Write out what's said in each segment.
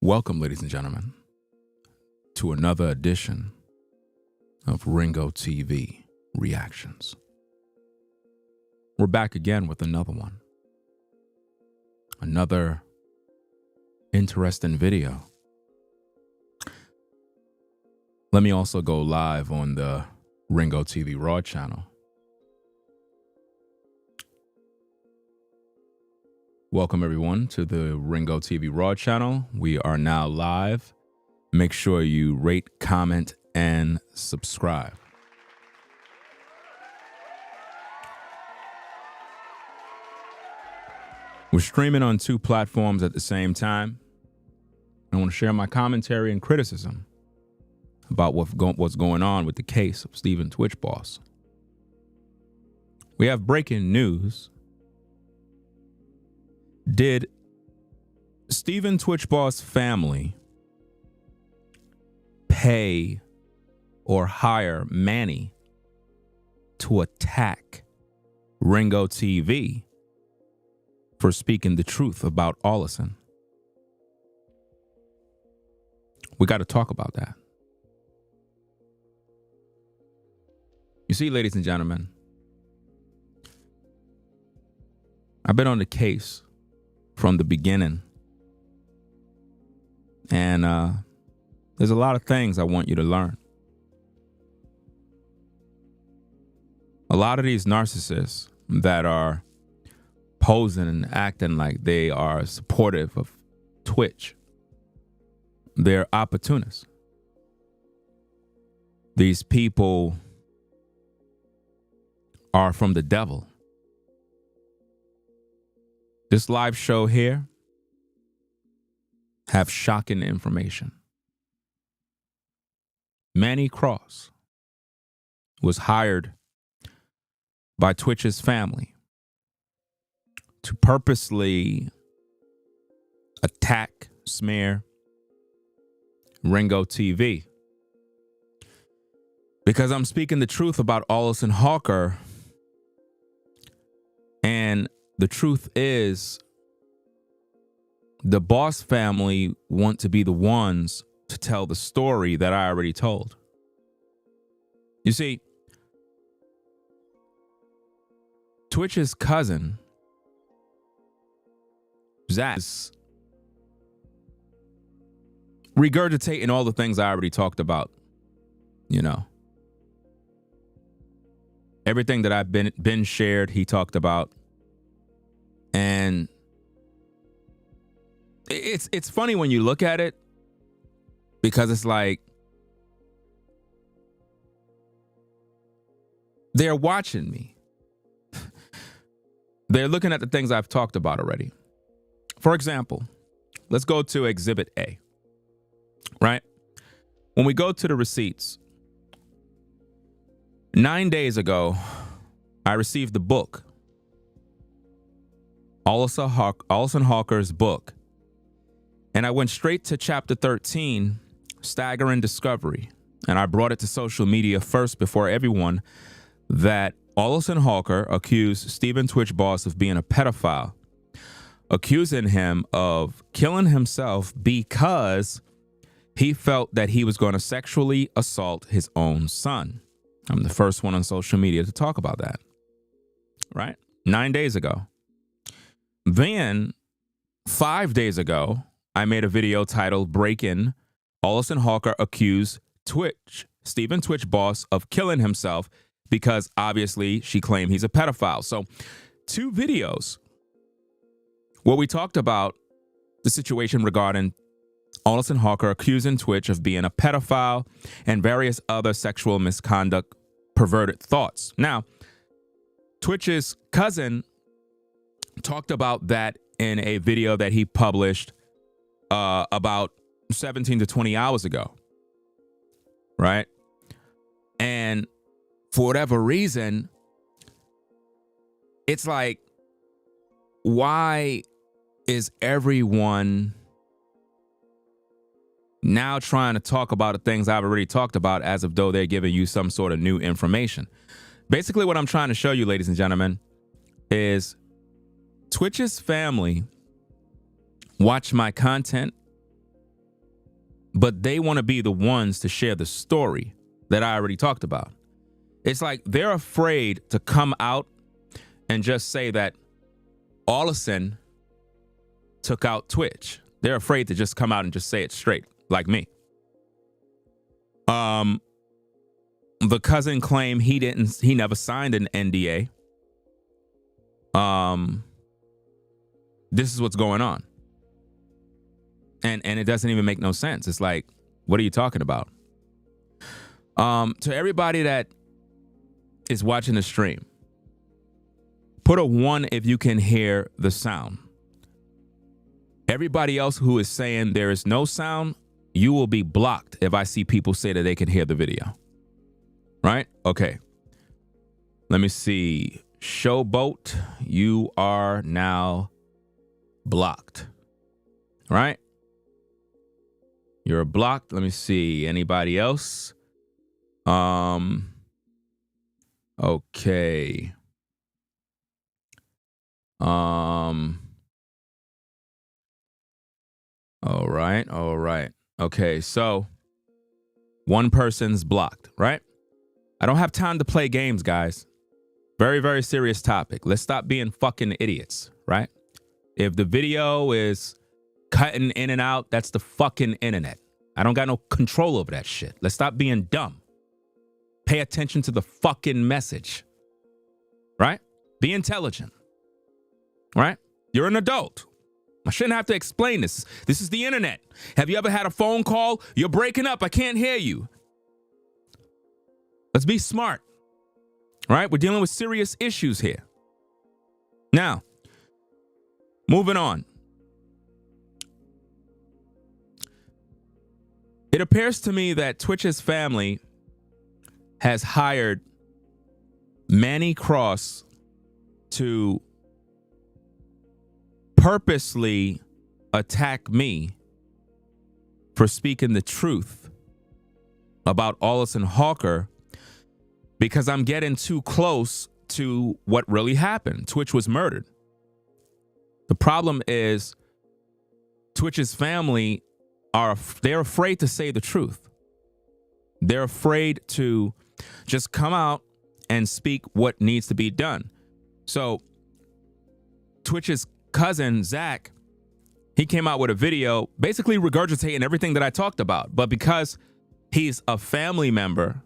Welcome, ladies and gentlemen, to another edition of RINGOTV Reactions. We're back again with another one. Another interesting video. Let me also go live on the RINGOTV Raw channel. Welcome everyone to the RINGOTV Raw channel. We are now live. Make sure you rate, comment, and subscribe. We're streaming on 2 platforms at the same time. I want to share my commentary and criticism about what's going on with the case of Stephen Twitch Boss. We have breaking news. Did Stephen Twitch Boss family pay or hire Manny to attack RINGOTV for speaking the truth about Allison? We got to talk about that. You see, ladies and gentlemen, I've been on the case from the beginning. And there's a lot of things I want you to learn. A lot of these narcissists that are posing and acting like they are supportive of Twitch, they're opportunists. These people are from the devil. This live show here have shocking information. Manny Cross was hired by Twitch's family to purposely attack, smear RINGOTV because I'm speaking the truth about Allison Hawker. And the truth is, the Boss family want to be the ones to tell the story that I already told. You see, Twitch's cousin, Zach, is regurgitating all the things I already talked about. You know, everything that I've been shared, he talked about. And it's funny when you look at it, because it's like they're watching me. They're looking at the things I've talked about already. For example, let's go to Exhibit A, right? When we go to the receipts, 9 days ago, I received the book, Allison Hawker's book. And I went straight to chapter 13, Staggering Discovery. And I brought it to social media first before everyone that Allison Hawker accused Stephen Twitch Boss of being a pedophile, accusing him of killing himself because he felt that he was going to sexually assault his own son. I'm the first one on social media to talk about that, right? 9 days ago. Then 5 days ago, I made a video titled Breaking Allison Hawker Accused Stephen Twitch Boss of killing himself because obviously she claimed he's a pedophile. So 2 videos where we talked about the situation regarding Allison Hawker accusing Twitch of being a pedophile and various other sexual misconduct, perverted thoughts. Now, Twitch's cousin talked about that in a video that he published about 17 to 20 hours ago, right? And for whatever reason, it's like, why is everyone now trying to talk about the things I've already talked about as if though they're giving you some sort of new information? Basically, what I'm trying to show you, ladies and gentlemen, is Twitch's family watch my content but they want to be the ones to share the story that I already talked about. It's like they're afraid to come out and just say that Allison took out Twitch. They're afraid to just come out and just say it straight, like me. The cousin claimed he never signed an NDA. This is what's going on. And it doesn't even make no sense. It's like, what are you talking about? To everybody that is watching the stream, put a 1 if you can hear the sound. Everybody else who is saying there is no sound, you will be blocked if I see people say that they can hear the video. Right? Okay. Let me see. Showboat, you are now blocked. Right? You're blocked. Let me see. Anybody else? Okay. All right. Okay, so one person's blocked, right? I don't have time to play games, guys. Very, very serious topic. Let's stop being fucking idiots, right? If the video is cutting in and out, that's the fucking internet. I don't got no control over that shit. Let's stop being dumb. Pay attention to the fucking message, right? Be intelligent, right? You're an adult. I shouldn't have to explain this. This is the internet. Have you ever had a phone call? You're breaking up. I can't hear you. Let's be smart, right? We're dealing with serious issues here. Now, moving on. It appears to me that Twitch's family has hired Manny Cross to purposely attack me for speaking the truth about Allison Hawker because I'm getting too close to what really happened. Twitch was murdered. The problem is Twitch's family they're afraid to say the truth. They're afraid to just come out and speak what needs to be done. So Twitch's cousin, Zach, he came out with a video basically regurgitating everything that I talked about. But because he's a family member,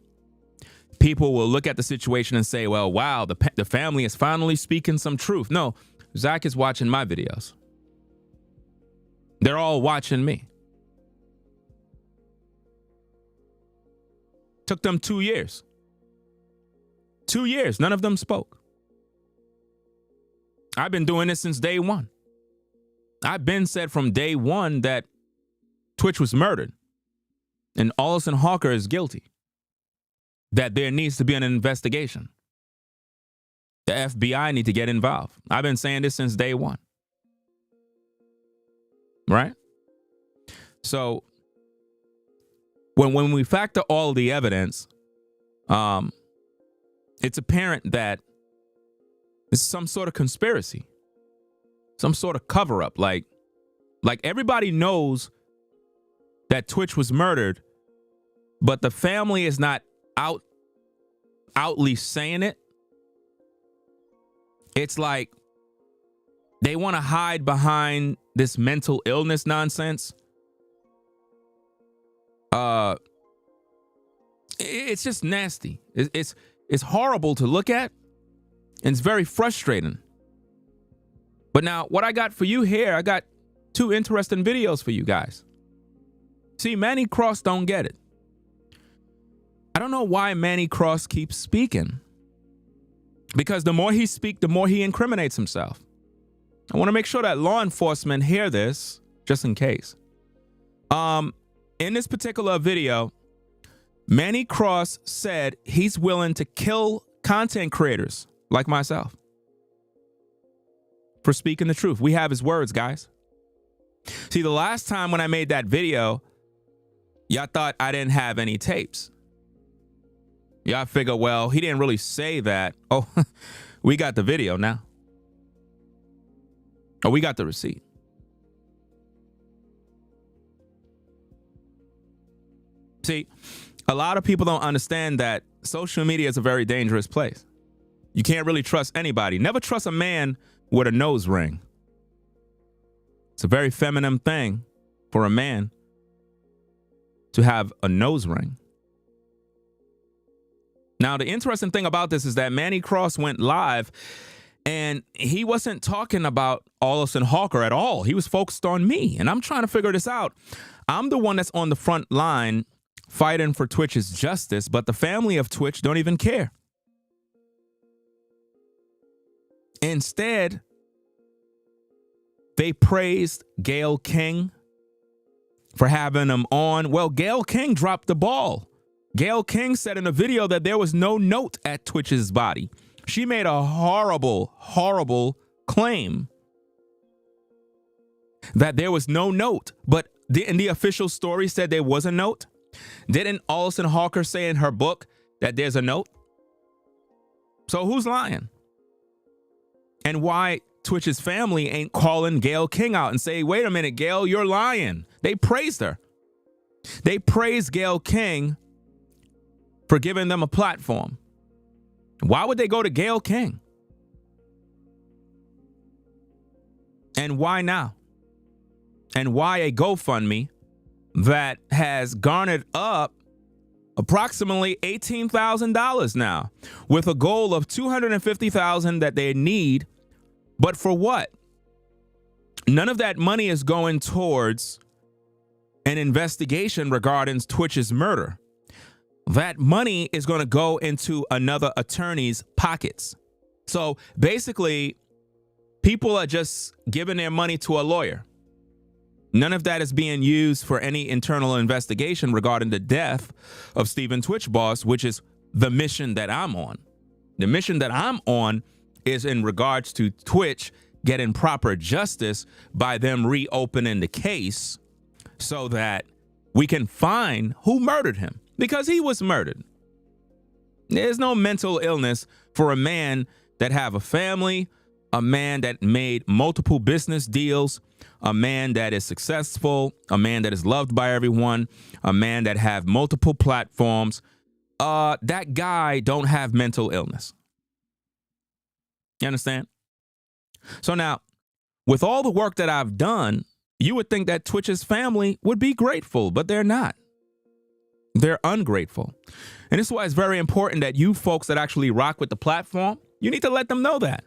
people will look at the situation and say, well, wow, the family is finally speaking some truth. No, Zach is watching my videos. They're all watching me. Took them 2 years. 2 years, none of them spoke. I've been doing this since day one. I've been said from day one that Twitch was murdered and Allison Hawker is guilty, that there needs to be an investigation. The FBI need to get involved. I've been saying this since day one. Right? So when we factor all the evidence, it's apparent that it's some sort of conspiracy, some sort of cover up. Like everybody knows that Twitch was murdered, but the family is not outly saying it. It's like they want to hide behind this mental illness nonsense. It's just nasty. It's horrible to look at, and it's very frustrating. But now, what I got for you here, I got 2 interesting videos for you guys. See, Manny Cross don't get it. I don't know why Manny Cross keeps speaking. Because the more he speaks, the more he incriminates himself. I want to make sure that law enforcement hear this, just in case. In this particular video, Manny Cross said he's willing to kill content creators like myself for speaking the truth. We have his words, guys. See, the last time when I made that video, y'all thought I didn't have any tapes. Y'all figure, well, he didn't really say that. Oh, we got the video now. Oh, we got the receipt. See, a lot of people don't understand that social media is a very dangerous place. You can't really trust anybody. Never trust a man with a nose ring. It's a very feminine thing for a man to have a nose ring. Now, the interesting thing about this is that Manny Cross went live and he wasn't talking about Allison Hawker at all. He was focused on me, and I'm trying to figure this out. I'm the one that's on the front line fighting for Twitch's justice, but the family of Twitch don't even care. Instead, they praised Gayle King for having him on. Well, Gayle King dropped the ball. Gayle King said in a video that there was no note at Twitch's body. She made a horrible, horrible claim that there was no note. But in the official story said there was a note. Didn't Allison Hawker say in her book that there's a note? So who's lying? And why Twitch's family ain't calling Gayle King out and say, wait a minute, Gayle, you're lying. They praised her. They praised Gayle King for giving them a platform. Why would they go to Gayle King? And why now? And why a GoFundMe that has garnered up approximately $18,000 now, with a goal of $250,000 that they need. But for what? None of that money is going towards an investigation regarding Twitch's murder. That money is going to go into another attorney's pockets. So basically, people are just giving their money to a lawyer. None of that is being used for any internal investigation regarding the death of Stephen Twitch Boss, which is the mission that I'm on. The mission that I'm on is in regards to Twitch getting proper justice by them reopening the case so that we can find who murdered him, because he was murdered. There's no mental illness for a man that have a family, a man that made multiple business deals, a man that is successful, a man that is loved by everyone, a man that have multiple platforms. That guy don't have mental illness. You understand? So now, with all the work that I've done, you would think that Twitch's family would be grateful, but they're not. They're ungrateful. And this is why it's very important that you folks that actually rock with the platform, you need to let them know that.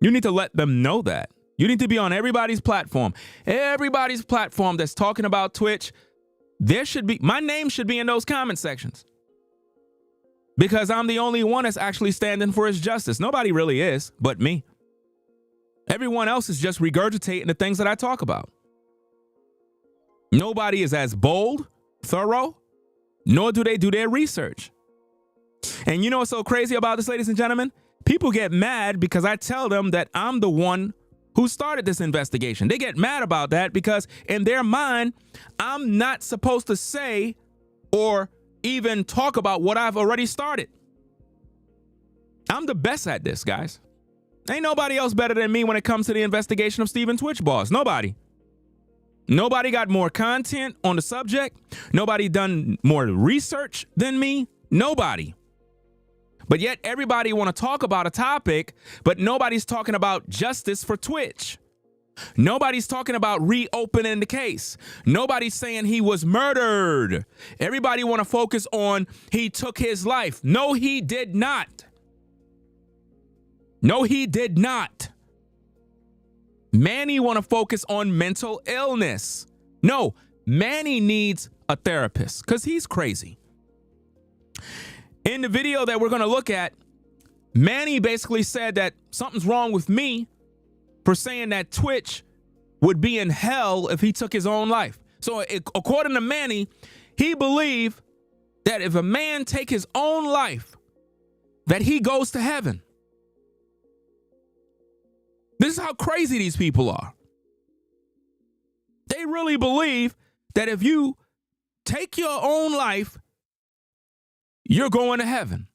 You need to let them know that. You need to be on everybody's platform. Everybody's platform that's talking about Twitch, there should be, my name should be in those comment sections. Because I'm the only one that's actually standing for his justice. Nobody really is, but me. Everyone else is just regurgitating the things that I talk about. Nobody is as bold, thorough, nor do they do their research. And you know what's so crazy about this, ladies and gentlemen? People get mad because I tell them that I'm the one who started this investigation. They get mad about that because in their mind, I'm not supposed to say or even talk about what I've already started. I'm the best at this, guys. Ain't nobody else better than me when it comes to the investigation of Stephen Twitch Boss. Nobody. Nobody got more content on the subject. Nobody done more research than me. Nobody. But yet everybody want to talk about a topic, but nobody's talking about justice for Twitch. Nobody's talking about reopening the case. Nobody's saying he was murdered. Everybody want to focus on he took his life. No, he did not. No, he did not. Manny want to focus on mental illness. No, Manny needs a therapist because he's crazy. In the video that we're going to look at, Manny basically said that something's wrong with me for saying that Twitch would be in hell if he took his own life. So according to Manny, he believed that if a man take his own life, that he goes to heaven. This is how crazy these people are. They really believe that if you take your own life, you're going to heaven.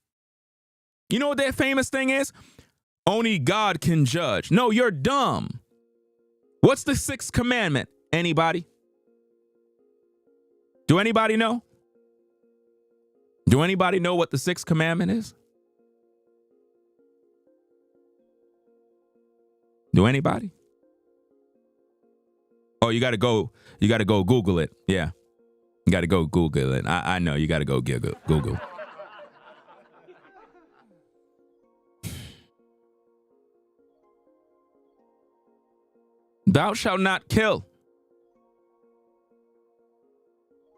You know what their famous thing is? Only God can judge. No, you're dumb. What's the sixth commandment? Anybody? Do anybody know? Do anybody know what the sixth commandment is? Do anybody? Oh, you got to go Google it. Yeah. You got to go Google it. I know you got to go Google. Thou shalt not kill.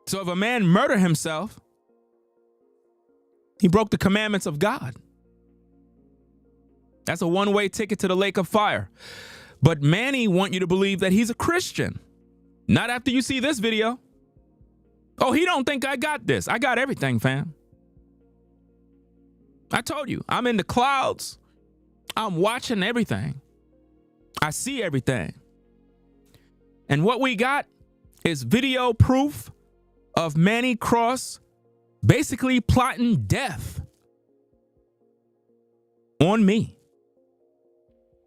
So if a man murder himself, he broke the commandments of God. That's a one-way ticket to the lake of fire. But Manny want you to believe that he's a Christian. Not after you see this video. Oh, he don't think I got this. I got everything, fam. I told you, I'm in the clouds. I'm watching everything. I see everything. And what we got is video proof of Manny Cross basically plotting death on me.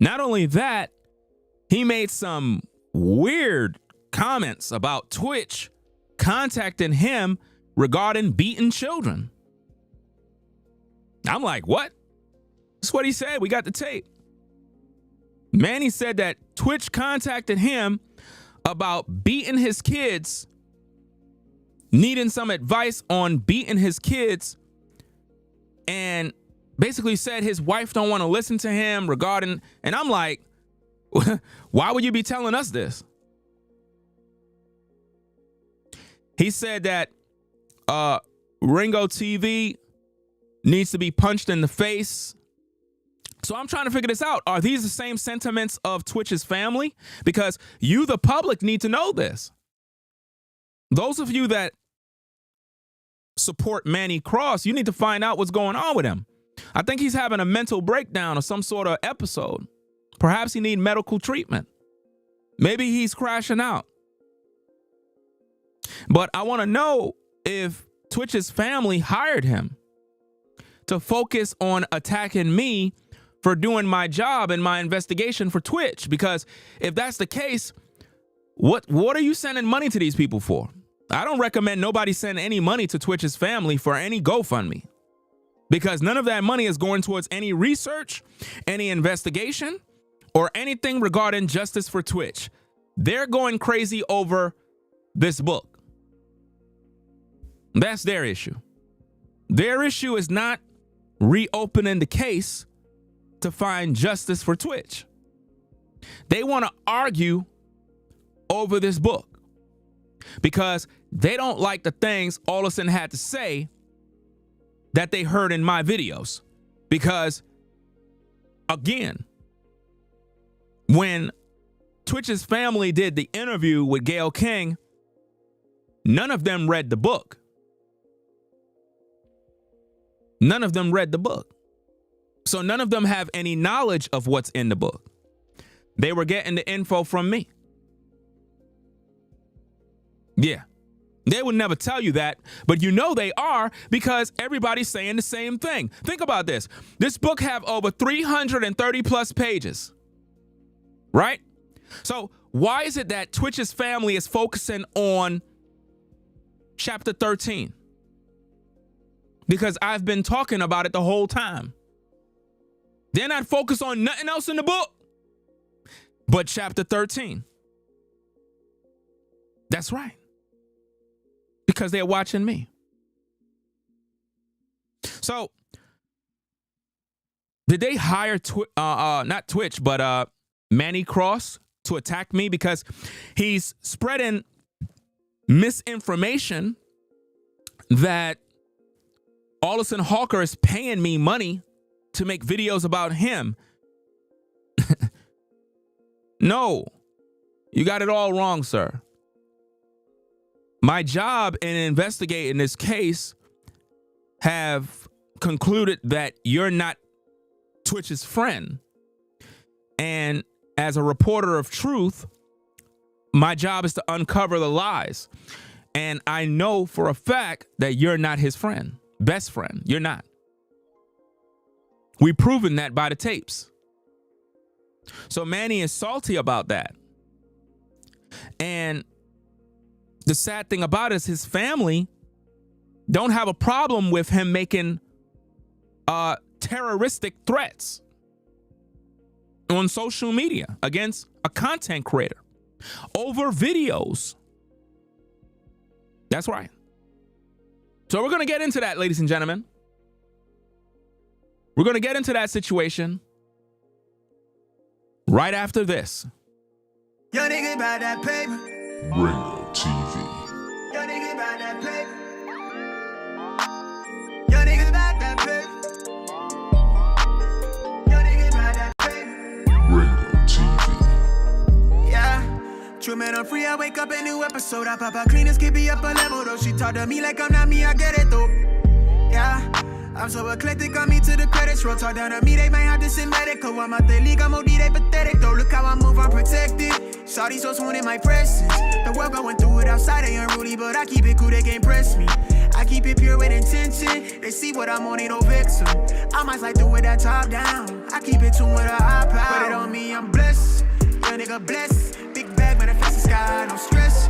Not only that, he made some weird comments about Twitch contacting him regarding beating children. I'm like, what? That's what he said. We got the tape. Manny said that Twitch contacted him about beating his kids, needing some advice on beating his kids, and basically said his wife don't want to listen to him regarding, and I'm like, why would you be telling us this? He said that RINGOTV needs to be punched in the face. So I'm trying to figure this out. Are these the same sentiments of Twitch's family? Because you, the public, need to know this. Those of you that support Manny Cross, you need to find out what's going on with him. I think he's having a mental breakdown or some sort of episode. Perhaps he needs medical treatment. Maybe he's crashing out. But I want to know if Twitch's family hired him to focus on attacking me for doing my job in my investigation for Twitch. Because if that's the case, what are you sending money to these people for? I don't recommend nobody send any money to Twitch's family for any GoFundMe, because none of that money is going towards any research, any investigation, or anything regarding justice for Twitch. They're going crazy over this book. That's their issue. Their issue is not reopening the case to find justice for Twitch. They want to argue over this book because they don't like the things Allison had to say that they heard in my videos. Because, again, when Twitch's family did the interview with Gayle King, none of them read the book. None of them read the book. So none of them have any knowledge of what's in the book. They were getting the info from me. Yeah. They would never tell you that, but you know they are, because everybody's saying the same thing. Think about this. This book have over 330 plus pages, right? So why is it that Twitch's family is focusing on chapter 13? Because I've been talking about it the whole time. They're not focused on nothing else in the book but chapter 13. That's right. Because they're watching me. So, did they hire not Twitch, but Manny Cross to attack me because he's spreading misinformation that Allison Hawker is paying me money to make videos about him? No, you got it all wrong, sir. My job in investigating this case have concluded that you're not Twitch's friend. And as a reporter of truth, my job is to uncover the lies. And I know for a fact that you're not his friend, best friend. You're not. We've proven that by the tapes. So Manny is salty about that. And the sad thing about it is his family don't have a problem with him making terroristic threats on social media against a content creator over videos. That's right. So we're going to get into that, ladies and gentlemen. We're going to get into that situation right after this. Yo, nigga about that paper. RINGOTV. Yo, nigga about that paper. Yo, nigga about that paper. Yo, nigga about that paper. RINGOTV. Yeah. True man, I'm free. I wake up a new episode. I pop out clean and skip me up a level though. She talk to me like I'm not me. I get it though. Yeah. I'm so eclectic, on me to the credits roll. Talk down to me, they might have to send medical. I'm out the league, I'm OD, they pathetic though. Look how I move, I'm protected. Shawty so swoon in my presence. The world going through it outside, they unruly, but I keep it cool, they can't press me. I keep it pure with intention. They see what I'm on, ain't no vixen. I might slide through with that top down. I keep it tuned with a high power. Put it on me, I'm blessed. Young nigga blessed. Big bag, manifest the sky, no stress.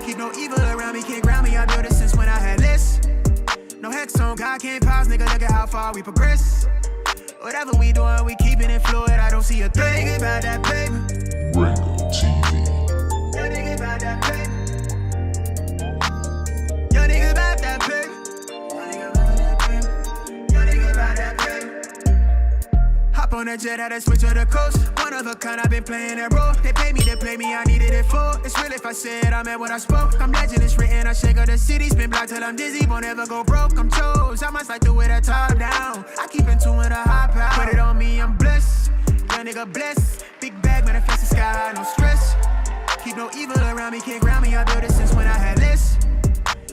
Keep no evil around me, can't ground me. I built it since when I had less. No hex on, God can't pause, nigga, look at how far we progress. Whatever we doing, we keeping it fluid, I don't see a thing. Yo, nigga about that paper. RINGOTV. Yo, nigga about that paper. Yo, nigga about that paper. Yo, nigga about that paper. Yo, nigga about that paper. Hop on a jet, had to switch to the coast. One of a kind, I've been playing that role. They pay me to play me, I needed it for. It's real if I said I meant what I spoke. I'm legend, it's written, I shake up the city. Spin block till I'm dizzy, won't ever go broke. I'm chose, I must like do it a top down. I keep in tune with a high power. Put it on me, I'm blessed. Young nigga blessed. Big bag, manifest the sky, no stress. Keep no evil around me, can't ground me. I built it since when I had less.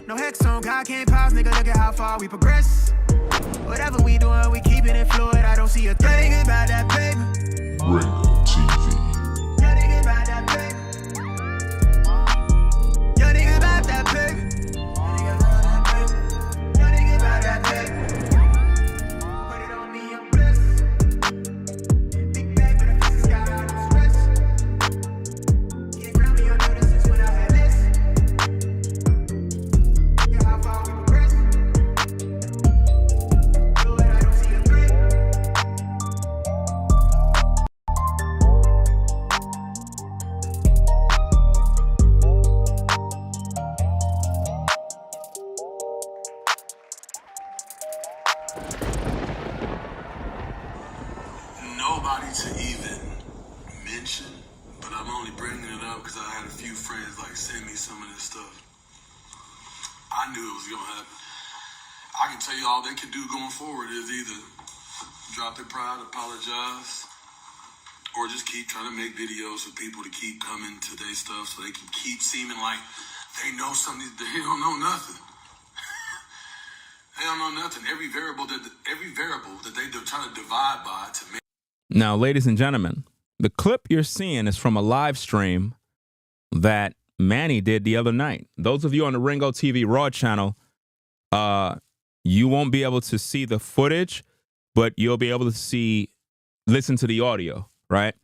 No hex on, God can't pause, nigga, look at how far we progress. Whatever we doing, we keeping it fluid, I don't see a thing. Yo, nigga about that paper. RINGOTV. Yo, nigga about that paper. Yo, nigga about that paper. Yo, nigga about that paper. Put it on me, I'm blessed. Big bag, but I fix the sky, no stress. Can't ground me, I know this since when I had less. Look at how far we progress. Fluid, I don't see a threat. Nobody to even mention, but I'm only bringing it up because I had a few friends like send me some of this stuff. I knew it was gonna happen. I can tell you all they can do going forward is either drop their pride, apologize, or just keep trying to make videos for people to keep coming to their stuff so they can keep seeming like they know something. They don't know nothing. They don't know nothing. Every variable that they do trying to divide by to make. Now, ladies and gentlemen, the clip you're seeing is from a live stream that Manny did the other night. Those of you on the RINGOTV Raw channel, you won't be able to see the footage, but you'll be able to listen to the audio, right?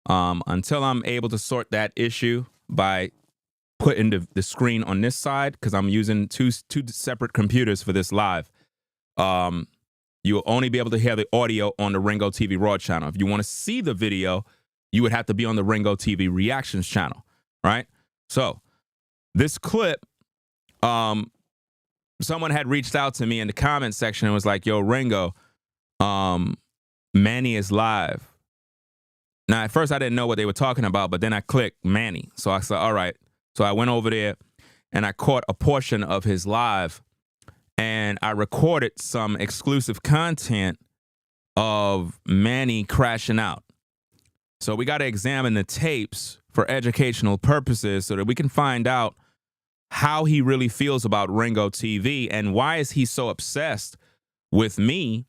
Until I'm able to sort that issue by putting the screen on this side, because I'm using two separate computers for this live. You'll only be able to hear the audio on the RINGOTV Raw channel. If you want to see the video, you would have to be on the RINGOTV Reactions channel, right? So this clip, someone had reached out to me in the comment section and was like, yo, Ringo, Manny is live. Now, at first I didn't know what they were talking about, but then I clicked Manny. So I said, all right. So I went over there and I caught a portion of his live and I recorded some exclusive content of Manny crashing out. So we got to examine the tapes for educational purposes so that we can find out how he really feels about RINGOTV and why is he so obsessed with me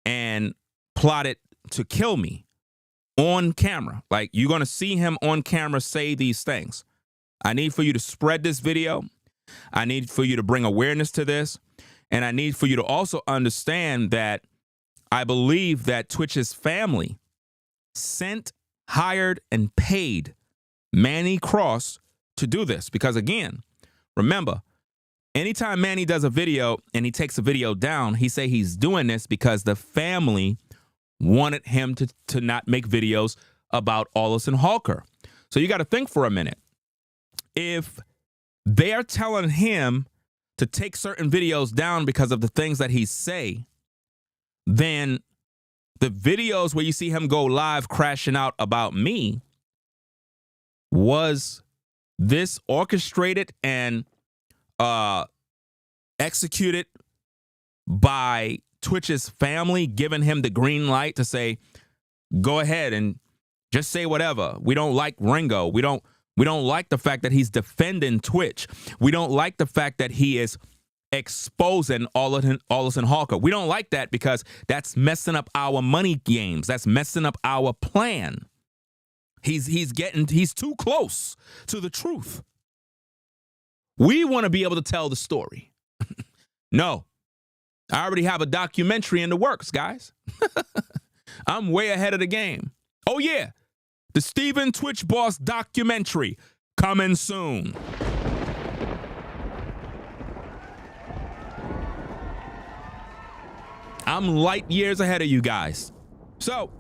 and plotted to kill me on camera. Like, you're going to see him on camera say these things. I need for you to spread this video. I need for you to bring awareness to this. And I need for you to also understand that I believe that Twitch's family sent, hired, and paid Manny Cross to do this. Because again, Remember, anytime Manny does a video and he takes a video down, he say he's doing this because the family wanted him to not make videos about Allison Hawker. So you got to think for a minute. If they're telling him to take certain videos down because of the things that he say, then the videos where you see him go live crashing out about me, was this orchestrated and executed by Twitch's family, giving him the green light to say, go ahead and just say whatever. We don't like Ringo. We don't like the fact that he's defending Twitch. We don't like the fact that he is exposing Allison Hawker. We don't like that because that's messing up our money games. That's messing up our plan. He's too close to the truth. We want to be able to tell the story. No, I already have a documentary in the works, guys. I'm way ahead of the game. Oh yeah, the Steven Twitch Boss documentary coming soon. I'm light years ahead of you guys. So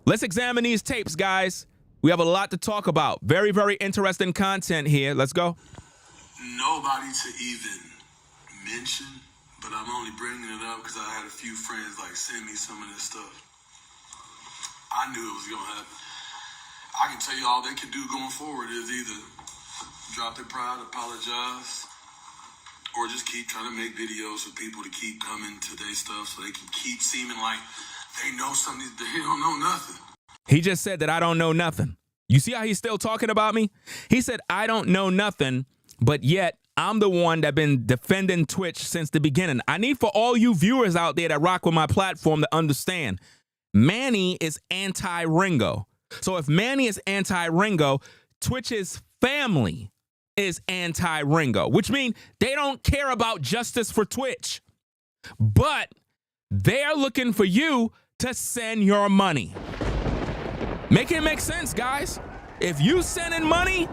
let's examine these tapes, guys. We have a lot to talk about. Very, very interesting content here. Let's go. Nobody to even mention, but I'm only bringing it up because I had a few friends like send me some of this stuff. I knew it was going to happen. I can tell you all they can do going forward is either drop their pride, apologize, or just keep trying to make videos for people to keep coming to their stuff so they can keep seeming like they know something. They don't know nothing. He just said that I don't know nothing. You see how he's still talking about me? He said, I don't know nothing, but yet I'm the one that been defending Twitch since the beginning. I need for all you viewers out there that rock with my platform to understand, Manny is anti-Ringo. So if Manny is anti-Ringo, Twitch's family is anti-Ringo, which means they don't care about justice for Twitch. But they're looking for you to send your money. Make it make sense, guys. If you sending money,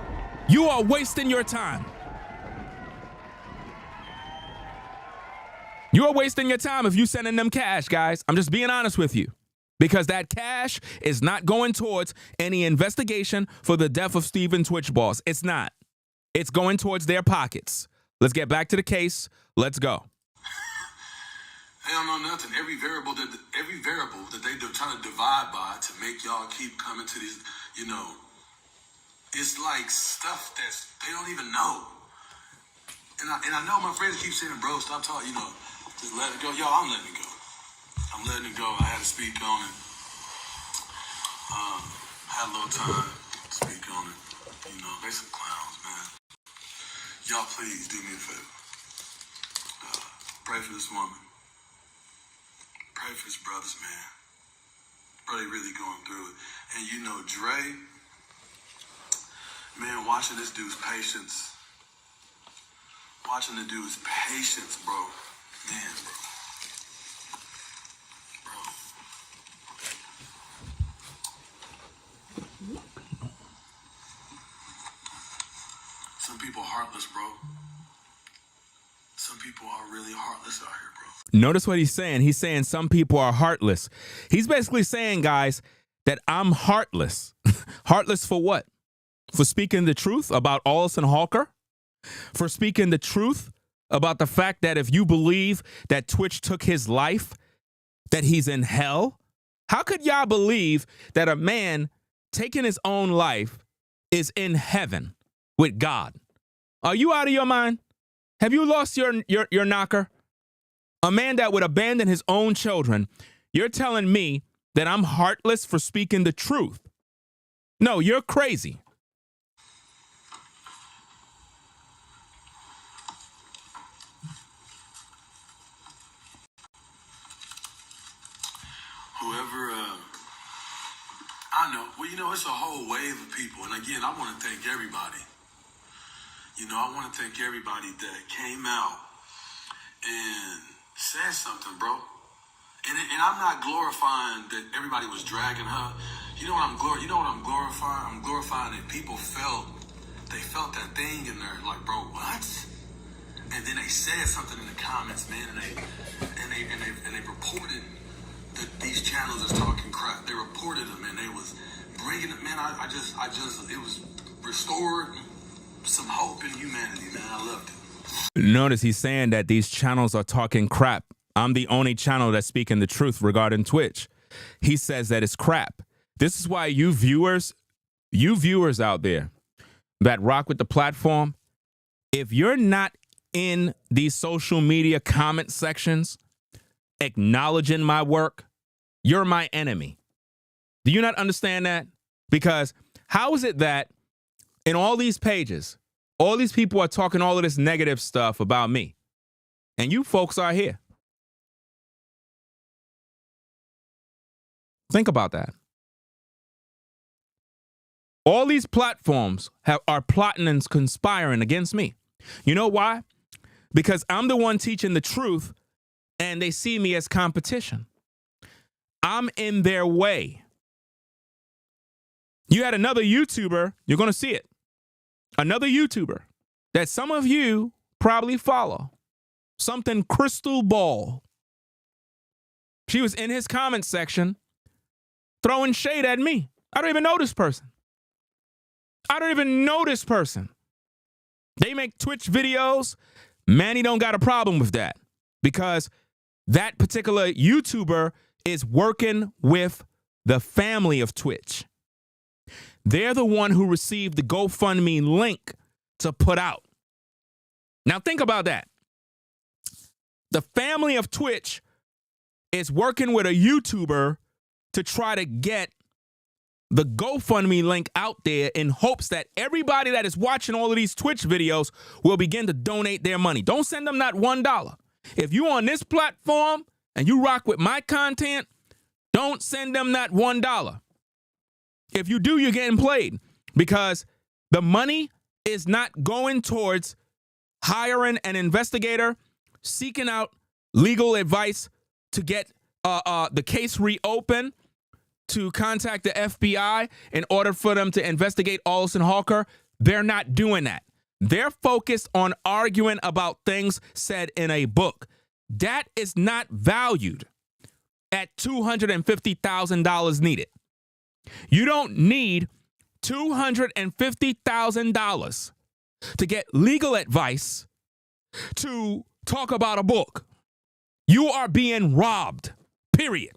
you are wasting your time. You are wasting your time if you sending them cash, guys. I'm just being honest with you. Because that cash is not going towards any investigation for the death of Steven Twitch Boss. It's not. It's going towards their pockets. Let's get back to the case. Let's go. They don't know nothing. Every variable that they're trying to divide by to make y'all keep coming to these, it's like stuff that they don't even know. And I know my friends keep saying, bro, stop talking, just let it go. Yo, I'm letting it go. I'm letting it go. I had to speak on it. Had a little time to speak on it. They some clowns, man. Y'all please do me a favor. Pray for this woman. Pray for his brothers, man. Bro, they really going through it. And Dre, man, watching this dude's patience. Watching the dude's patience, bro. Man, bro. Some people are heartless, bro. Some people are really heartless out here, bro. Notice what he's saying. He's saying some people are heartless. He's basically saying, guys, that I'm heartless. Heartless for what? For speaking the truth about Allison Hawker? For speaking the truth about the fact that if you believe that Twitch took his life, that he's in hell? How could y'all believe that a man taking his own life is in heaven with God? Are you out of your mind? Have you lost your knocker? A man that would abandon his own children. You're telling me that I'm heartless for speaking the truth. No, you're crazy. Whoever, I know. Well, it's a whole wave of people. And again, I want to thank everybody. I want to thank everybody that came out and said something, bro. And I'm not glorifying that everybody was dragging her. You know what I'm glorifying? I'm glorifying that people felt they felt that thing in there, like, bro, what? And then they said something in the comments, man, and they reported that these channels is talking crap. They reported them, and they was bringing it, man. I just, it was restored some hope in humanity, man. I loved it. Notice he's saying that these channels are talking crap. I'm the only channel that's speaking the truth regarding Twitch. He says that it's crap. This is why you viewers out there that rock with the platform, if you're not in these social media comment sections acknowledging my work, you're my enemy. Do you not understand that? Because how is it that in all these pages, all these people are talking all of this negative stuff about me, and you folks are here? Think about that. All these platforms are plotting and conspiring against me. You know why? Because I'm the one teaching the truth, and they see me as competition. I'm in their way. You had another YouTuber, you're going to see it. Another YouTuber that some of you probably follow. Something Crystal Ball. She was in his comment section throwing shade at me. I don't even know this person. They make Twitch videos. Manny don't got a problem with that because that particular YouTuber is working with the family of Twitch. They're the one who received the GoFundMe link to put out. Now think about that. The family of Twitch is working with a YouTuber to try to get the GoFundMe link out there in hopes that everybody that is watching all of these Twitch videos will begin to donate their money. Don't send them not $1. If you on this platform and you rock with my content, don't send them not $1. If you do, you're getting played because the money is not going towards hiring an investigator, seeking out legal advice to get the case reopened, to contact the FBI in order for them to investigate Allison Hawker. They're not doing that. They're focused on arguing about things said in a book. That is not valued at $250,000 needed. You don't need $250,000 to get legal advice to talk about a book. You are being robbed, period.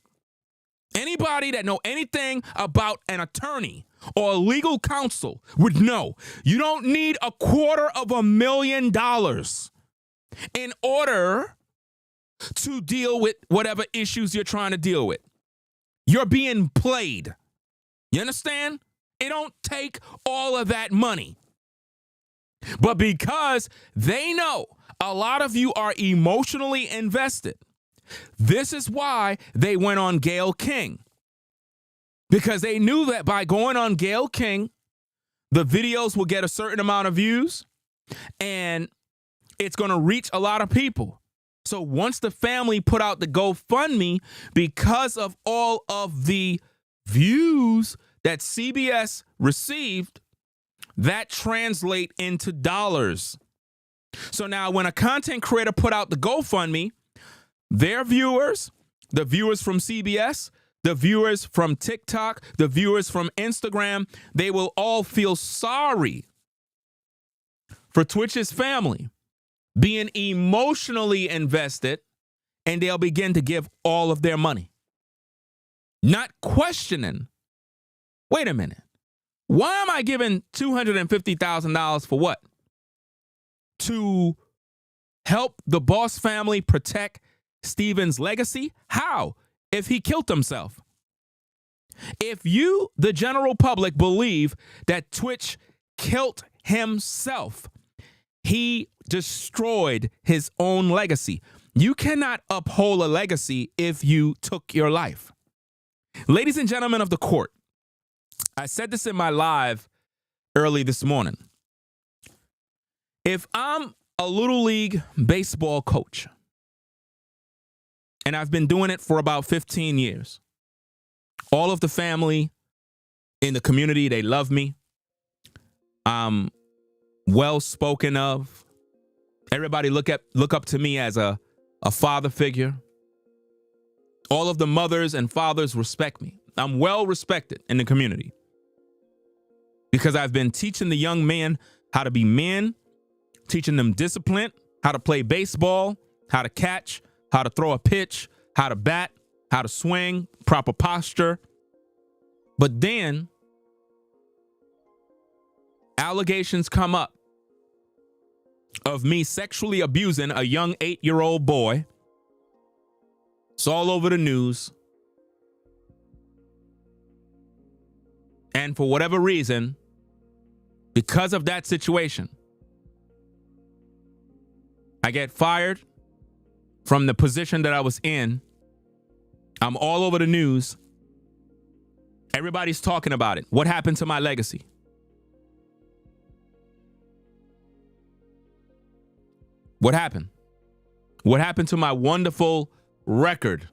Anybody that know anything about an attorney or legal counsel would know you don't need $250,000 in order to deal with whatever issues you're trying to deal with. You're being played. You understand? It don't take all of that money. But because they know a lot of you are emotionally invested, this is why they went on Gayle King. Because they knew that by going on Gayle King, the videos will get a certain amount of views and it's going to reach a lot of people. So once the family put out the GoFundMe, because of all of the views that CBS received, that translate into dollars. So now when a content creator put out the GoFundMe, their viewers, the viewers from CBS, the viewers from TikTok, the viewers from Instagram, they will all feel sorry for Twitch's family being emotionally invested, and they'll begin to give all of their money. Not questioning, wait a minute, why am I giving $250,000 for what? To help the Boss family protect Stephen's legacy? How? If he killed himself. If you, the general public, believe that Twitch killed himself, he destroyed his own legacy. You cannot uphold a legacy if you took your life. Ladies and gentlemen of the court, I said this in my live early this morning. If I'm a little league baseball coach, and I've been doing it for about 15 years. All of the family in the community, they love me. I'm well spoken of. Everybody look up to me as a father figure. All of the mothers and fathers respect me. I'm well respected in the community because I've been teaching the young men how to be men, teaching them discipline, how to play baseball, how to catch, how to throw a pitch, how to bat, how to swing, proper posture. But then allegations come up of me sexually abusing a young 8-year-old boy. It's all over the news. And for whatever reason, because of that situation, I get fired from the position that I was in. I'm all over the news. Everybody's talking about it. What happened to my legacy? What happened? What happened to my wonderful record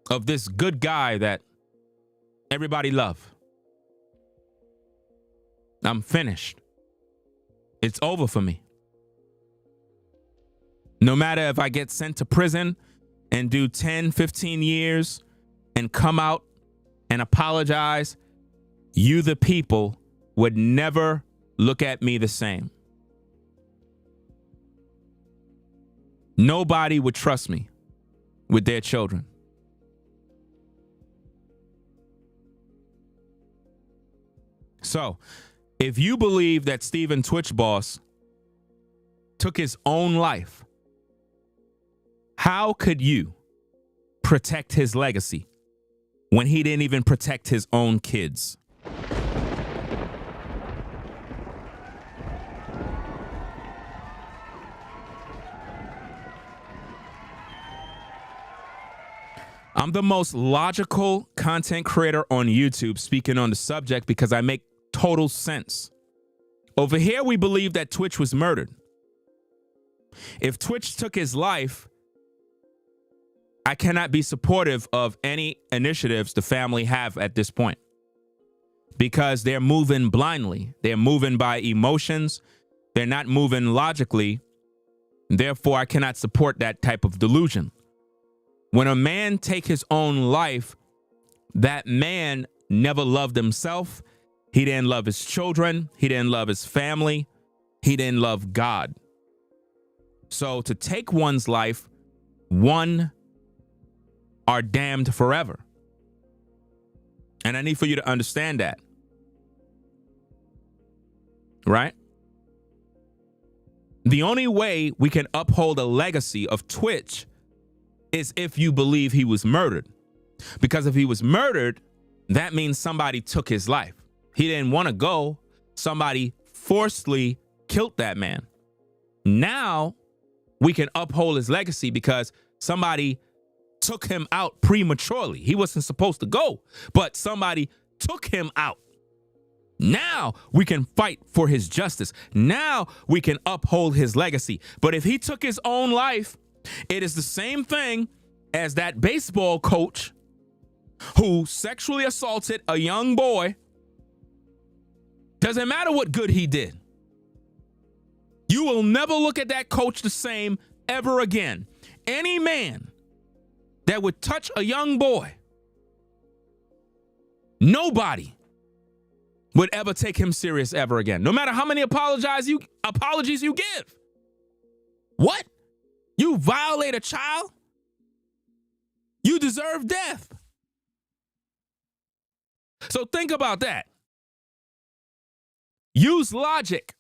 of this good guy that everybody loved? I'm finished. It's over for me. No matter if I get sent to prison and do 10, 15 years and come out and apologize, you, the people, would never look at me the same. Nobody would trust me with their children. So, if you believe that Stephen Twitch Boss took his own life, how could you protect his legacy when he didn't even protect his own kids? I'm the most logical content creator on YouTube speaking on the subject because I make total sense. Over here, we believe that Twitch was murdered. If Twitch took his life, I cannot be supportive of any initiatives the family have at this point because they're moving blindly. They're moving by emotions. They're not moving logically. Therefore, I cannot support that type of delusion. When a man take his own life, that man never loved himself. He didn't love his children. He didn't love his family. He didn't love God. So to take one's life, one are damned forever. And I need for you to understand that. Right? The only way we can uphold a legacy of Twitch is if you believe he was murdered. Because if he was murdered, that means somebody took his life. He didn't want to go. Somebody forcibly killed that man. Now we can uphold his legacy because somebody took him out prematurely. He wasn't supposed to go, but somebody took him out. Now we can fight for his justice. Now we can uphold his legacy. But if he took his own life, it is the same thing as that baseball coach who sexually assaulted a young boy. Doesn't matter what good he did. You will never look at that coach the same ever again. Any man that would touch a young boy, nobody would ever take him serious ever again. No matter how many apologies you give. What? You violate a child? You deserve death. So think about that. Use logic.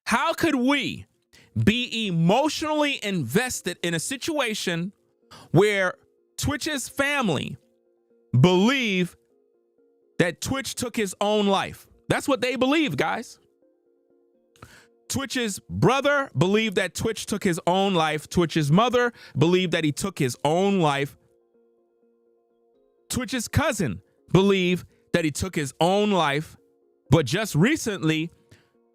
How could we be emotionally invested in a situation where Twitch's family believe that Twitch took his own life? That's what they believe, guys. Twitch's brother believed that Twitch took his own life. Twitch's mother believed that he took his own life. Twitch's cousin believed that he took his own life. But just recently,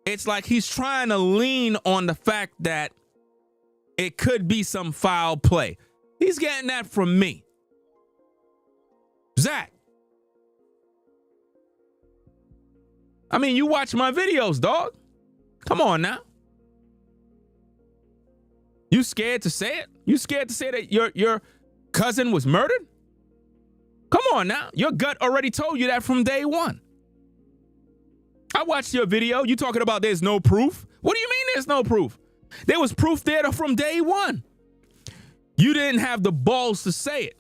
it's like he's trying to lean on the fact that it could be some foul play. He's getting that from me. Zach, I mean, you watch my videos, dog. Come on now. You scared to say it? You scared to say that your cousin was murdered? Come on now. Your gut already told you that from day one. I watched your video. You talking about there's no proof? What do you mean there's no proof? There was proof there from day one. You didn't have the balls to say it.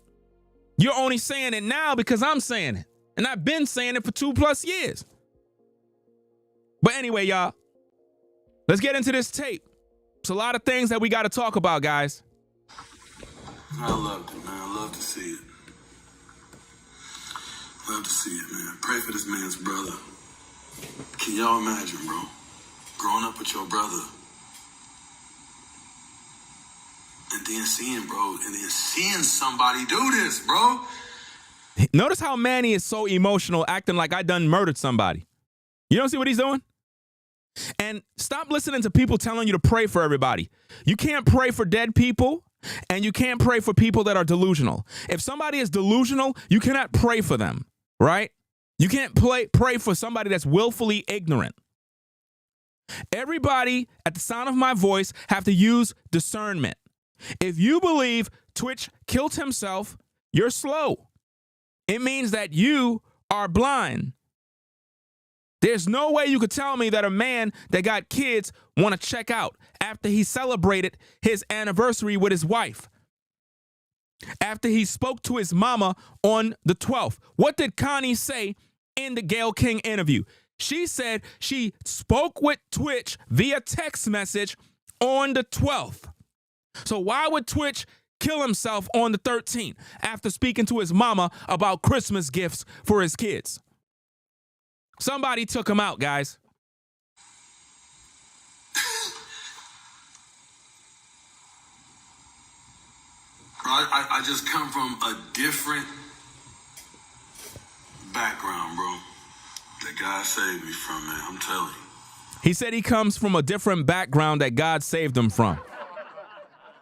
You're only saying it now because I'm saying it. And I've been saying it for 2+ years. But anyway, y'all, let's get into this tape. It's a lot of things that we got to talk about, guys. I loved it, man. I love to see it. Love to see it, man. Pray for this man's brother. Can y'all imagine, bro? Growing up with your brother. And then seeing somebody do this, bro. Notice how Manny is so emotional, acting like I done murdered somebody. You don't see what he's doing? And stop listening to people telling you to pray for everybody. You can't pray for dead people, and you can't pray for people that are delusional. If somebody is delusional, you cannot pray for them, right? You can't pray for somebody that's willfully ignorant. Everybody at the sound of my voice have to use discernment. If you believe tWitch killed himself, you're slow. It means that you are blind. There's no way you could tell me that a man that got kids want to check out after he celebrated his anniversary with his wife. After he spoke to his mama on the 12th. What did Connie say in the Gayle King interview? She said she spoke with tWitch via text message on the 12th. So why would tWitch kill himself on the 13th after speaking to his mama about Christmas gifts for his kids? Somebody took him out, guys. I just come from a different background, bro. That God saved me from, man. I'm telling you. He said he comes from a different background that God saved him from.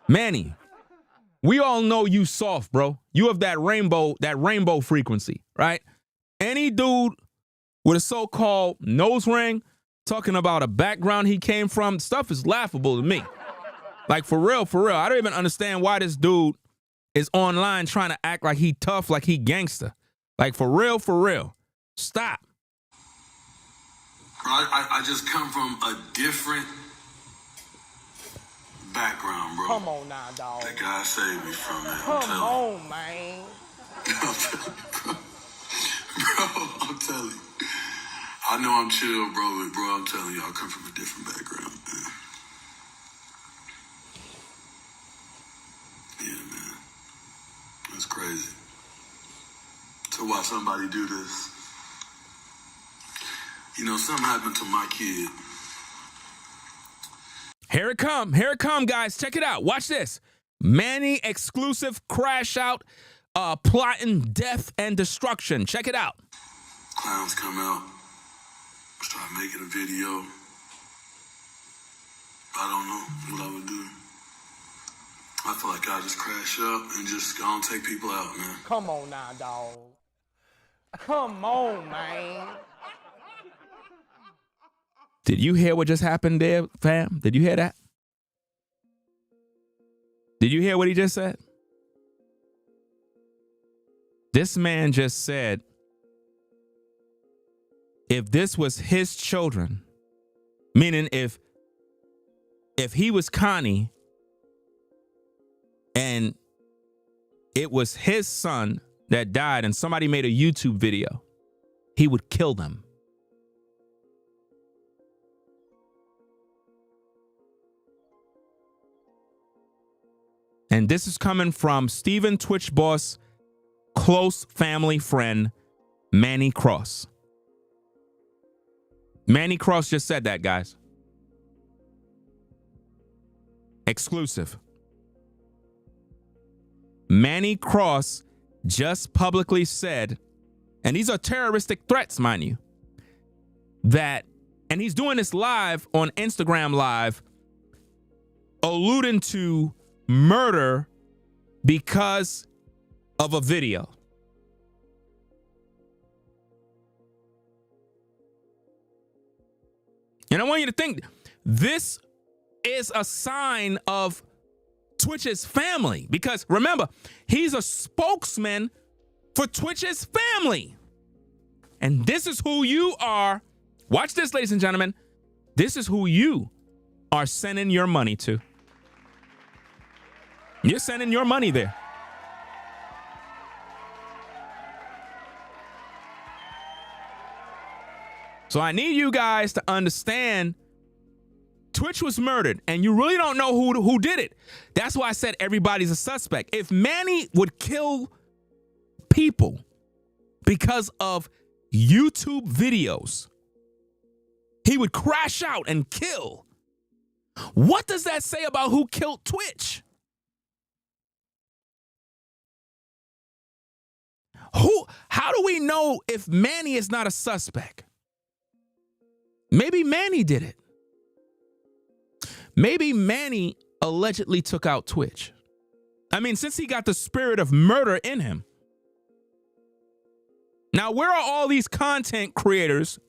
Manny, we all know you soft, bro. You have that rainbow frequency, right? Any dude with a so-called nose ring talking about a background he came from, stuff is laughable to me. Like, for real. I don't even understand why this dude is online trying to act like he tough, like he gangster. Like, for real. Stop. I just come from a different background, bro. Come on now, dog. That God saved me from, man. Come on, man. Bro, I'm telling you. I know I'm chill, bro, but bro, I'm telling you, I come from a different background, man. Yeah, man. That's crazy. To watch somebody do this. You know, something happened to my kid. Here it come, guys. Check it out. Watch this. Manny exclusive crash out, plotting death and destruction. Check it out. Clowns come out, start making a video. I don't know what I would do. I feel like I just crash up and just go and take people out, man. Come on now, dog. Come on, man. Did you hear what just happened there, fam? Did you hear that? Did you hear what he just said? This man just said, if this was his children, meaning if he was Connie and it was his son that died and somebody made a YouTube video, he would kill them. And this is coming from Steven Twitch boss, close family friend, Manny Cross. Manny Cross just said that, guys. Exclusive. Manny Cross just publicly said, and these are terroristic threats, mind you, that, and he's doing this live on Instagram Live, alluding to murder because of a video. And I want you to think this is a sign of Twitch's family, because remember, he's a spokesman for Twitch's family. And this is who you are. Watch this, ladies and gentlemen. This is who you are sending your money to. You're sending your money there. So I need you guys to understand Twitch was murdered, and you really don't know who did it. That's why I said everybody's a suspect. If Manny would kill people because of YouTube videos, he would crash out and kill. What does that say about who killed Twitch? How do we know if Manny is not a suspect? Maybe Manny did it. Maybe Manny allegedly took out Twitch. I mean, since he got the spirit of murder in him. Now, where are all these content creators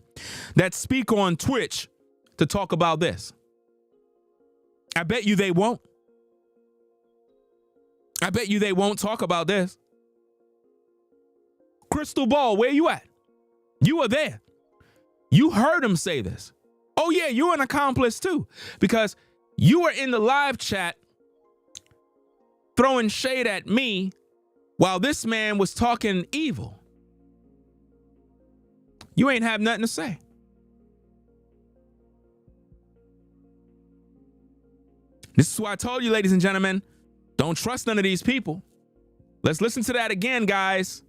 that speak on Twitch to talk about this? I bet you they won't. I bet you they won't talk about this. Crystal Ball, where you at? You were there. You heard him say this. Oh, yeah, you're an accomplice, too, because you were in the live chat throwing shade at me while this man was talking evil. You ain't have nothing to say. This is why I told you, ladies and gentlemen, don't trust none of these people. Let's listen to that again, guys,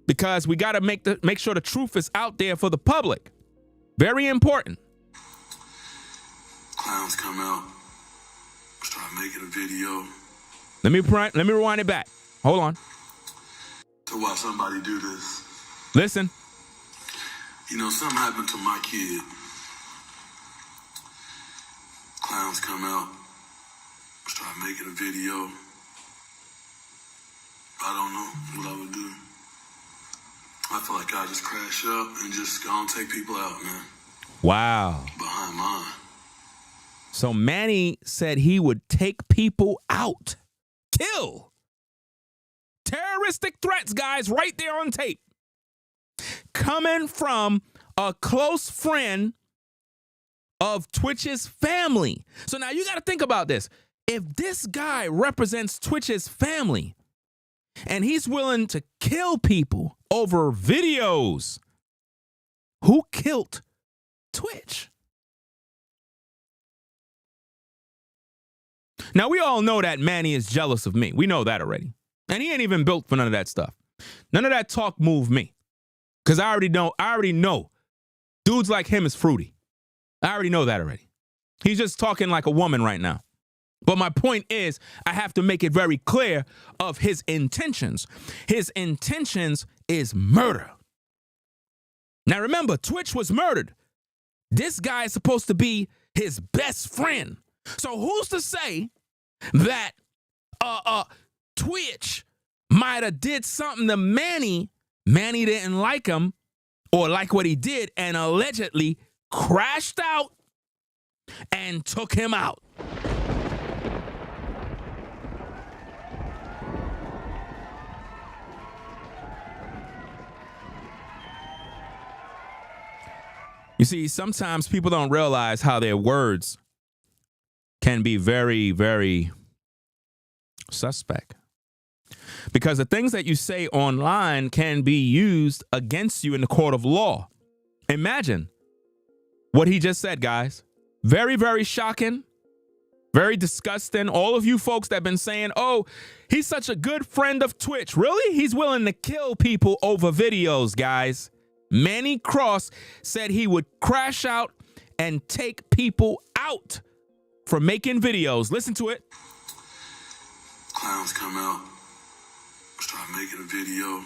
because we got to make sure the truth is out there for the public. Very important. Clowns come out, start making a video. Let me rewind it back. Hold on. To watch somebody do this. Listen. You know, something happened to my kid. Clowns come out, start making a video. I don't know what I would do. I feel like I just crash up and just go and take people out, man. Wow. Behind mine. So Manny said he would take people out. Kill. Terroristic threats, guys, right there on tape. Coming from a close friend of Twitch's family. So now you got to think about this. If this guy represents Twitch's family and he's willing to kill people over videos, who killed Twitch? Now, we all know that Manny is jealous of me. We know that already. And he ain't even built for none of that stuff. None of that talk moved me. Because I already know dudes like him is fruity. I already know that already. He's just talking like a woman right now. But my point is, I have to make it very clear of his intentions. His intentions is murder. Now remember, Twitch was murdered. This guy is supposed to be his best friend. So who's to say that Twitch might have did something to Manny? Manny didn't like him or like what he did and allegedly crashed out and took him out. You see, sometimes people don't realize how their words can be very, very suspect. Because the things that you say online can be used against you in the court of law. Imagine what he just said, guys. Very, very shocking. Very disgusting. All of you folks that have been saying, oh, he's such a good friend of Twitch. Really? He's willing to kill people over videos, guys. Manny Cross said he would crash out and take people out for making videos. Listen to it. Clowns come out, start making a video.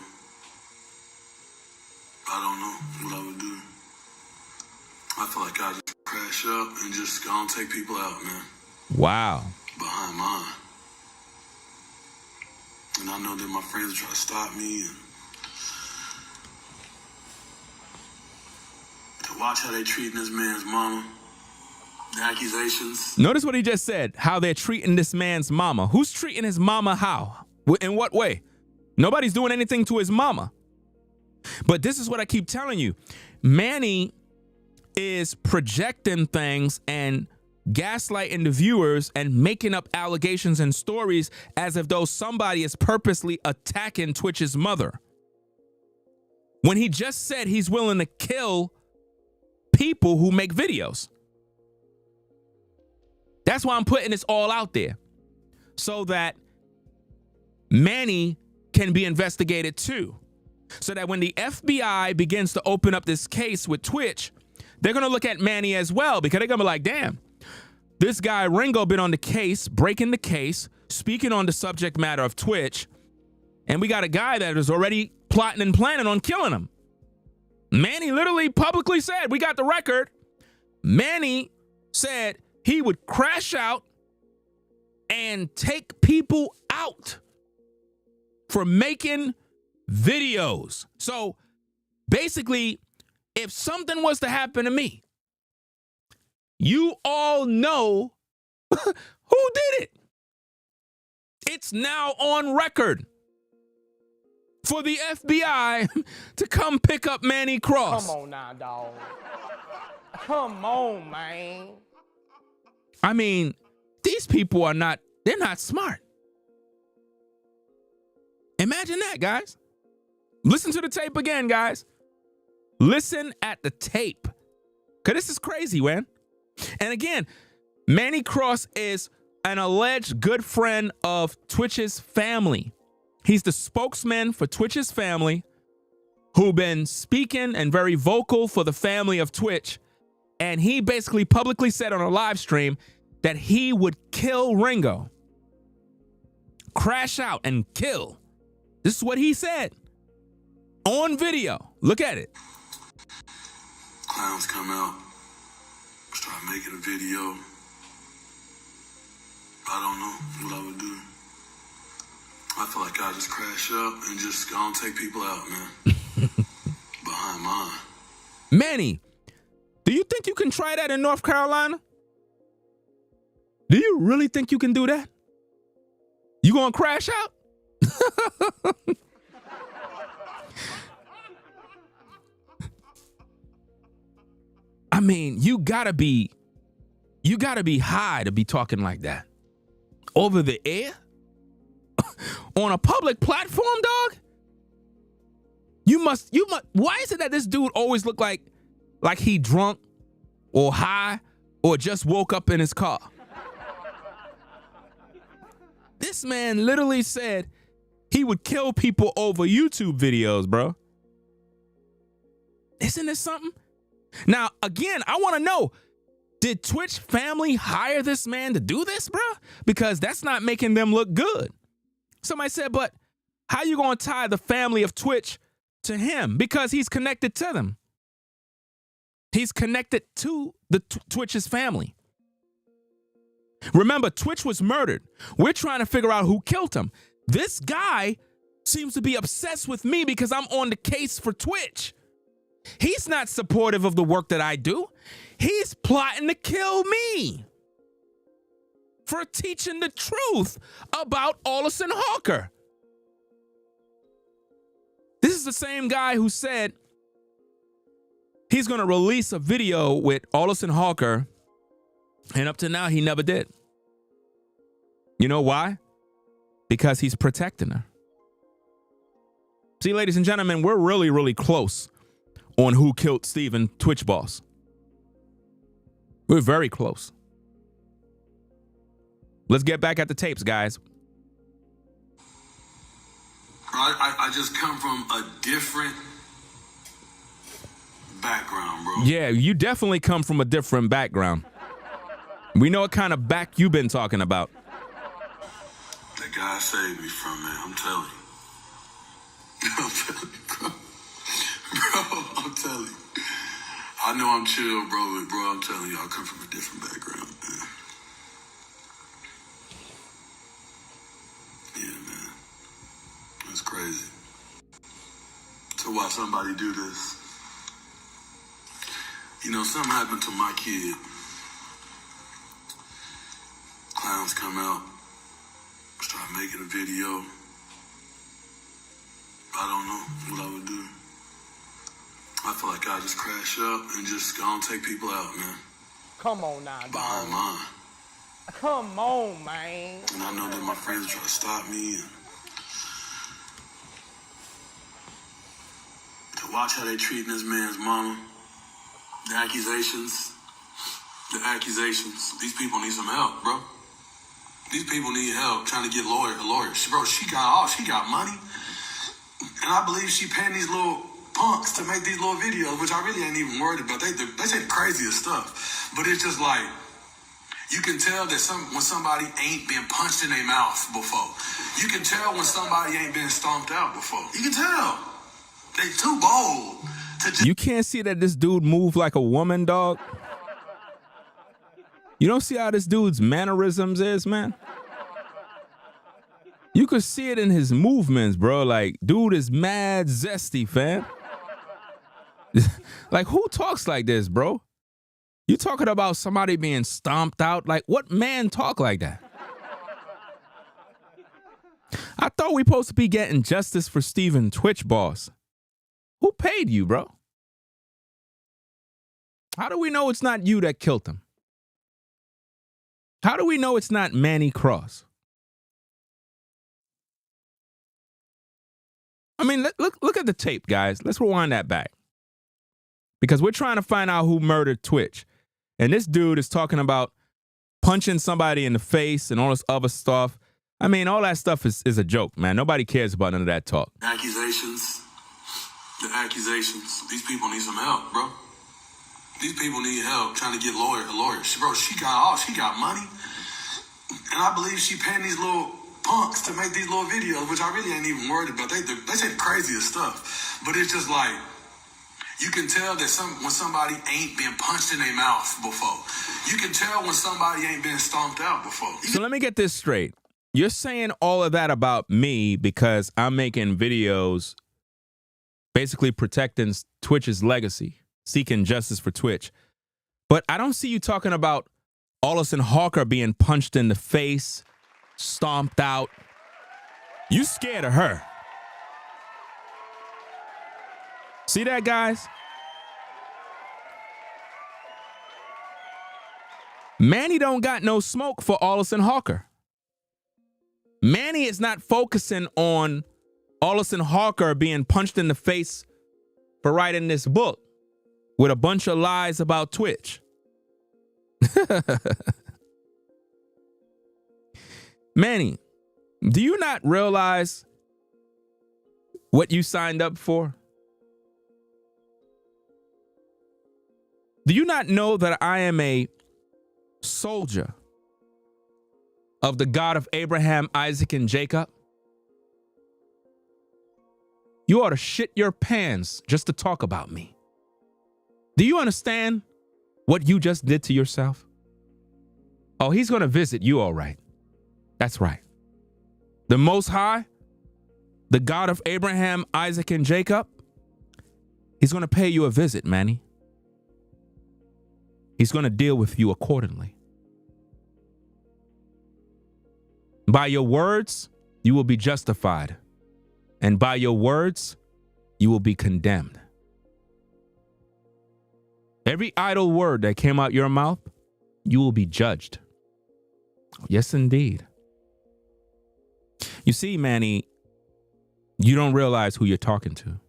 I don't know what I would do. I feel like I just crash up and just go and take people out, man. Wow. Behind mine. And I know that my friends will try to stop me. And to watch how they treating this man's mama. The accusations. Notice what he just said, how they're treating this man's mama. Who's treating his mama how? In what way? Nobody's doing anything to his mama. But this is what I keep telling you. Manny is projecting things and gaslighting the viewers and making up allegations and stories as if though somebody is purposely attacking Twitch's mother. When he just said he's willing to kill people who make videos. That's why I'm putting this all out there. So that Manny can be investigated too. So that when the FBI begins to open up this case with Twitch, they're going to look at Manny as well, because they're going to be like, damn, this guy Ringo been on the case, breaking the case, speaking on the subject matter of Twitch, and we got a guy that is already plotting and planning on killing him. Manny literally publicly said, we got the record. Manny said he would crash out and take people out for making videos. So basically, if something was to happen to me, you all know who did it. It's now on record for the FBI to come pick up Manny Cross. Come on now, dog. Come on, man. I mean, these people are not, they're not smart. Imagine that, guys. Listen to the tape again, guys. Listen at the tape. Because this is crazy, man. And again, Manny Cross is an alleged good friend of Twitch's family. He's the spokesman for Twitch's family, who been speaking and very vocal for the family of Twitch. And he basically publicly said on a live stream that he would kill Ringo. Crash out and kill. This is what he said. On video. Look at it. Clowns come out, start making a video. I don't know what I would do. I feel like I just crash up and just go and take people out, man. Behind mine. Manny, do you think you can try that in North Carolina? Do you really think you can do that? You gonna crash out? I mean, you gotta be high to be talking like that. Over the air? On a public platform, dog? You must, why is it that this dude always look like he drunk or high or just woke up in his car? This man literally said he would kill people over YouTube videos, bro. Isn't this something? Now, again, I want to know, did Twitch family hire this man to do this, bro? Because that's not making them look good. Somebody said, but how you going to tie the family of Twitch to him? Because he's connected to them. He's connected to the Twitch's family. Remember, Twitch was murdered. We're trying to figure out who killed him. This guy seems to be obsessed with me because I'm on the case for Twitch. He's not supportive of the work that I do. He's plotting to kill me for teaching the truth about Allison Hawker. This is the same guy who said he's going to release a video with Allison Hawker, and up to now, he never did. You know why? Because he's protecting her. See, ladies and gentlemen, we're really, really close on who killed Steven, Twitch boss. We're very close. Let's get back at the tapes, guys. I just come from a different background, bro. Yeah, you definitely come from a different background. We know what kind of back you've been talking about. That guy saved me from, man. I'm telling you. I'm telling you, bro. Bro, I'm telling you. I know I'm chill, bro, but bro, I'm telling you, I come from a different background, man. Yeah, man. That's crazy. To watch somebody do this. You know, something happened to my kid. rounds come out, start making a video. I don't know what I would do. I feel like I just crash up and just go and take people out, man. Come on now, Behind dog. mine. Come on, man. And I know that my friends try to stop me. And to watch how they treating this man's mama. The accusations. These people need some help, bro. These people need help trying to get lawyers. Bro, she got money. And I believe she paying these little punks to make these little videos, which I really ain't even worried about. They say the craziest stuff. But it's just like, you can tell that when somebody ain't been punched in their mouth before. You can tell when somebody ain't been stomped out before. You can tell. They too bold to just... You can't see that this dude move like a woman, dog. You don't see how this dude's mannerisms is, man? You could see it in his movements, bro. Like, dude is mad zesty, fam. Like, who talks like this, bro? You talking about somebody being stomped out? Like, what man talk like that? I thought we supposed to be getting justice for Steven Twitch boss. Who paid you, bro? How do we know it's not you that killed him? How do we know it's not Manny Cross? I mean, look at the tape, guys. Let's rewind that back. Because we're trying to find out who murdered Twitch. And this dude is talking about punching somebody in the face and all this other stuff. I mean, all that stuff is a joke, man. Nobody cares about none of that talk. Accusations. These people need some help, bro. These people need help trying to get lawyers. Bro, she got money. And I believe she paying these little punks to make these little videos, which I really ain't even worried about. They say the craziest stuff. But it's just like, you can tell that when somebody ain't been punched in their mouth before. You can tell when somebody ain't been stomped out before. So let me get this straight. You're saying all of that about me because I'm making videos basically protecting Twitch's legacy, seeking justice for Twitch. But I don't see you talking about Allison Hawker being punched in the face, stomped out. You scared of her. See that, guys? Manny don't got no smoke for Allison Hawker. Manny is not focusing on Allison Hawker being punched in the face for writing this book with a bunch of lies about Twitch. Manny, do you not realize what you signed up for? Do you not know that I am a soldier of the God of Abraham, Isaac, and Jacob? You ought to shit your pants just to talk about me. Do you understand what you just did to yourself? Oh, he's going to visit you, all right. That's right. The Most High, the God of Abraham, Isaac, and Jacob, he's going to pay you a visit, Manny. He's going to deal with you accordingly. By your words, you will be justified. And by your words, you will be condemned. Every idle word that came out your mouth, you will be judged. Yes, indeed. You see, Manny, you don't realize who you're talking to.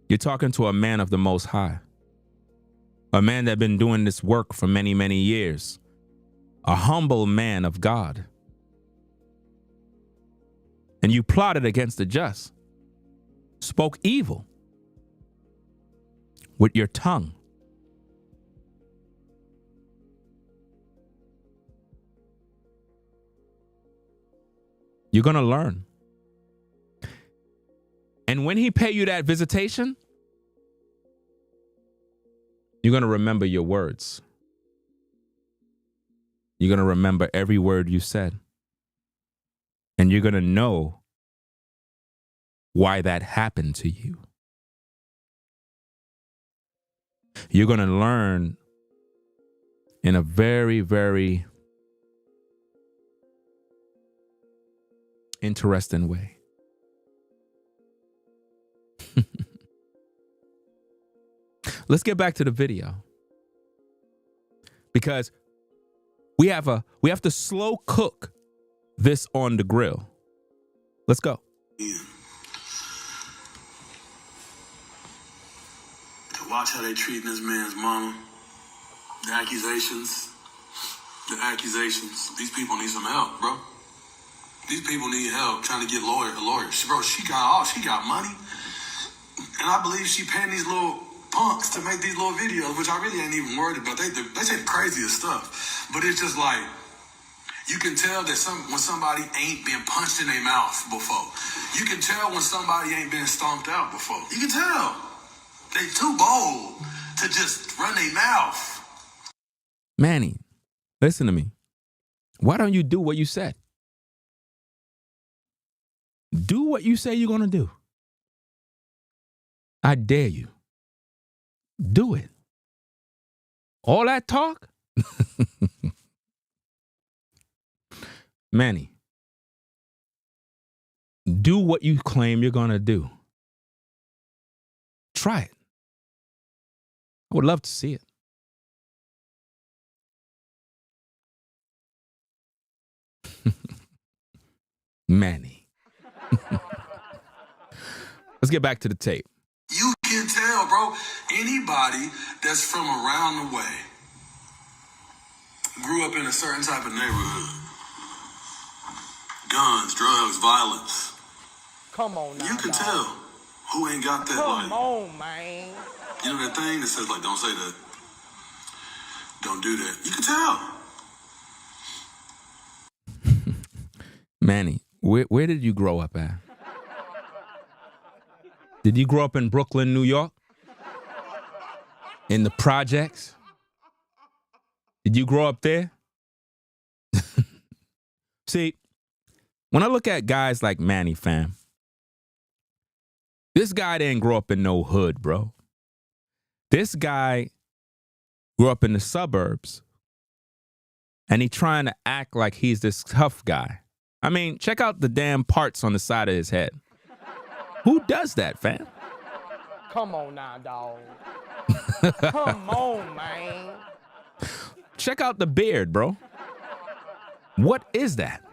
You're talking to a man of the Most High. A man that's been doing this work for many, many years. A humble man of God. And you plotted against the just. Spoke evil with your tongue. You're going to learn. And when he pay you that visitation, you're going to remember your words. You're going to remember every word you said. And you're going to know why that happened to you. You're going to learn in a very, very interesting way. Let's get back to the video, because we have to slow cook this on the grill. Let's go. Yeah. To watch how they treating this man's mama. The accusations. These people need some help, bro. These people need help trying to get a lawyer. Bro, she got money. And I believe she paying these little punks to make these little videos, which I really ain't even worried about. They say the craziest stuff. But it's just like, you can tell that when somebody ain't been punched in their mouth before. You can tell when somebody ain't been stomped out before. You can tell. They too bold to just run their mouth. Manny, listen to me. Why don't you do what you said? Do what you say you're going to do. I dare you. Do it. All that talk? Manny, do what you claim you're going to do. Try it. I would love to see it. Manny. Let's get back to the tape. You can tell, bro. Anybody that's from around the way grew up in a certain type of neighborhood. Guns, drugs, violence. Come on now. You can dog. tell who ain't got that. Come like, on, man. you know that thing that says like, don't say that, don't do that. You can tell. Manny, where did you grow up at? Did you grow up in Brooklyn, New York? In the projects? Did you grow up there? See, when I look at guys like Manny, fam, this guy didn't grow up in no hood, bro. This guy grew up in the suburbs, and he trying to act like he's this tough guy. I mean, check out the damn parts on the side of his head. Who does that, fam? Come on now, dog. Come on, man. Check out the beard, bro. What is that?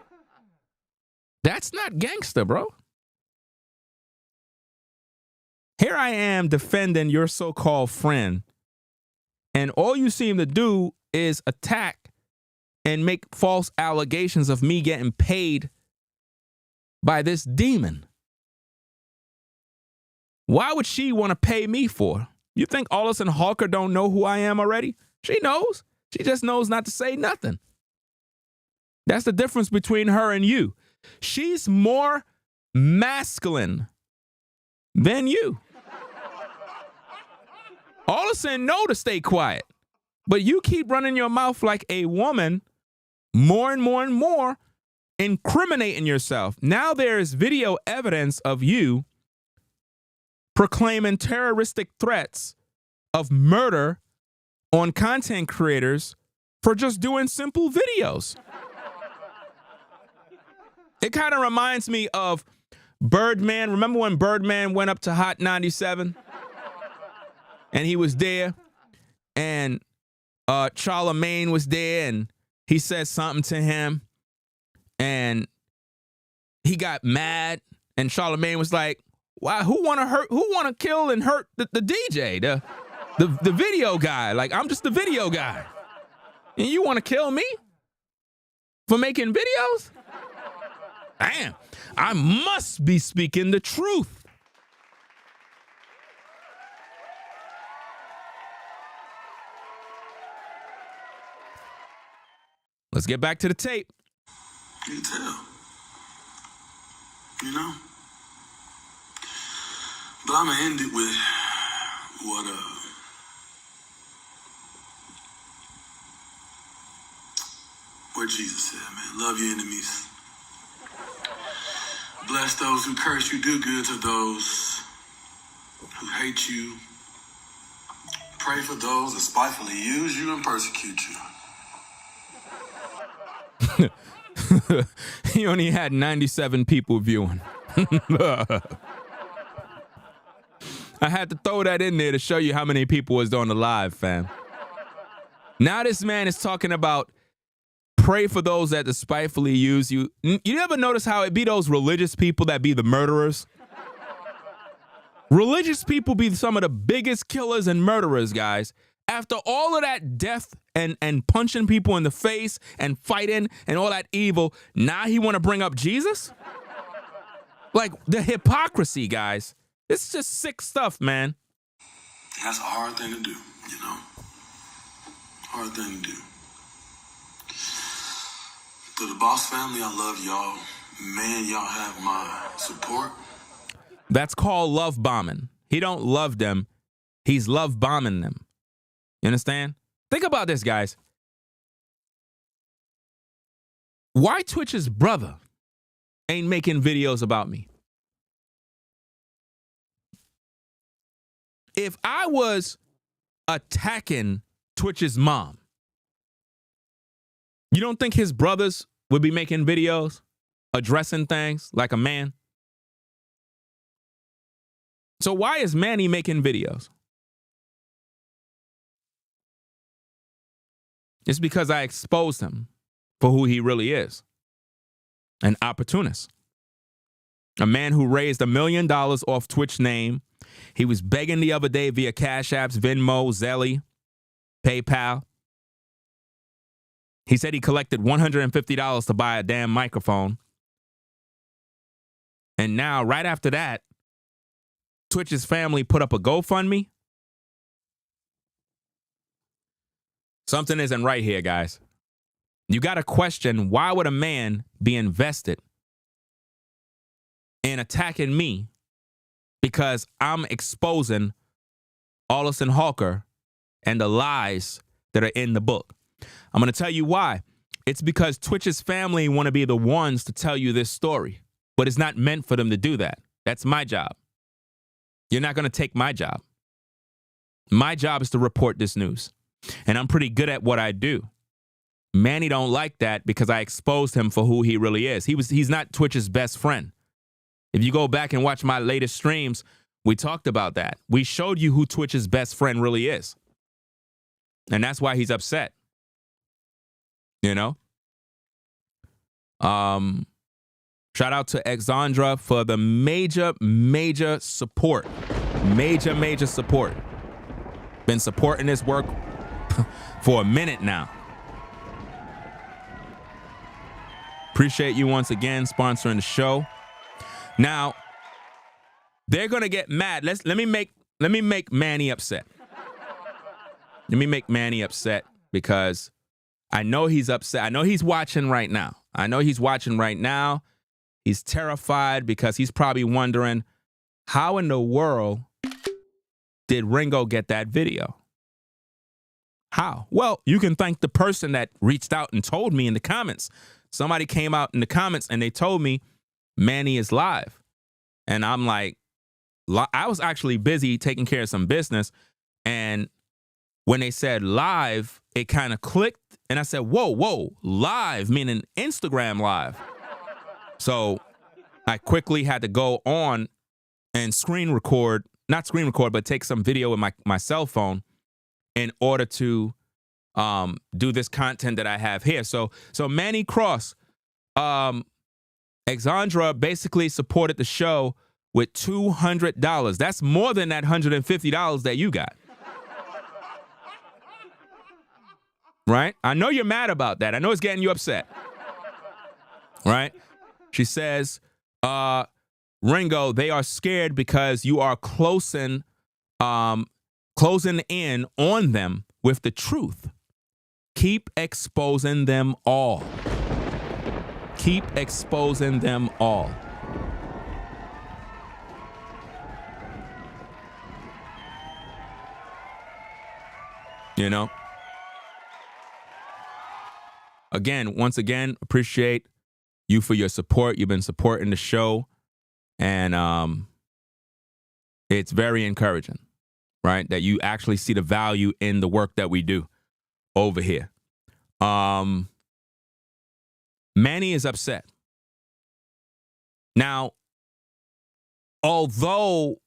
That's not gangster, bro. Here I am defending your so-called friend, and all you seem to do is attack and make false allegations of me getting paid by this demon. Why would she want to pay me for? You think Allison Hawker don't know who I am already? She knows. She just knows not to say nothing. That's the difference between her and you. She's more masculine than you. Allison know to stay quiet, but you keep running your mouth like a woman, more and more and more, incriminating yourself. Now there is video evidence of you proclaiming terroristic threats of murder on content creators for just doing simple videos. It kind of reminds me of Birdman. Remember when Birdman went up to Hot 97? And he was there, and Charlemagne was there, and he said something to him, and he got mad, and Charlemagne was like, "Why? Who want to kill and hurt the DJ, the video guy? Like, I'm just the video guy, and you want to kill me for making videos? Damn, I must be speaking the truth." Let's get back to the tape. You can tell. You know? But I'm going to end it with what Jesus said, man. Love your enemies. Bless those who curse you. Do good to those who hate you. Pray for those that spitefully use you and persecute you. He only had 97 people viewing. I had to throw that in there to show you how many people was on the live, fam. Now this man is talking about pray for those that despitefully use you. You ever notice how it be those religious people that be the murderers? Religious people be some of the biggest killers and murderers, guys. After all of that death and punching people in the face and fighting and all that evil, now he want to bring up Jesus? Like, the hypocrisy, guys. It's just sick stuff, man. That's a hard thing to do, you know? Hard thing to do. To the Boss family, I love y'all. Man, y'all have my support. That's called love bombing. He don't love them. He's love bombing them. You understand? Think about this, guys. Why Twitch's brother ain't making videos about me? If I was attacking Twitch's mom, you don't think his brothers would be making videos addressing things like a man? So why is Manny making videos? It's because I exposed him for who he really is. An opportunist. A man who raised $1 million off Twitch name. He was begging the other day via Cash Apps, Venmo, Zelly, PayPal. He said he collected $150 to buy a damn microphone. And now, right after that, Twitch's family put up a GoFundMe. Something isn't right here, guys. You got to question, why would a man be invested in attacking me because I'm exposing Allison Hawker and the lies that are in the book? I'm going to tell you why. It's because Twitch's family want to be the ones to tell you this story, but it's not meant for them to do that. That's my job. You're not going to take my job. My job is to report this news. And I'm pretty good at what I do. Manny don't like that because I exposed him for who he really is. He's not Twitch's best friend. If you go back and watch my latest streams, we talked about that. We showed you who Twitch's best friend really is. And that's why he's upset. You know? Shout out to Exandra for the major support. Major support. Been supporting this work for a minute now. Appreciate you once again sponsoring the show. Now, they're gonna get mad. Let me make Manny upset. Let me make Manny upset because I know he's upset. I know he's watching right now. He's terrified because he's probably wondering, how in the world did Ringo get that video? How? Well, you can thank the person that reached out and told me in the comments. Somebody came out in the comments and they told me Manny is live. And I'm like, I was actually busy taking care of some business. And when they said live, it kind of clicked. And I said, whoa, live, meaning Instagram live. So I quickly had to go on and not screen record, but take some video with my cell phone in order to do this content that I have here. So Manny Cross, Exandra basically supported the show with $200. That's more than that $150 that you got. Right? I know you're mad about that. I know it's getting you upset. Right? She says, Ringo, they are scared because you are closing in on them with the truth. Keep exposing them all. Keep exposing them all. You know? Once again, appreciate you for your support. You've been supporting the show. And it's very encouraging, right? That you actually see the value in the work that we do over here. Manny is upset. Now, although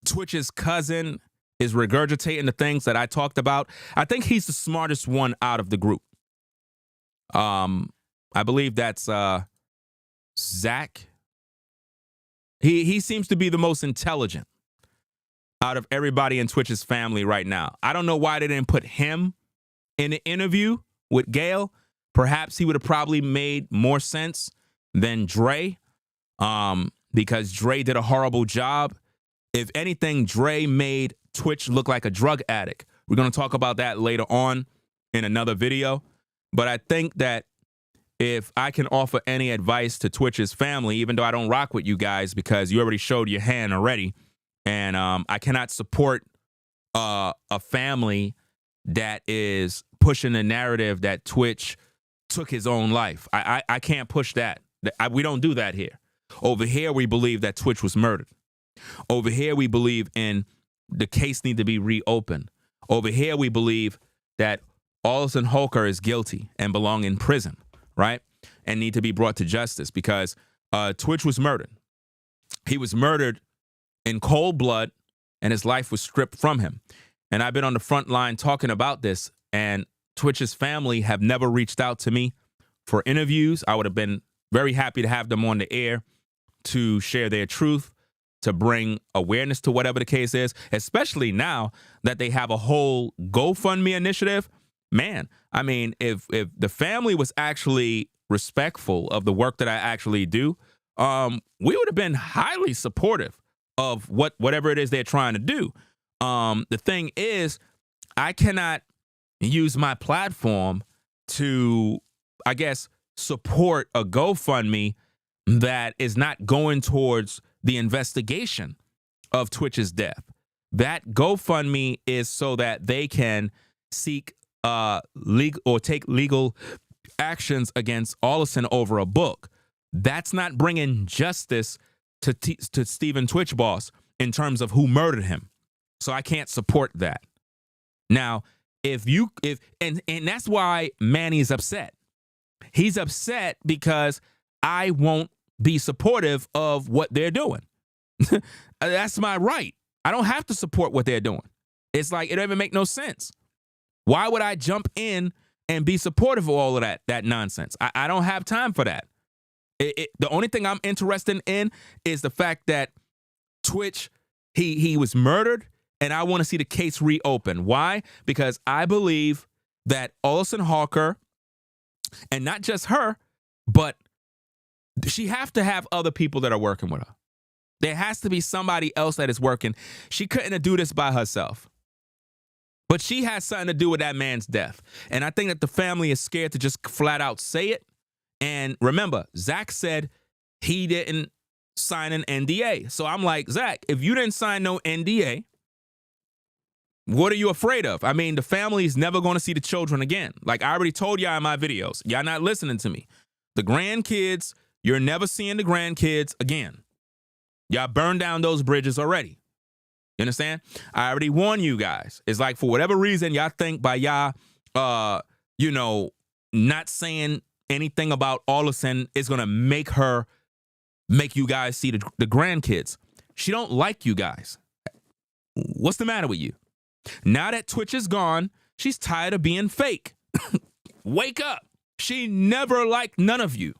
Twitch's cousin is regurgitating the things that I talked about, I think he's the smartest one out of the group. I believe that's Zach. He seems to be the most intelligent out of everybody in Twitch's family right now. I don't know why they didn't put him in an interview with Gail. Perhaps he would have probably made more sense than Dre, because Dre did a horrible job. If anything, Dre made Twitch look like a drug addict. We're going to talk about that later on in another video. But I think that if I can offer any advice to Twitch's family, even though I don't rock with you guys because you already showed your hand already, and I cannot support a family that is pushing the narrative that Twitch took his own life. I can't push that. We don't do that here. Over here, we believe that Twitch was murdered. Over here, we believe in the case need to be reopened. Over here, we believe that Allison Holker is guilty and belong in prison, right? And need to be brought to justice because Twitch was murdered. He was murdered in cold blood and his life was stripped from him. And I've been on the front line talking about this, and Twitch's family have never reached out to me for interviews. I would have been very happy to have them on the air to share their truth, to bring awareness to whatever the case is, especially now that they have a whole GoFundMe initiative. Man, I mean, if the family was actually respectful of the work that I actually do, we would have been highly supportive of whatever it is they're trying to do. The thing is, I cannot use my platform to, I guess, support a GoFundMe that is not going towards the investigation of Twitch's death. That GoFundMe is so that they can seek legal or take legal actions against Allison over a book. That's not bringing justice to Stephen Twitch Boss in terms of who murdered him. So I can't support that. Now, and that's why Manny's upset. He's upset because I won't be supportive of what they're doing. That's my right. I don't have to support what they're doing. It's like, it doesn't make no sense. Why would I jump in and be supportive of all of that nonsense? I don't have time for that. The only thing I'm interested in is the fact that Twitch, he was murdered, and I want to see the case reopened. Why? Because I believe that Allison Hawker, and not just her, but she have to have other people that are working with her. There has to be somebody else that is working. She couldn't do this by herself. But she has something to do with that man's death. And I think that the family is scared to just flat out say it. And remember, Zach said he didn't sign an NDA. So I'm like, Zach, if you didn't sign no NDA, what are you afraid of? I mean, the family is never going to see the children again. Like I already told y'all in my videos, y'all not listening to me. The grandkids, you're never seeing the grandkids again. Y'all burned down those bridges already. You understand? I already warned you guys. It's like for whatever reason, y'all think by y'all, not saying anything about Allison is going to make you guys see the grandkids. She don't like you guys. What's the matter with you? Now that Twitch is gone, she's tired of being fake. Wake up. She never liked none of you.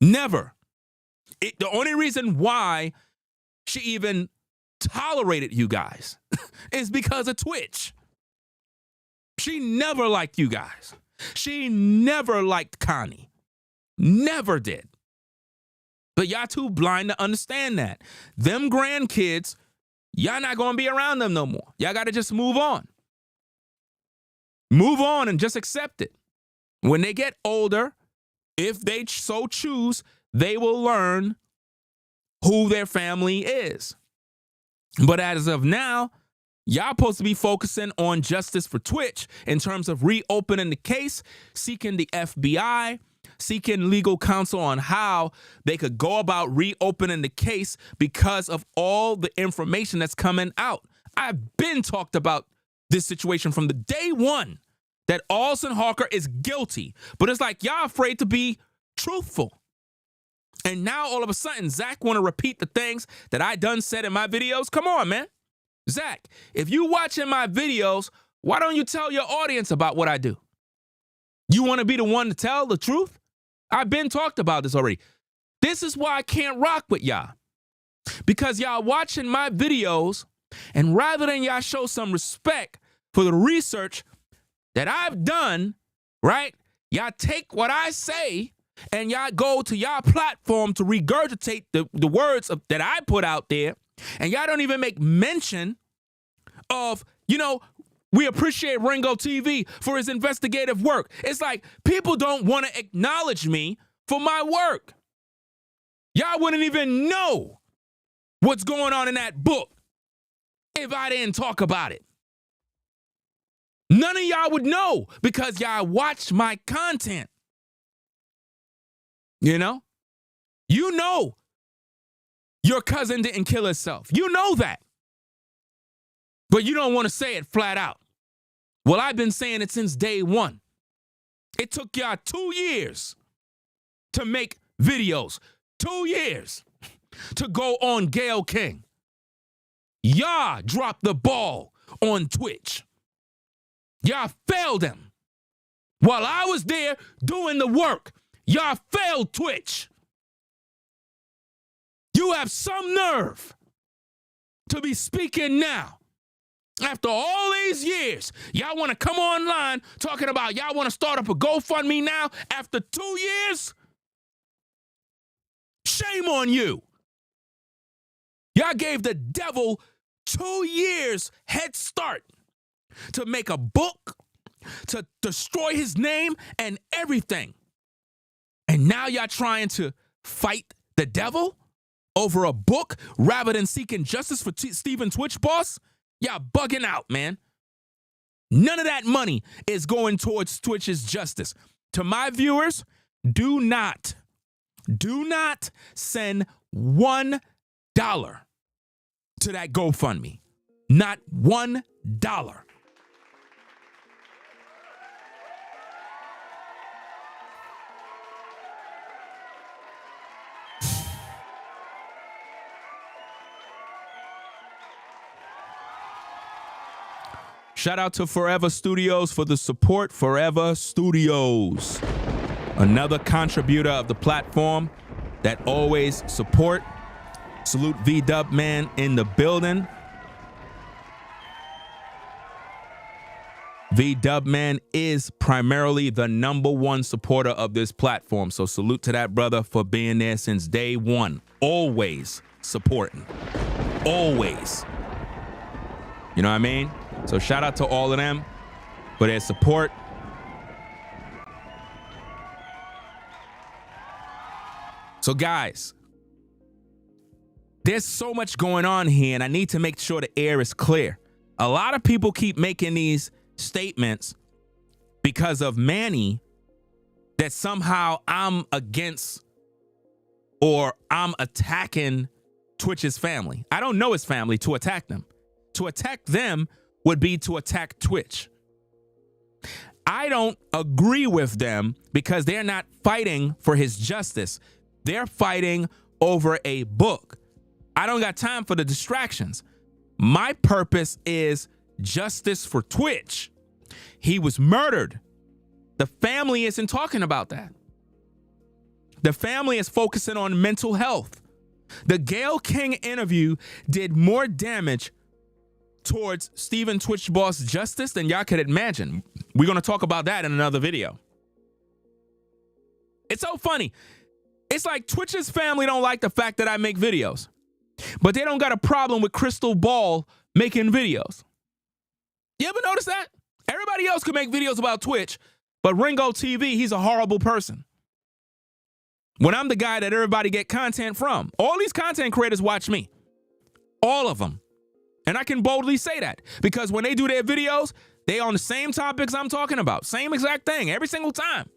Never. The only reason why she even tolerated you guys is because of Twitch. She never liked you guys. She never liked Connie. Never did. But y'all too blind to understand that. Them grandkids, y'all not going to be around them no more. Y'all got to just move on. Move on and just accept it. When they get older, if they so choose, they will learn who their family is. But as of now, y'all supposed to be focusing on justice for Twitch in terms of reopening the case, seeking the FBI, seeking legal counsel on how they could go about reopening the case because of all the information that's coming out. I've been talked about this situation from the day one that Allison Hawker is guilty. But it's like y'all afraid to be truthful. And now all of a sudden, Zach want to repeat the things that I done said in my videos. Come on, man. Zach, if you watching my videos, why don't you tell your audience about what I do? You want to be the one to tell the truth? I've been talked about this already. This is why I can't rock with y'all. Because y'all watching my videos, and rather than y'all show some respect for the research that I've done, right? Y'all take what I say and y'all go to y'all platform to regurgitate the words that I put out there, and y'all don't even make mention of, we appreciate RINGOTV for his investigative work. It's like people don't want to acknowledge me for my work. Y'all wouldn't even know what's going on in that book if I didn't talk about it. None of y'all would know because y'all watch my content. You know your cousin didn't kill herself. You know that. But you don't want to say it flat out. Well, I've been saying it since day one. It took y'all 2 years to make videos. 2 years to go on Gayle King. Y'all dropped the ball on Twitch. Y'all failed him. While I was there doing the work, y'all failed Twitch. You have some nerve to be speaking now. After all these years, y'all want to come online talking about y'all want to start up a GoFundMe now after 2 years? Shame on you. Y'all gave the devil 2 years head start to make a book, to destroy his name and everything. And now y'all trying to fight the devil over a book rather than seeking justice for Stephen Twitch boss? Y'all bugging out, man. None of that money is going towards Twitch's justice. To my viewers, do not send $1 to that GoFundMe. Not $1. Shout out to Forever Studios for the support. Forever Studios, another contributor of the platform that always support. Salute V-Dub man in the building. V-Dub man is primarily the #1 supporter of this platform. So salute to that brother for being there since day one. Always supporting. Always. You know what I mean? So shout out to all of them for their support. So guys, there's so much going on here, and I need to make sure the air is clear. A lot of people keep making these statements because of Manny that somehow I'm against or I'm attacking Twitch's family. I don't know his family to attack them. To attack them would be to attack Twitch. I don't agree with them because they're not fighting for his justice. They're fighting over a book. I don't got time for the distractions. My purpose is justice for Twitch. He was murdered. The family isn't talking about that. The family is focusing on mental health. The Gayle King interview did more damage towards Stephen Twitch boss justice than y'all could imagine. We're going to talk about that in another video. It's so funny. It's like Twitch's family don't like the fact that I make videos, but they don't got a problem with Crystal Ball making videos. You ever notice that? Everybody else can make videos about Twitch, but RINGOTV, he's a horrible person. When I'm the guy that everybody get content from. All these content creators watch me. All of them. And I can boldly say that because when they do their videos, they on the same topics I'm talking about. Same exact thing every single time.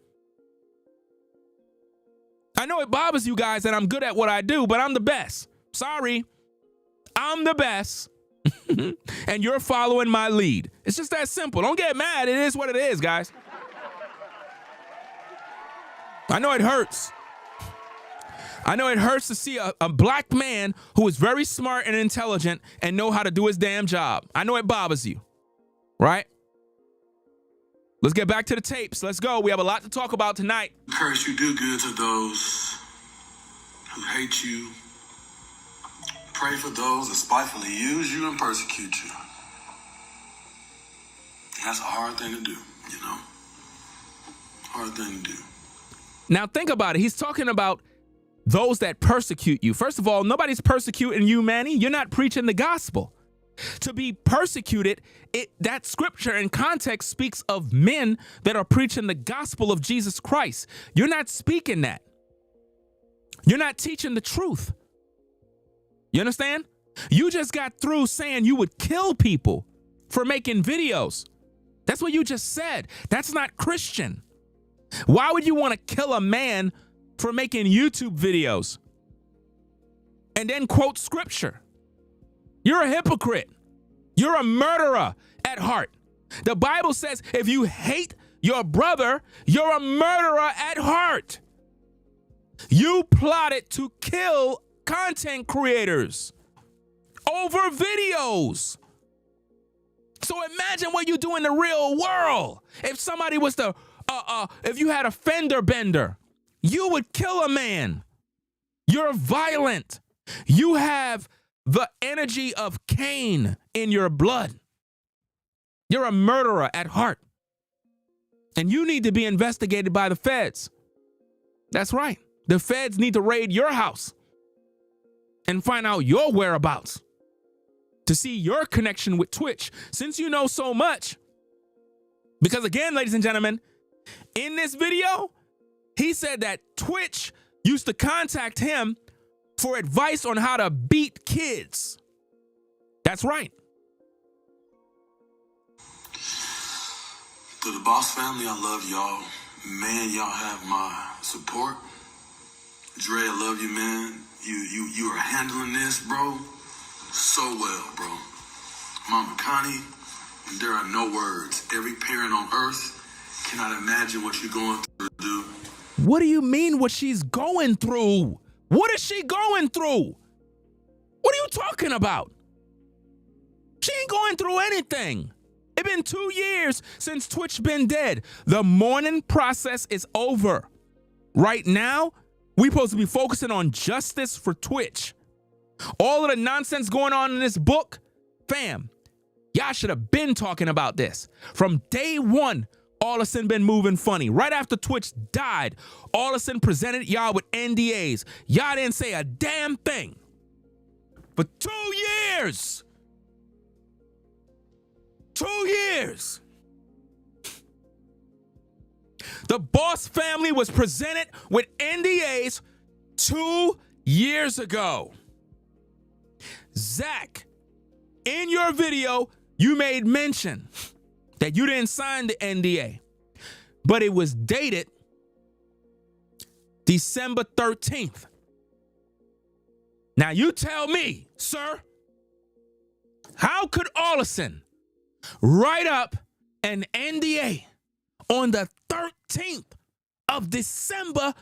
I know it bothers you guys that I'm good at what I do, but I'm the best. Sorry. I'm the best. And you're following my lead. It's just that simple. Don't get mad. It is what it is, guys. I know it hurts. I know it hurts to see a black man who is very smart and intelligent and know how to do his damn job. I know it bothers you, right? Let's get back to the tapes. Let's go. We have a lot to talk about tonight. Curse, you do good to those who hate you. Pray for those that spitefully use you and persecute you. That's a hard thing to do, you know? Hard thing to do. Now think about it. He's talking about those that persecute you. First of all, nobody's persecuting you, Manny. You're not preaching the gospel. To be persecuted, that scripture in context speaks of men that are preaching the gospel of Jesus Christ. You're not speaking that. You're not teaching the truth. You understand? You just got through saying you would kill people for making videos. That's what you just said. That's not Christian. Why would you want to kill a man for making YouTube videos and then quote scripture? You're a hypocrite. You're a murderer at heart. The Bible says if you hate your brother, you're a murderer at heart. You plotted to kill content creators over videos. So imagine what you do in the real world. If somebody was to, if you had a fender bender, you would kill a man. You're violent. You have the energy of Cain in your blood. You're a murderer at heart. And you need to be investigated by the feds. That's right. The feds need to raid your house and find out your whereabouts to see your connection with Twitch, since you know so much. Because again, ladies and gentlemen, in this video, he said that Twitch used to contact him for advice on how to beat kids. That's right. To the Boss family, I love y'all. Man, y'all have my support. Dre, I love you, man. You are handling this, bro, so well, bro. Mama Connie, there are no words. Every parent on earth cannot imagine what you're going through, dude. What do you mean what she's going through? What is she going through? What are you talking about? She ain't going through anything. It's been 2 years since Twitch been dead. The mourning process is over. Right now, we supposed to be focusing on justice for Twitch. All of the nonsense going on in this book, fam, y'all should have been talking about this. From day one, Allison been moving funny. Right after Twitch died, Allison presented y'all with NDAs. Y'all didn't say a damn thing. For 2 years. 2 years. The Boss family was presented with NDAs 2 years ago. Zach, in your video, you made mention that you didn't sign the NDA, but it was dated December 13th. Now you tell me, sir, how could Allison write up an NDA on the 13th of December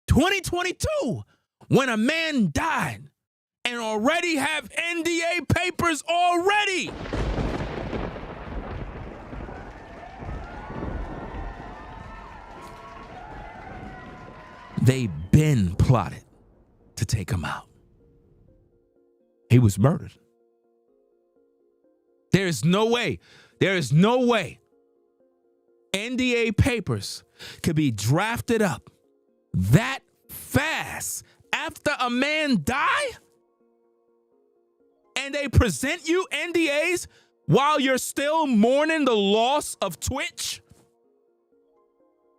2022 when a man died and already have NDA papers already? They been plotted to take him out. He was murdered. There is no way NDA papers could be drafted up that fast after a man die, and they present you NDAs while you're still mourning the loss of Twitch.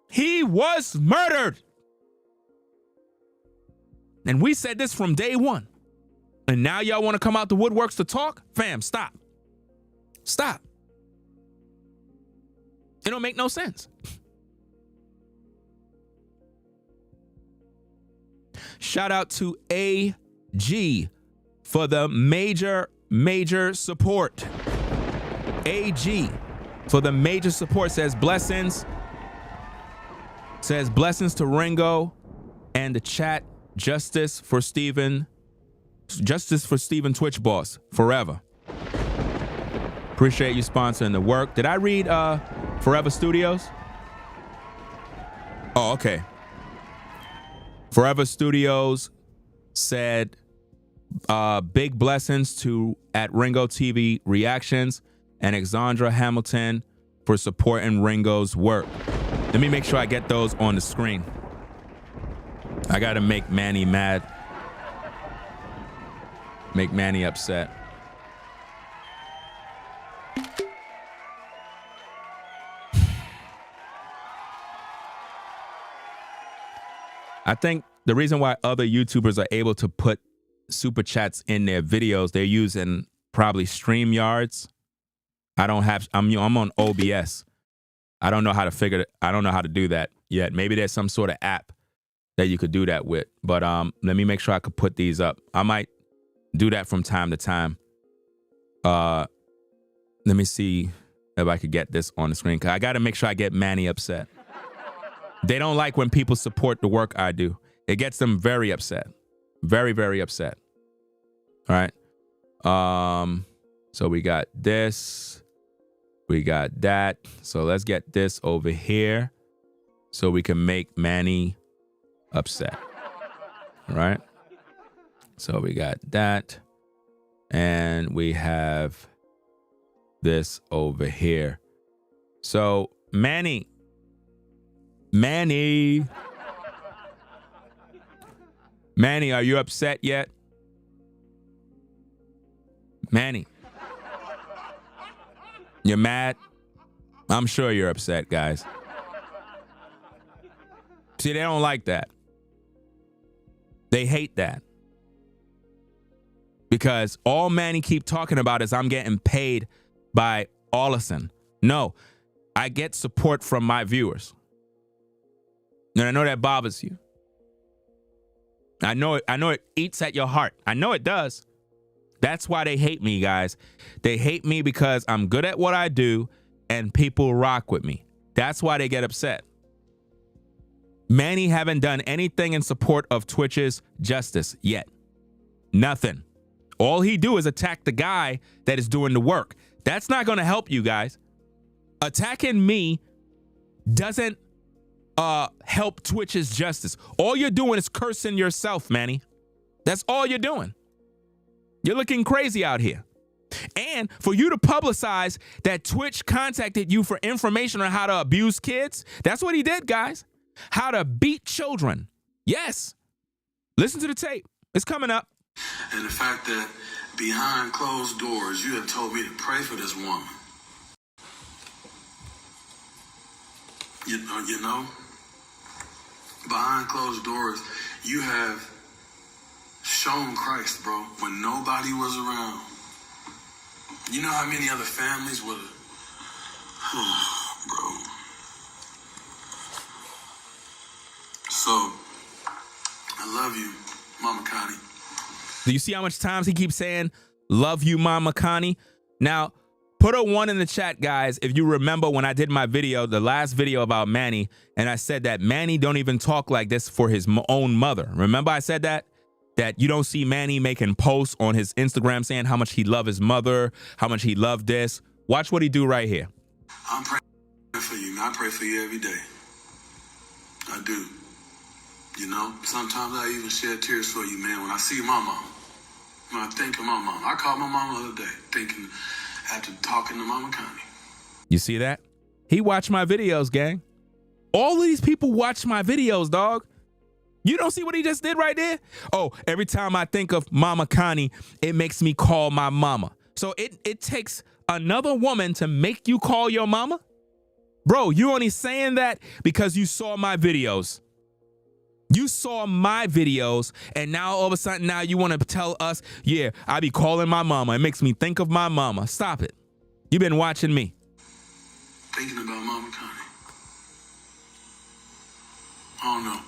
He was murdered. And we said this from day one. And now y'all want to come out the woodworks to talk? Fam, stop. Stop. It don't make no sense. Shout out to AG for the major major support. AG for the major support says blessings. Says blessings to Ringo and the chat. Justice for Steven Twitch boss forever. Appreciate you sponsoring the work. Did I read Forever Studios? Oh, okay. Forever Studios said big blessings to at RingoTV Reactions and Alexandra Hamilton for supporting Ringo's work. Let me make sure I get those on the screen. I gotta make Manny mad. Make Manny upset. I think the reason why other YouTubers are able to put super chats in their videos, they're using probably StreamYards. I don't have, I'm on OBS. I don't know how to figure it. I don't know how to do that yet. Maybe there's some sort of app that you could do that with. But let me make sure I could put these up. I might do that from time to time. Let me see if I could get this on the screen. 'Cause I got to make sure I get Manny upset. They don't like when people support the work I do. It gets them very upset. Very, very upset. All right. So we got this. We got that. So let's get this over here so we can make Manny upset. All right. So we got that. And we have this over here. So Manny, are you upset yet? Manny, you're mad? I'm sure you're upset, guys. See, they don't like that. They hate that. Because all Manny keep talking about is I'm getting paid by Allison. No, I get support from my viewers. And I know that bothers you. I know it eats at your heart. I know it does. That's why they hate me, guys. They hate me because I'm good at what I do and people rock with me. That's why they get upset. Manny haven't done anything in support of Twitch's justice yet. Nothing. All he do is attack the guy that is doing the work. That's not going to help you guys. Attacking me doesn't help Twitch's justice. All you're doing is cursing yourself, Manny. That's all you're doing. You're looking crazy out here. And for you to publicize that Twitch contacted you for information on how to abuse kids, that's what he did, guys. How to beat children. Yes. Listen to the tape. It's coming up. And the fact that behind closed doors, you have told me to pray for this woman. You know, behind closed doors, you have shown Christ, bro, when nobody was around. You know how many other families would have, bro. So, I love you, Mama Connie. Do you see how much times he keeps saying, love you, Mama Connie? Now, put a 1 in the chat, guys, if you remember when I did my video, the last video about Manny, and I said that Manny don't even talk like this for his own mother. Remember I said that? That you don't see Manny making posts on his Instagram saying how much he loved his mother, how much he loved this. Watch what he do right here. I'm praying for you. I pray for you every day. I do. You know, sometimes I even shed tears for you, man, when I see my mom. When I think of my mom. I called my mom the other day, thinking, after talking to Mama Connie. You see that? He watched my videos, gang. All of these people watch my videos, dog. You don't see what he just did right there? Oh, every time I think of Mama Connie, it makes me call my mama. So it takes another woman to make you call your mama? Bro, you only saying that because you saw my videos. You saw my videos, and now all of a sudden now you want to tell us, yeah, I be calling my mama. It makes me think of my mama. Stop it. You've been watching me. Thinking about Mama Connie. I don't know.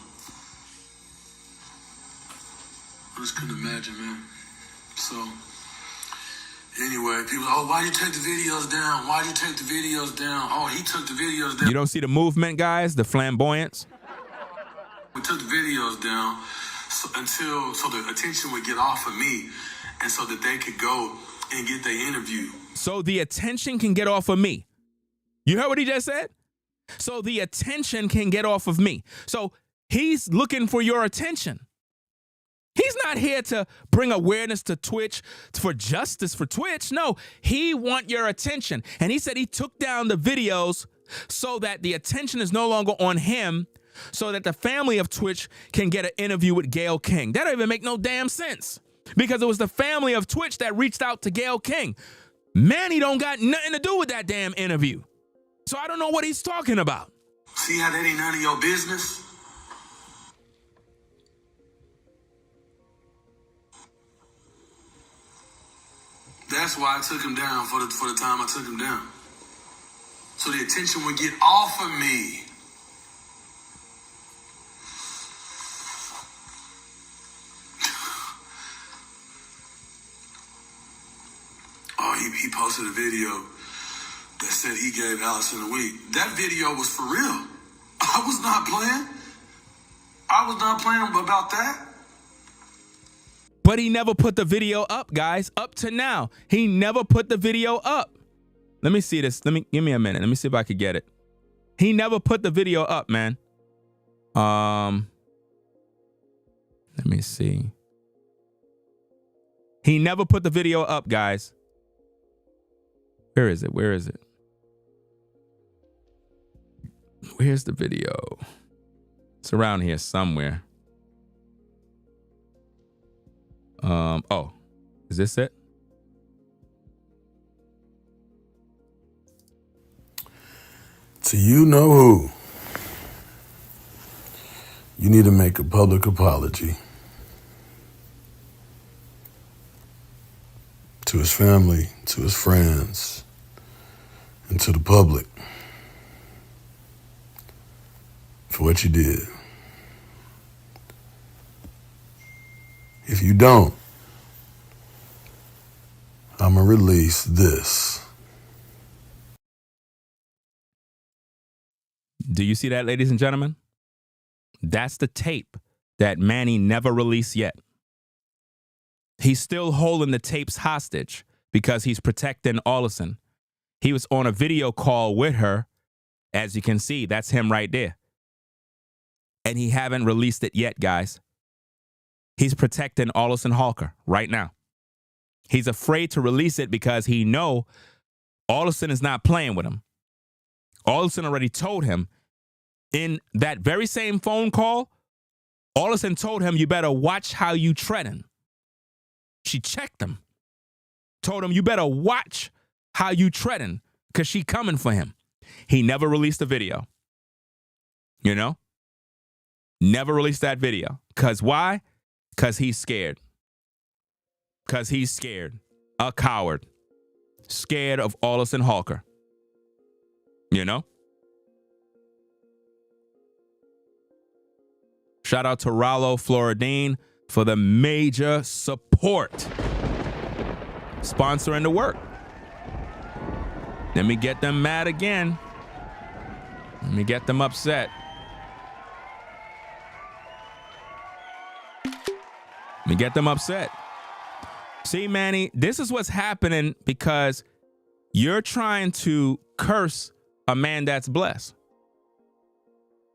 I just couldn't imagine, man. So, Anyway, people, oh, why you take the videos down? Why you take the videos down? Oh, he took the videos down. You don't see the movement, guys, the flamboyance? We took the videos down so the attention would get off of me and so that they could go and get their interview. So the attention can get off of me. You heard what he just said? So the attention can get off of me. So he's looking for your attention. He's not here to bring awareness to Twitch, for justice for Twitch. No, he wants your attention. And he said he took down the videos so that the attention is no longer on him, so that the family of Twitch can get an interview with Gayle King. That don't even make no damn sense, because it was the family of Twitch that reached out to Gayle King. Manny don't got nothing to do with that damn interview. So I don't know what he's talking about. See how that ain't none of your business? That's why I took him down for the time I took him down. So the attention would get off of me. Oh, he posted a video that said he gave Allison a week. That video was for real. I was not playing. I was not playing about that. But he never put the video up, guys. Up to now, he never put the video up. Let me see this. Give me a minute. Let me see if I could get it. He never put the video up, man. Let me see. He never put the video up, guys. Where is it? Where is it? Where's the video? It's around here somewhere. Oh, is this it? To you know who, you need to make a public apology to his family, to his friends, and to the public for what you did. If you don't, I'm gonna release this. Do you see that, ladies and gentlemen? That's the tape that Manny never released yet. He's still holding the tapes hostage because he's protecting Allison. He was on a video call with her. As you can see, that's him right there. And he haven't released it yet, guys. He's protecting Allison Hawker right now. He's afraid to release it because he know Allison is not playing with him. Allison already told him in that very same phone call, Allison told him, you better watch how you treading. She checked him. Told him, you better watch how you treading because she coming for him. He never released the video. You know? Never released that video. Because why? Because he's scared. Because he's scared. A coward. Scared of Allison Hawker. You know? Shout out to Rallo Floridine for the major support. Sponsoring the work. Let me get them mad again. Let me get them upset. Let me get them upset. See, Manny, this is what's happening because you're trying to curse a man that's blessed.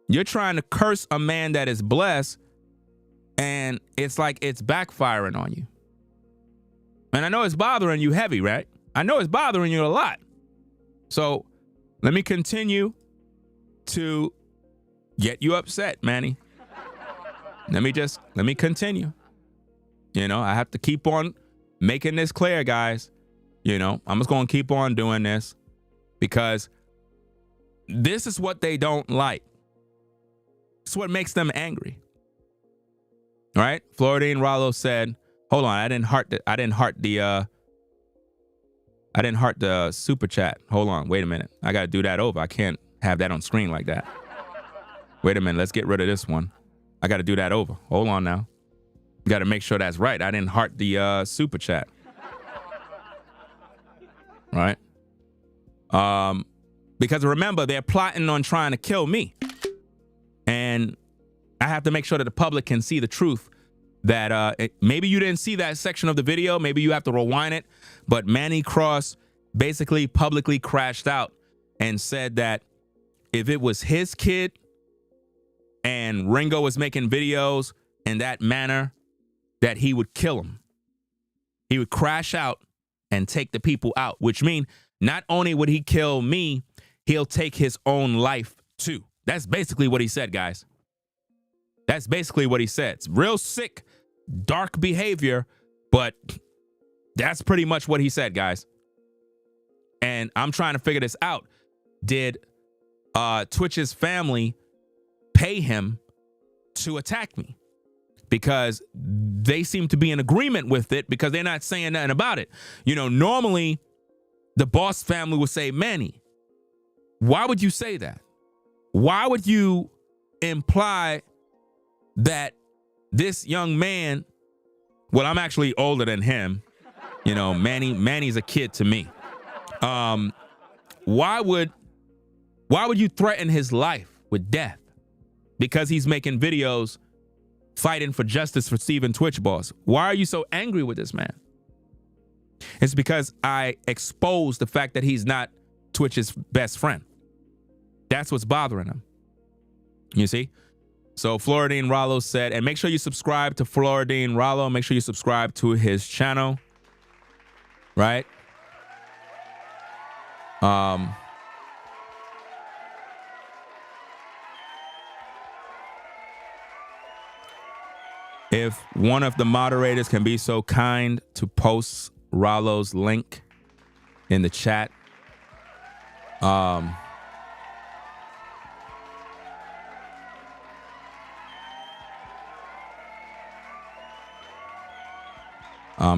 You're trying to curse a man that is blessed, and it's like it's backfiring on you. And I know it's bothering you heavy, right? I know it's bothering you a lot. So let me continue to get you upset, Manny. Let me continue. You know, I have to keep on making this clear, guys. You know, I'm just going to keep on doing this because this is what they don't like. It's what makes them angry. All right. Floridine Rallo said, hold on. I didn't heart the super chat. Hold on. Wait a minute. I got to do that over. I can't have that on screen like that. Wait a minute. Let's get rid of this one. I got to do that over. Hold on now. Got to make sure that's right. I didn't heart the super chat. right? Because remember, they're plotting on trying to kill me. And I have to make sure that the public can see the truth that maybe you didn't see that section of the video. Maybe you have to rewind it. But Manny Cross basically publicly crashed out and said that if it was his kid and Ringo was making videos in that manner, that he would kill him. He would crash out and take the people out, which means not only would he kill me, he'll take his own life too. That's basically what he said, guys. That's basically what he said. It's real sick, dark behavior, but that's pretty much what he said, guys. And I'm trying to figure this out. Did Twitch's family pay him to attack me? Because they seem to be in agreement with it because they're not saying nothing about it. You know, normally the Boss family would say, Manny, why would you say that? Why would you imply that this young man, well, I'm actually older than him. You know, Manny's a kid to me. Why would you threaten his life with death? Because he's making videos fighting for justice for Steven Twitch Boss. Why are you so angry with this man? It's because I exposed the fact that he's not Twitch's best friend. That's what's bothering him. You see? So Floridine Rollo said, and make sure you subscribe to Floridine Rollo. Make sure you subscribe to his channel. Right? If one of the moderators can be so kind to post Rollo's link in the chat.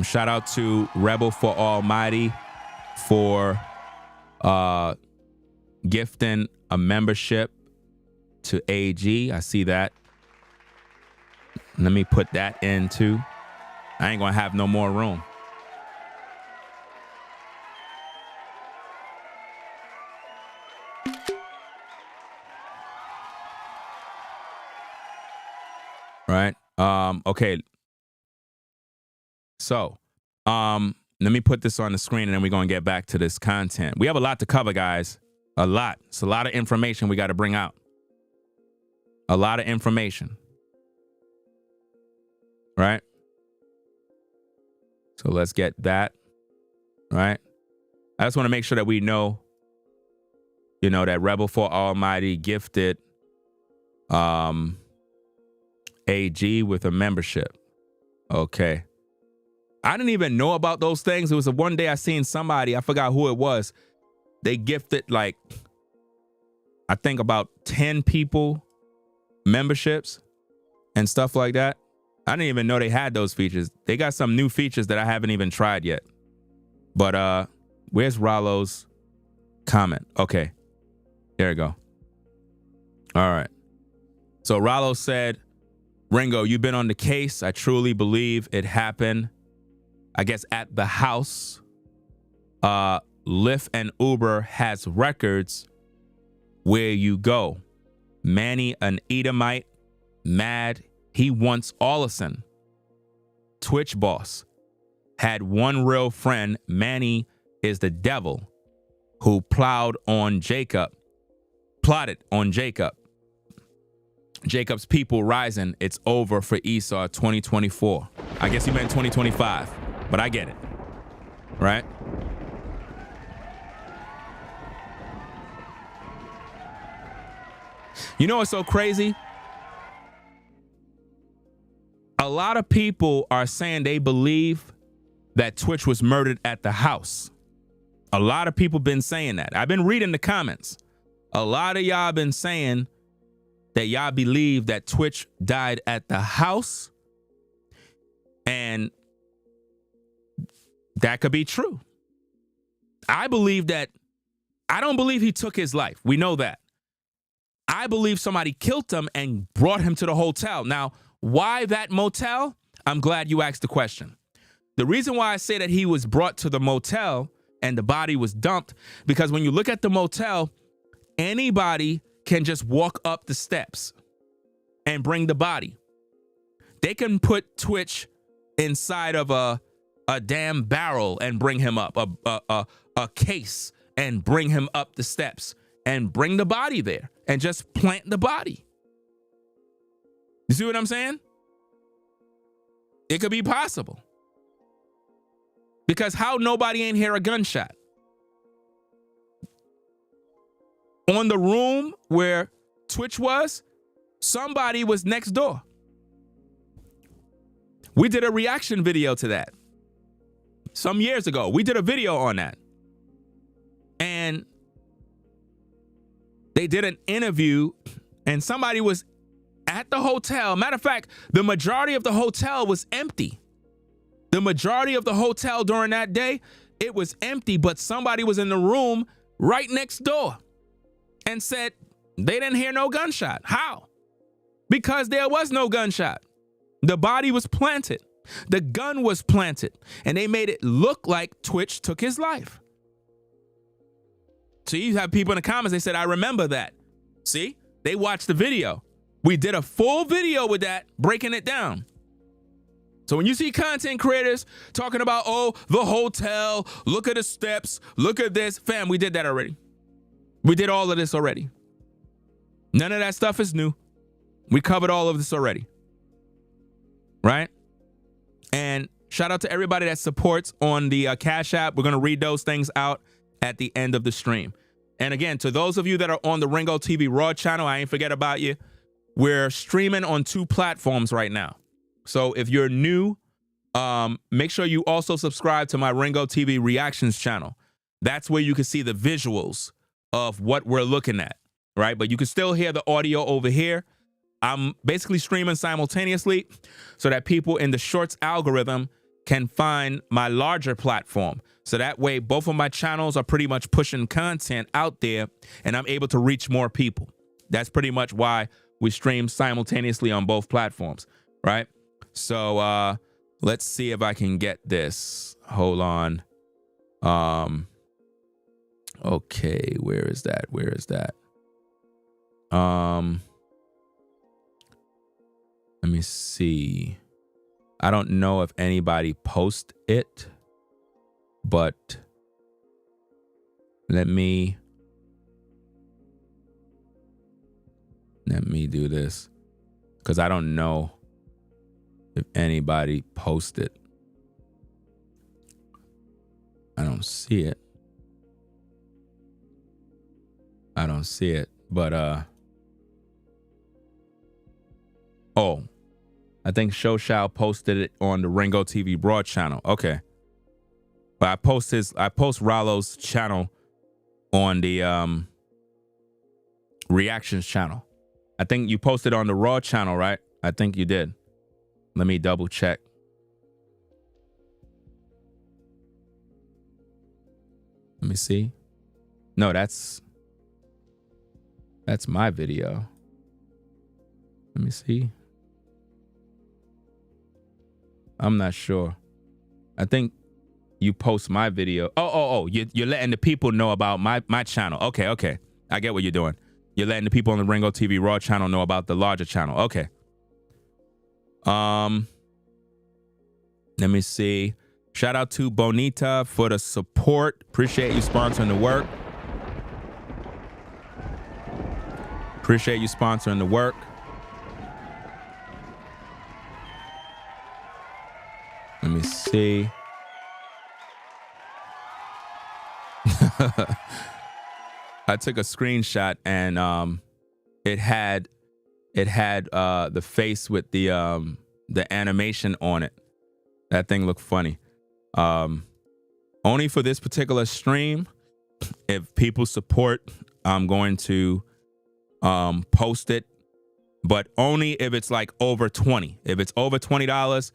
Shout out to Rebel for Almighty for gifting a membership to AG. I see that. Let me put that in too. I ain't gonna have no more room. Right. Okay. So, let me put this on the screen and then we're going to get back to this content. We have a lot to cover, guys. A lot. It's a lot of information we got to bring out. A lot of information. Right? So let's get that. Right? I just want to make sure that we know, you know, that Rebel for Almighty gifted AG with a membership. Okay. I didn't even know about those things. It was one day I seen somebody, I forgot who it was. They gifted like, I think about 10 people memberships and stuff like that. I didn't even know they had those features. They got some new features that I haven't even tried yet. But where's Rollo's comment? Okay, there we go. All right. So Rollo said, Ringo, you've been on the case. I truly believe it happened, I guess, at the house. Lyft and Uber has records where you go. Manny, an Edomite, mad. He wants Allison. Twitch Boss had one real friend. Manny is the devil who plotted on Jacob. Jacob's people rising. It's over for Esau 2024. I guess he meant 2025, but I get it. Right? You know what's so crazy? A lot of people are saying they believe that Twitch was murdered at the house. A lot of people been saying that. I've been reading the comments. A lot of y'all been saying that y'all believe that Twitch died at the house. And that could be true. I believe that. I don't believe he took his life. We know that. I believe somebody killed him and brought him to the hotel. Now, why that motel? I'm glad you asked the question. The reason why I say that he was brought to the motel and the body was dumped, because when you look at the motel, anybody can just walk up the steps and bring the body. They can put tWitch inside of a damn barrel and bring him up, a case and bring him up the steps and bring the body there and just plant the body. You see what I'm saying? It could be possible. Because how nobody ain't hear a gunshot? On the room where tWitch was, somebody was next door. We did a reaction video to that some years ago. We did a video on that. And they did an interview and somebody was at the hotel. Matter of fact, the majority of the hotel was empty. The majority of the hotel during that day, it was empty, but somebody was in the room right next door and said they didn't hear no gunshot. How? Because there was no gunshot. The body was planted. The gun was planted, and they made it look like tWitch took his life. So you have people in the comments, they said, I remember that. See, they watched the video. We did a full video with that, breaking it down. So when you see content creators talking about, oh, the hotel, look at the steps, look at this, fam, we did that already. We did all of this already. None of that stuff is new. We covered all of this already. Right? And shout out to everybody that supports on the Cash App. We're going to read those things out at the end of the stream. And again, to those of you that are on the RINGOTV Raw channel, I ain't forget about you. We're streaming on 2 platforms right now. So if you're new, make sure you also subscribe to my RINGOTV Reactions channel. That's where you can see the visuals of what we're looking at, right? But you can still hear the audio over here. I'm basically streaming simultaneously so that people in the Shorts algorithm can find my larger platform. So that way, both of my channels are pretty much pushing content out there and I'm able to reach more people. That's pretty much why we stream simultaneously on both platforms, right? So let's see if I can get this. Hold on. Okay, where is that? Where is that? Let me see. I don't know if anybody post it, but let me do this because I don't know if anybody posted. I don't see it. I don't see it, but oh, I think Showshao posted it on the RINGOTV Broad channel. Okay. But I post Rollo's channel on the Reactions channel. I think you posted on the Raw channel, right? I think you did. Let me double check. Let me see. No, that's my video. Let me see. I'm not sure. I think you post my video. Oh, you're letting the people know about my channel. Okay. I get what you're doing. You're letting the people on the RINGOTV Raw channel know about the larger channel. Okay. Let me see. Shout out to Bonita for the support. Appreciate you sponsoring the work. Appreciate you sponsoring the work. Let me see. I took a screenshot and it had the face with the animation on it. That thing looked funny. Only for this particular stream, if people support, I'm going to post it, but only if it's like over 20. If it's over $20,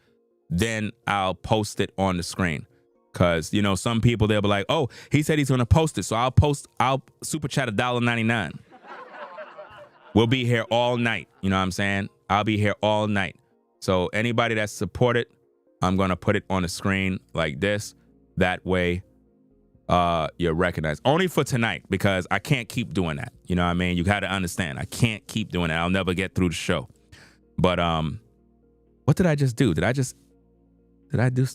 then I'll post it on the screen. Cause you know, some people, they'll be like, oh, he said he's gonna post it. So I'll super chat $1.99. We'll be here all night. You know what I'm saying? I'll be here all night. So anybody that's supported, I'm gonna put it on the screen like this. That way you're recognized. Only for tonight, because I can't keep doing that. You know what I mean? You got to understand. I can't keep doing that. I'll never get through the show. But what did I just do? Did I just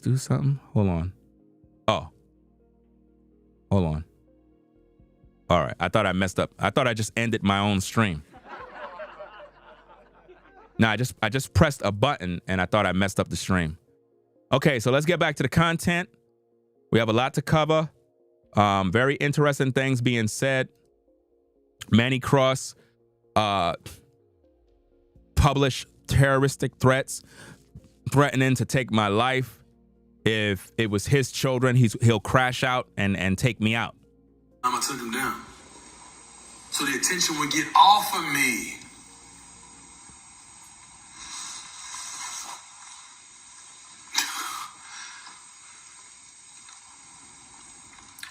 do something? Hold on. Oh. Hold on. All right. I thought I messed up. I thought I just ended my own stream. No, I just pressed a button and I thought I messed up the stream. Okay, so let's get back to the content. We have a lot to cover. Very interesting things being said. Manny Cross published terroristic threats, threatening to take my life. If it was his children, he'll crash out and take me out. I took him down, so the attention would get off of me.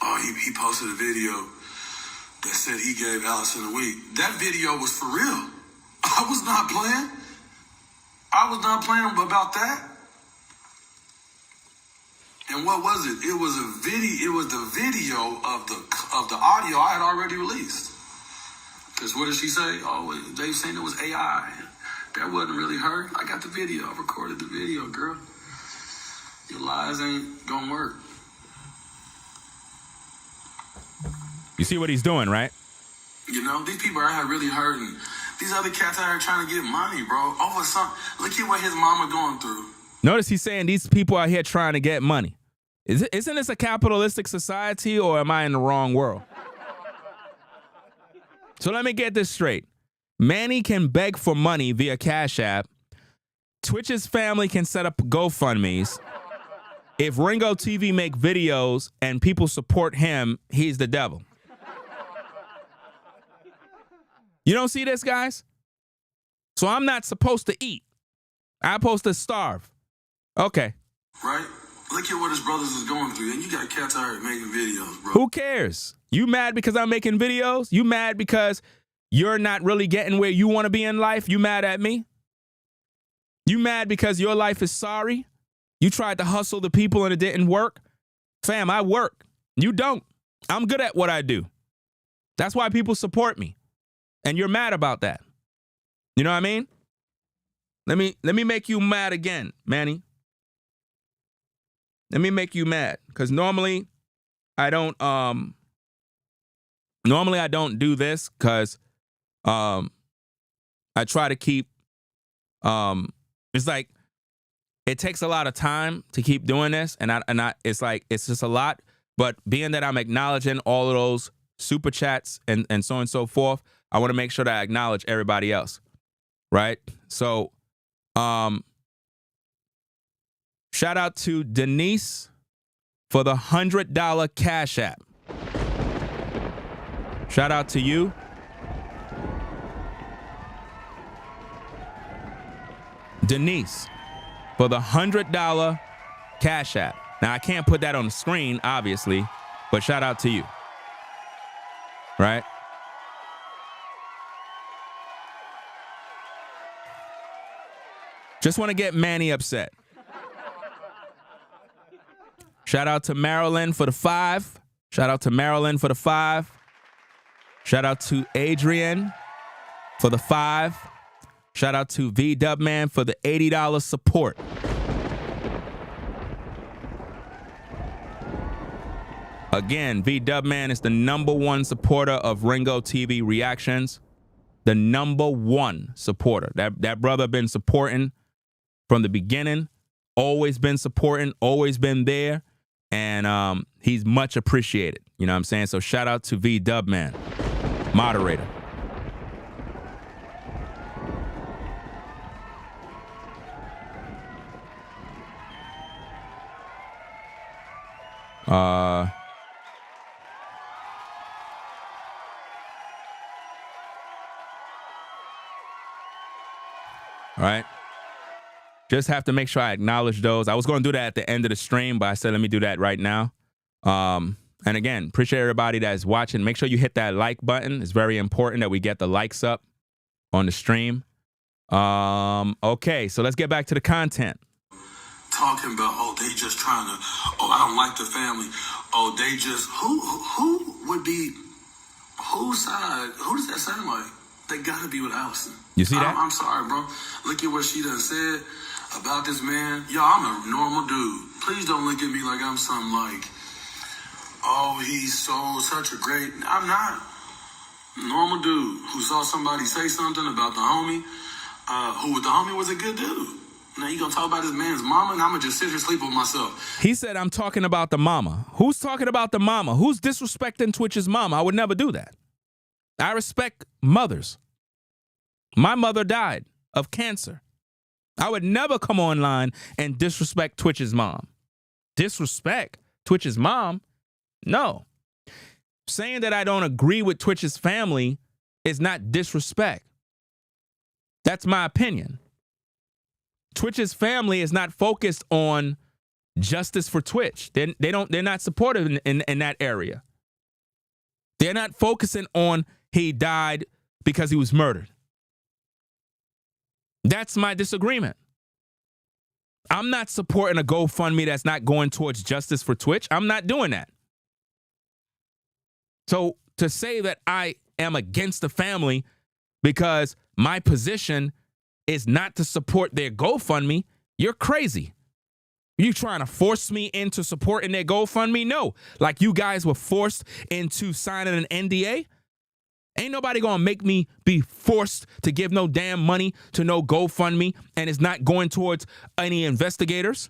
Oh, he posted a video that said he gave Allison a week. That video was for real. I was not playing. I was not playing about that. And what was it? It was a video. It was the video of the audio I had already released. Because what did she say? Oh, they were saying it was AI. That wasn't really her. I got the video. I recorded the video, girl. Your lies ain't gonna work. You see what he's doing, right? You know, these people out here really hurting. These other cats out here trying to get money, bro. Over something. Look at what his mama going through. Notice he's saying these people out here trying to get money. Isn't this a capitalistic society, or am I in the wrong world? So let me get this straight. Manny can beg for money via Cash App. Twitch's family can set up GoFundMes. If RingoTV make videos and people support him, he's the devil. You don't see this, guys? So I'm not supposed to eat. I'm supposed to starve. Okay. Right? Look at what his brothers is going through. And you got cats out here making videos, bro. Who cares? You mad because I'm making videos? You mad because you're not really getting where you want to be in life? You mad at me? You mad because your life is sorry? You tried to hustle the people and it didn't work? Fam, I work. You don't. I'm good at what I do. That's why people support me. And you're mad about that. You know what I mean? Let me make you mad again, Manny. Let me make you mad. Because normally I don't do this, because I try to keep it's like it takes a lot of time to keep doing this, and I it's like it's just a lot. But being that I'm acknowledging all of those super chats and so on and so forth, I want to make sure that I acknowledge everybody else. Right? So shout out to Denise for the $100 Cash App. Shout out to you. Denise for the $100 Cash App. Now, I can't put that on the screen, obviously, but shout out to you. Right? Just want to get Manny upset. Shout out to Marilyn for the 5. Shout out to Marilyn for the 5. Shout out to Adrian for the 5. Shout out to V-Dubman for the $80 support. Again, V-Dubman is the #1 supporter of RingoTV Reactions. The #1 supporter. That brother been supporting from the beginning. Always been supporting. Always been there. And he's much appreciated. You know what I'm saying? So shout out to V-Dubman, moderator. All right. Just have to make sure I acknowledge those. I was going to do that at the end of the stream, but I said, let me do that right now. And again, appreciate everybody that's watching. Make sure you hit that like button. It's very important that we get the likes up on the stream. Okay, so let's get back to the content. talking about, oh, they just trying to, oh, I don't like the family. Oh, they just, who would be, whose side, who does that sound like? They gotta be with Allison. You see that? I'm sorry, bro. Look at what she done said about this man. Yo, I'm a normal dude. Please don't look at me like I'm something like, oh, he's such a great, I'm not. Normal dude who saw somebody say something about the homie, the homie was a good dude. Now you gonna talk about this man's mama, and I'm gonna just sit here sleep with myself. He said, I'm talking about the mama. Who's talking about the mama? Who's disrespecting Twitch's mama? I would never do that. I respect mothers. My mother died of cancer. I would never come online and disrespect Twitch's mom. Disrespect Twitch's mom? No. Saying that I don't agree with Twitch's family is not disrespect. That's my opinion. Twitch's family is not focused on justice for Twitch. They're not supportive in that area. They're not focusing on he died because he was murdered. That's my disagreement. I'm not supporting a GoFundMe that's not going towards justice for Twitch. I'm not doing that. So to say that I am against the family because my position is not to support their GoFundMe, you're crazy. You trying to force me into supporting their GoFundMe? No. Like you guys were forced into signing an NDA? Ain't nobody gonna make me be forced to give no damn money to no GoFundMe, and it's not going towards any investigators.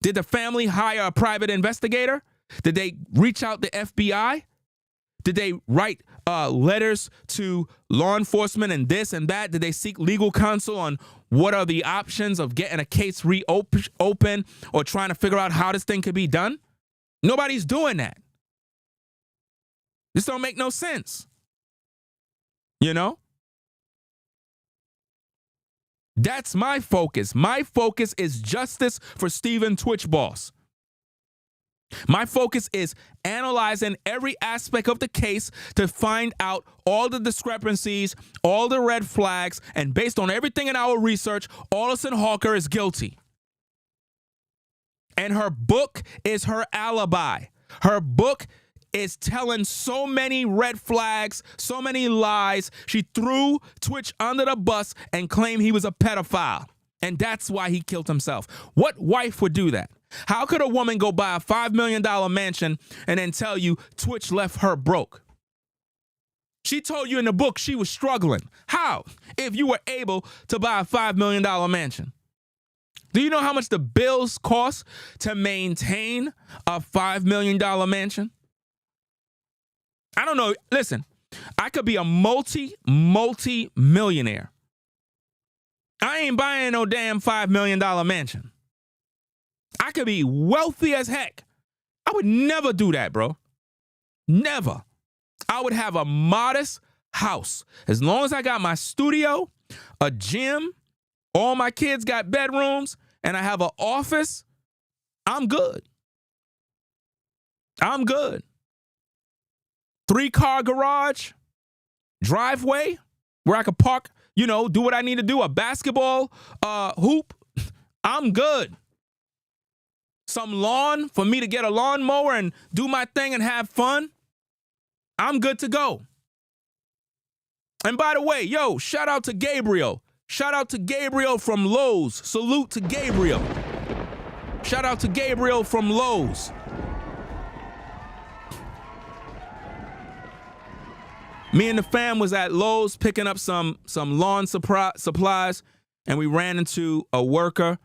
Did the family hire a private investigator? Did they reach out to FBI? Did they write letters to law enforcement and this and that? Did they seek legal counsel on what are the options of getting a case reopened or trying to figure out how this thing could be done? Nobody's doing that. This don't make no sense. You know? That's my focus. My focus is justice for Steven Twitch Boss. My focus is analyzing every aspect of the case to find out all the discrepancies, all the red flags, and based on everything in our research, Allison Hawker is guilty. And her book is her alibi. Her book is telling so many red flags, so many lies. She threw Twitch under the bus and claimed he was a pedophile. And that's why he killed himself. What wife would do that? How could a woman go buy a $5 million mansion and then tell you Twitch left her broke? She told you in the book she was struggling. How? If you were able to buy a $5 million mansion. Do you know how much the bills cost to maintain a $5 million mansion? I don't know. Listen, I could be a multi-millionaire. I ain't buying no damn $5 million mansion. I could be wealthy as heck. I would never do that, bro. Never. I would have a modest house. As long as I got my studio, a gym, all my kids got bedrooms, and I have an office, I'm good. I'm good. 3-car garage, driveway, where I could park, do what I need to do, a basketball hoop. I'm good. Some lawn for me to get a lawnmower and do my thing and have fun. I'm good to go. And by the way, shout out to Gabriel. Shout out to Gabriel from Lowe's. Salute to Gabriel. Shout out to Gabriel from Lowe's. Me and the fam was at Lowe's picking up some lawn supplies, and we ran into a worker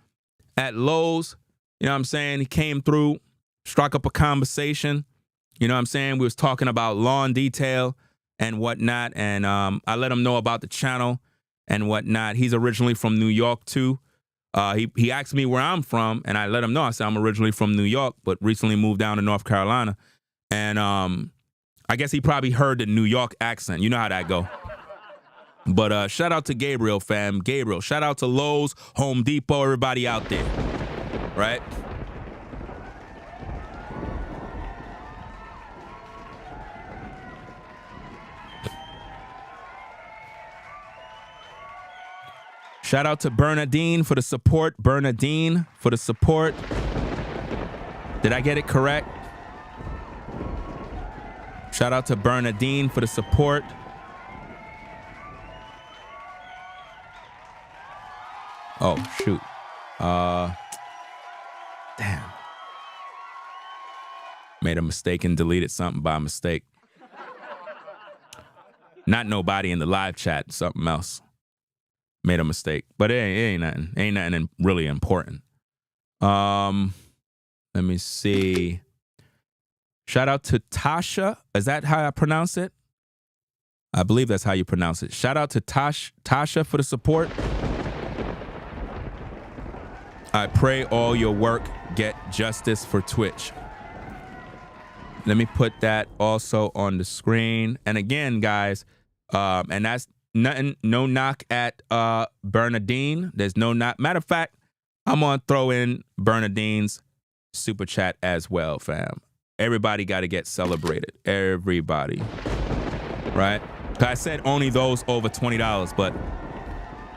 at Lowe's. You know what I'm saying? He came through, struck up a conversation. You know what I'm saying? We was talking about lawn detail and whatnot, and I let him know about the channel and whatnot. He's originally from New York, too. He asked me where I'm from, and I let him know. I said I'm originally from New York, but recently moved down to North Carolina. And I guess he probably heard the New York accent. You know how that go. But shout out to Gabriel, fam. Gabriel. Shout out to Lowe's, Home Depot, everybody out there. Right? Shout out to Bernadine for the support. Bernadine for the support. Did I get it correct? Shout out to Bernadine for the support. Oh, shoot. Damn. Made a mistake and deleted something by mistake. Not nobody in the live chat, something else. Made a mistake, but it ain't nothing. Ain't nothing really important. Let me see. Shout out to Tasha. Is that how I pronounce it? I believe that's how you pronounce it. Shout out to Tasha for the support. I pray all your work get justice for Twitch. Let me put that also on the screen. And again, guys, and that's nothing, no knock at Bernadine. There's no knock. Matter of fact, I'm gonna throw in Bernadine's super chat as well, fam. Everybody got to get celebrated. Everybody, right? I said only those over $20, but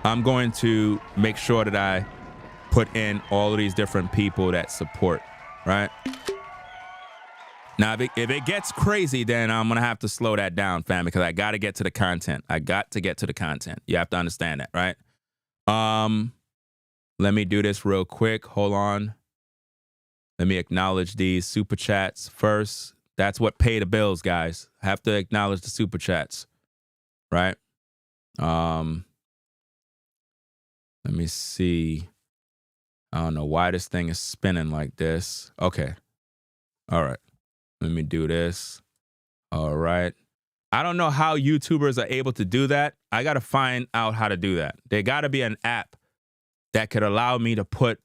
I'm going to make sure that I put in all of these different people that support, right? Now, if it gets crazy, then I'm going to have to slow that down, fam, because I got to get to the content. I got to get to the content. You have to understand that, right? Let me do this real quick. Hold on. Let me acknowledge these super chats first. That's what pay the bills, guys. I have to acknowledge the super chats, right? Let me see. I don't know why this thing is spinning like this. Okay. All right. Let me do this. All right. I don't know how YouTubers are able to do that. I got to find out how to do that. There got to be an app that could allow me to put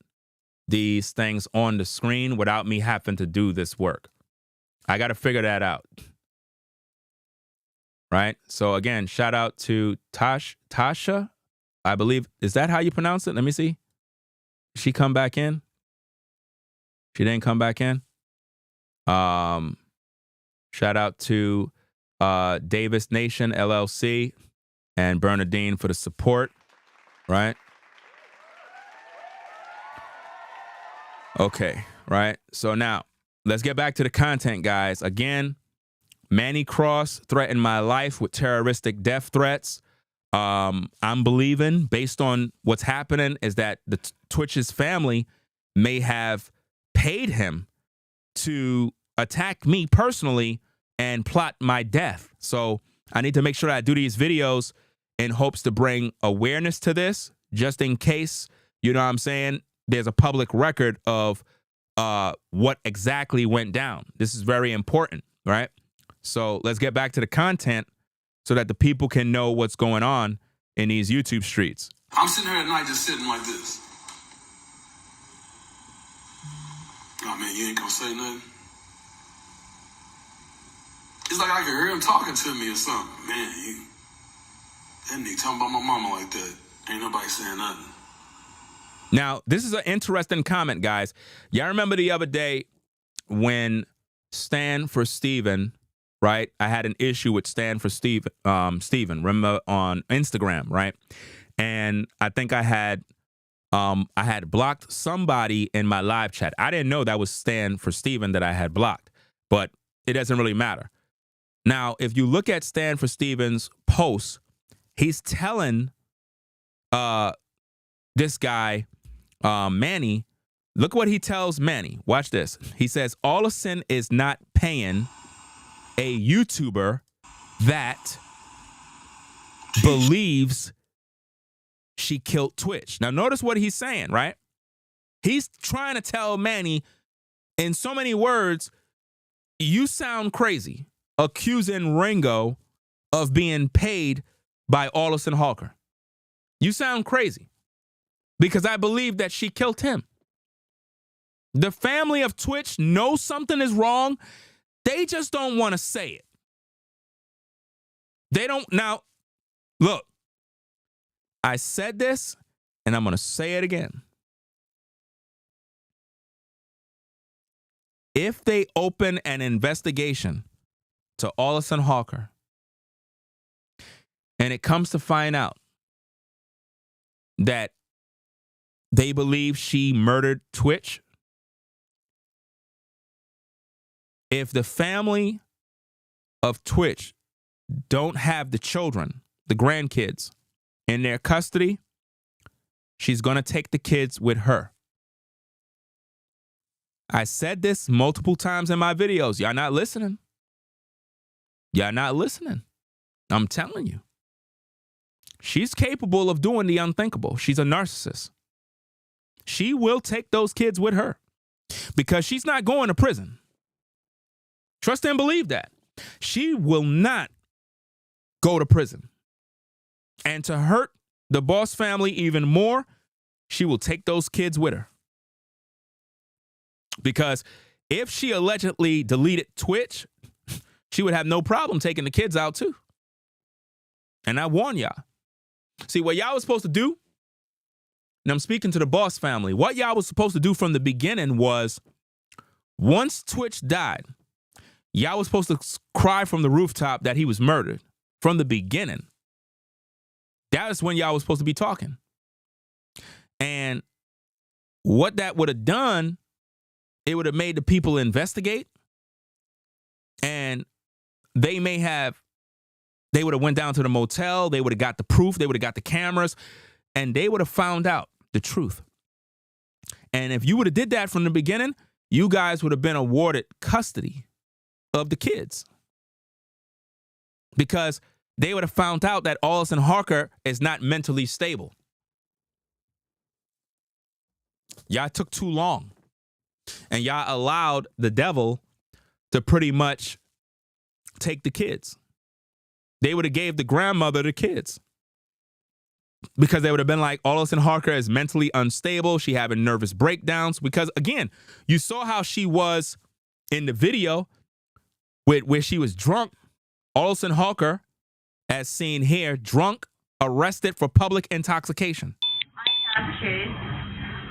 these things on the screen without me having to do this work. I got to figure that out. Right? So again, shout out to Tasha. I believe, is that how you pronounce it? Let me see. Did she come back in? She didn't come back in. Shout out to Davis Nation LLC and Bernadine for the support, right? Okay, right? So now, let's get back to the content, guys. Again, Manny Cross threatened my life with terroristic death threats. I'm believing, based on what's happening, is that the Twitch's family may have paid him to attack me personally and plot my death. So I need to make sure that I do these videos in hopes to bring awareness to this, just in case, you know what I'm saying, there's a public record of what exactly went down. This is very important, right? So let's get back to the content so that the people can know what's going on in these YouTube streets. I'm sitting here at night just sitting like this. Oh man, you ain't gonna say nothing? It's like I can hear him talking to me or something. Man, that nigga talking about my mama like that. Ain't nobody saying nothing. Now, this is an interesting comment, guys. Y'all remember the other day when Stan for Steven, right? I had an issue with Stan for Steven, remember, on Instagram, right? And I think I had blocked somebody in my live chat. I didn't know that was Stan for Steven that I had blocked, but it doesn't really matter. Now, if you look at Stan for Steven's post, he's telling this guy, Manny, look what he tells Manny. Watch this. He says, Allison is not paying a YouTuber that believes she killed Twitch. Now, notice what he's saying, right? He's trying to tell Manny, in so many words, you sound crazy, accusing Ringo of being paid by Allison Hawker. You sound crazy because I believe that she killed him. The family of Twitch knows something is wrong. They just don't want to say it. They don't. Now, look, I said this and I'm going to say it again. If they open an investigation to Allison Hawker and it comes to find out that they believe she murdered tWitch. If the family of tWitch don't have the children, the grandkids, in their custody, she's going to take the kids with her. I said this multiple times in my videos. Y'all not listening. Y'all not listening. I'm telling you. She's capable of doing the unthinkable. She's a narcissist. She will take those kids with her because she's not going to prison. Trust and believe that. She will not go to prison. And to hurt the Boss family even more, she will take those kids with her. Because if she allegedly deleted tWitch, she would have no problem taking the kids out too. And I warn y'all. See, what y'all was supposed to do, and I'm speaking to the Boss family, what y'all was supposed to do from the beginning was, once tWitch died, y'all was supposed to cry from the rooftop that he was murdered from the beginning. That is when y'all was supposed to be talking. And what that would have done, it would have made the people investigate. And they would have went down to the motel. They would have got the proof. They would have got the cameras. And they would have found out the truth. And if you would have did that from the beginning, you guys would have been awarded custody of the kids. Because they would have found out that Allison Harker is not mentally stable. Y'all took too long. And y'all allowed the devil to pretty much take the kids. They would have gave the grandmother the kids. Because they would have been like, Allison Harker is mentally unstable. She having nervous breakdowns. Because again, you saw how she was in the video where she was drunk. Allison Harker, as seen here, drunk, arrested for public intoxication. I have kids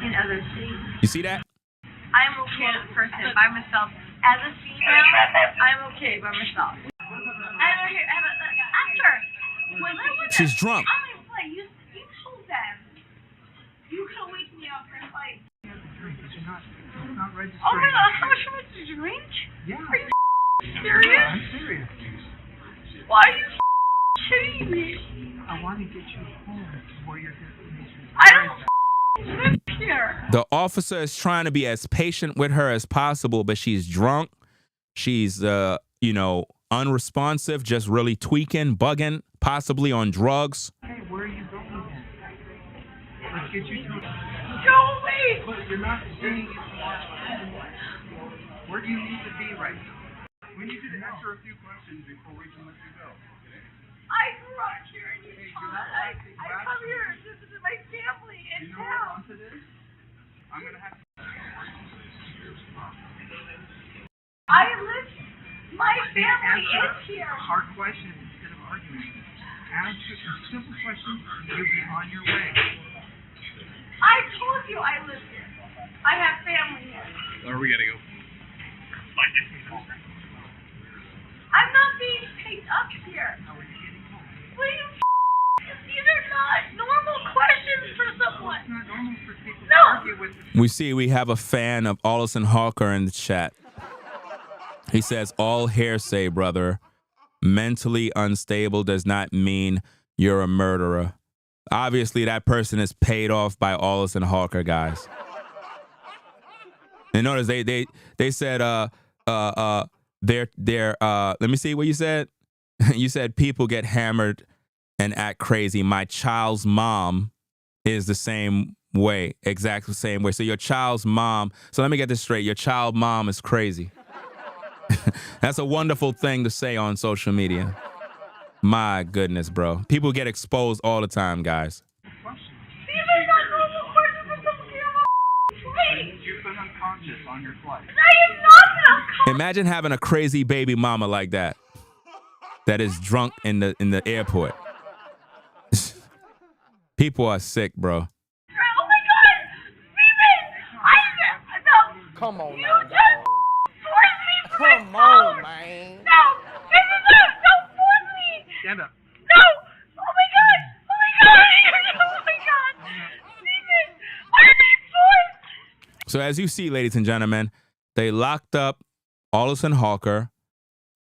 in other states. You see that? I'm okay as a person by myself. As a female, I'm okay by myself. I'm okay. After, when I was She's drunk. on my flight, you told them you could wake me up for a fight. It's not registered. Oh my God, how much did you drink? Yeah. Are you serious? Yeah, I'm serious. Why are you kidding me? I want to get you home to where your destination is. I don't live here. The officer is trying to be as patient with her as possible, but she's drunk. She's, unresponsive, just really tweaking, bugging, possibly on drugs. Hey, where are you going then? Let's get you to... Go away. But you're not saying you want home. Where do you need to be right now? We need to answer a few questions before we can let you go. I grew up here in Utah. I come here to visit my family in You know what town. month it is? I'm going to have to... I live. My family Answer is here. hard questions instead of arguing. Answer some simple questions and you'll be on your way. I told you I live here. I have family here. Where are we going to go? I'm not being picked up here. How are you getting home? Please, these are not normal questions for someone. It's not normal for people to No. argue with We have a fan of Allison Harker in the chat. He says, all hearsay, brother. Mentally unstable does not mean you're a murderer. Obviously, that person is paid off by Allison Harker, guys. And notice they said, let me see what you said. You said people get hammered and act crazy. My child's mom is the same way, exactly the same way. So your child's mom, so let me get this straight. Your child mom is crazy. That's a wonderful thing to say on social media. My goodness, bro. People get exposed all the time, guys. These are not normal questions for someone to get on my plane. You've been unconscious on your flight. I am not unconscious. Imagine having a crazy baby mama like that is drunk in the airport. People are sick, bro. Oh my God, Steven! No. Come on You now, just dog. forced me for my Come on, phone. man. No, this is not. Don't force me. Stand up. No. Oh my God. Oh my God. Oh my God. So as you see, ladies and gentlemen, they locked up Allison Hawker,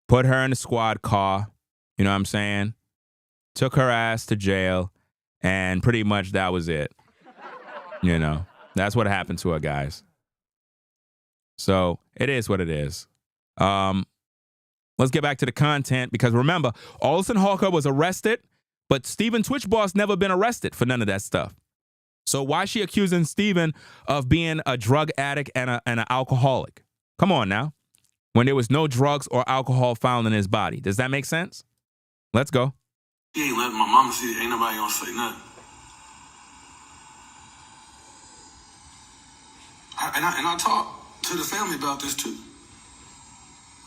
put her in the squad car, you know what I'm saying? Took her ass to jail, and pretty much that was it. You know, that's what happened to her, guys. So it is what it is. Let's get back to the content, because remember, Allison Hawker was arrested, but Steven Twitch Boss never been arrested for none of that stuff. So why is she accusing Steven of being a drug addict and an alcoholic? Come on now. When there was no drugs or alcohol found in his body. Does that make sense? Let's go. He ain't letting my mama see it. Ain't nobody gonna say nothing. I talked to the family about this too.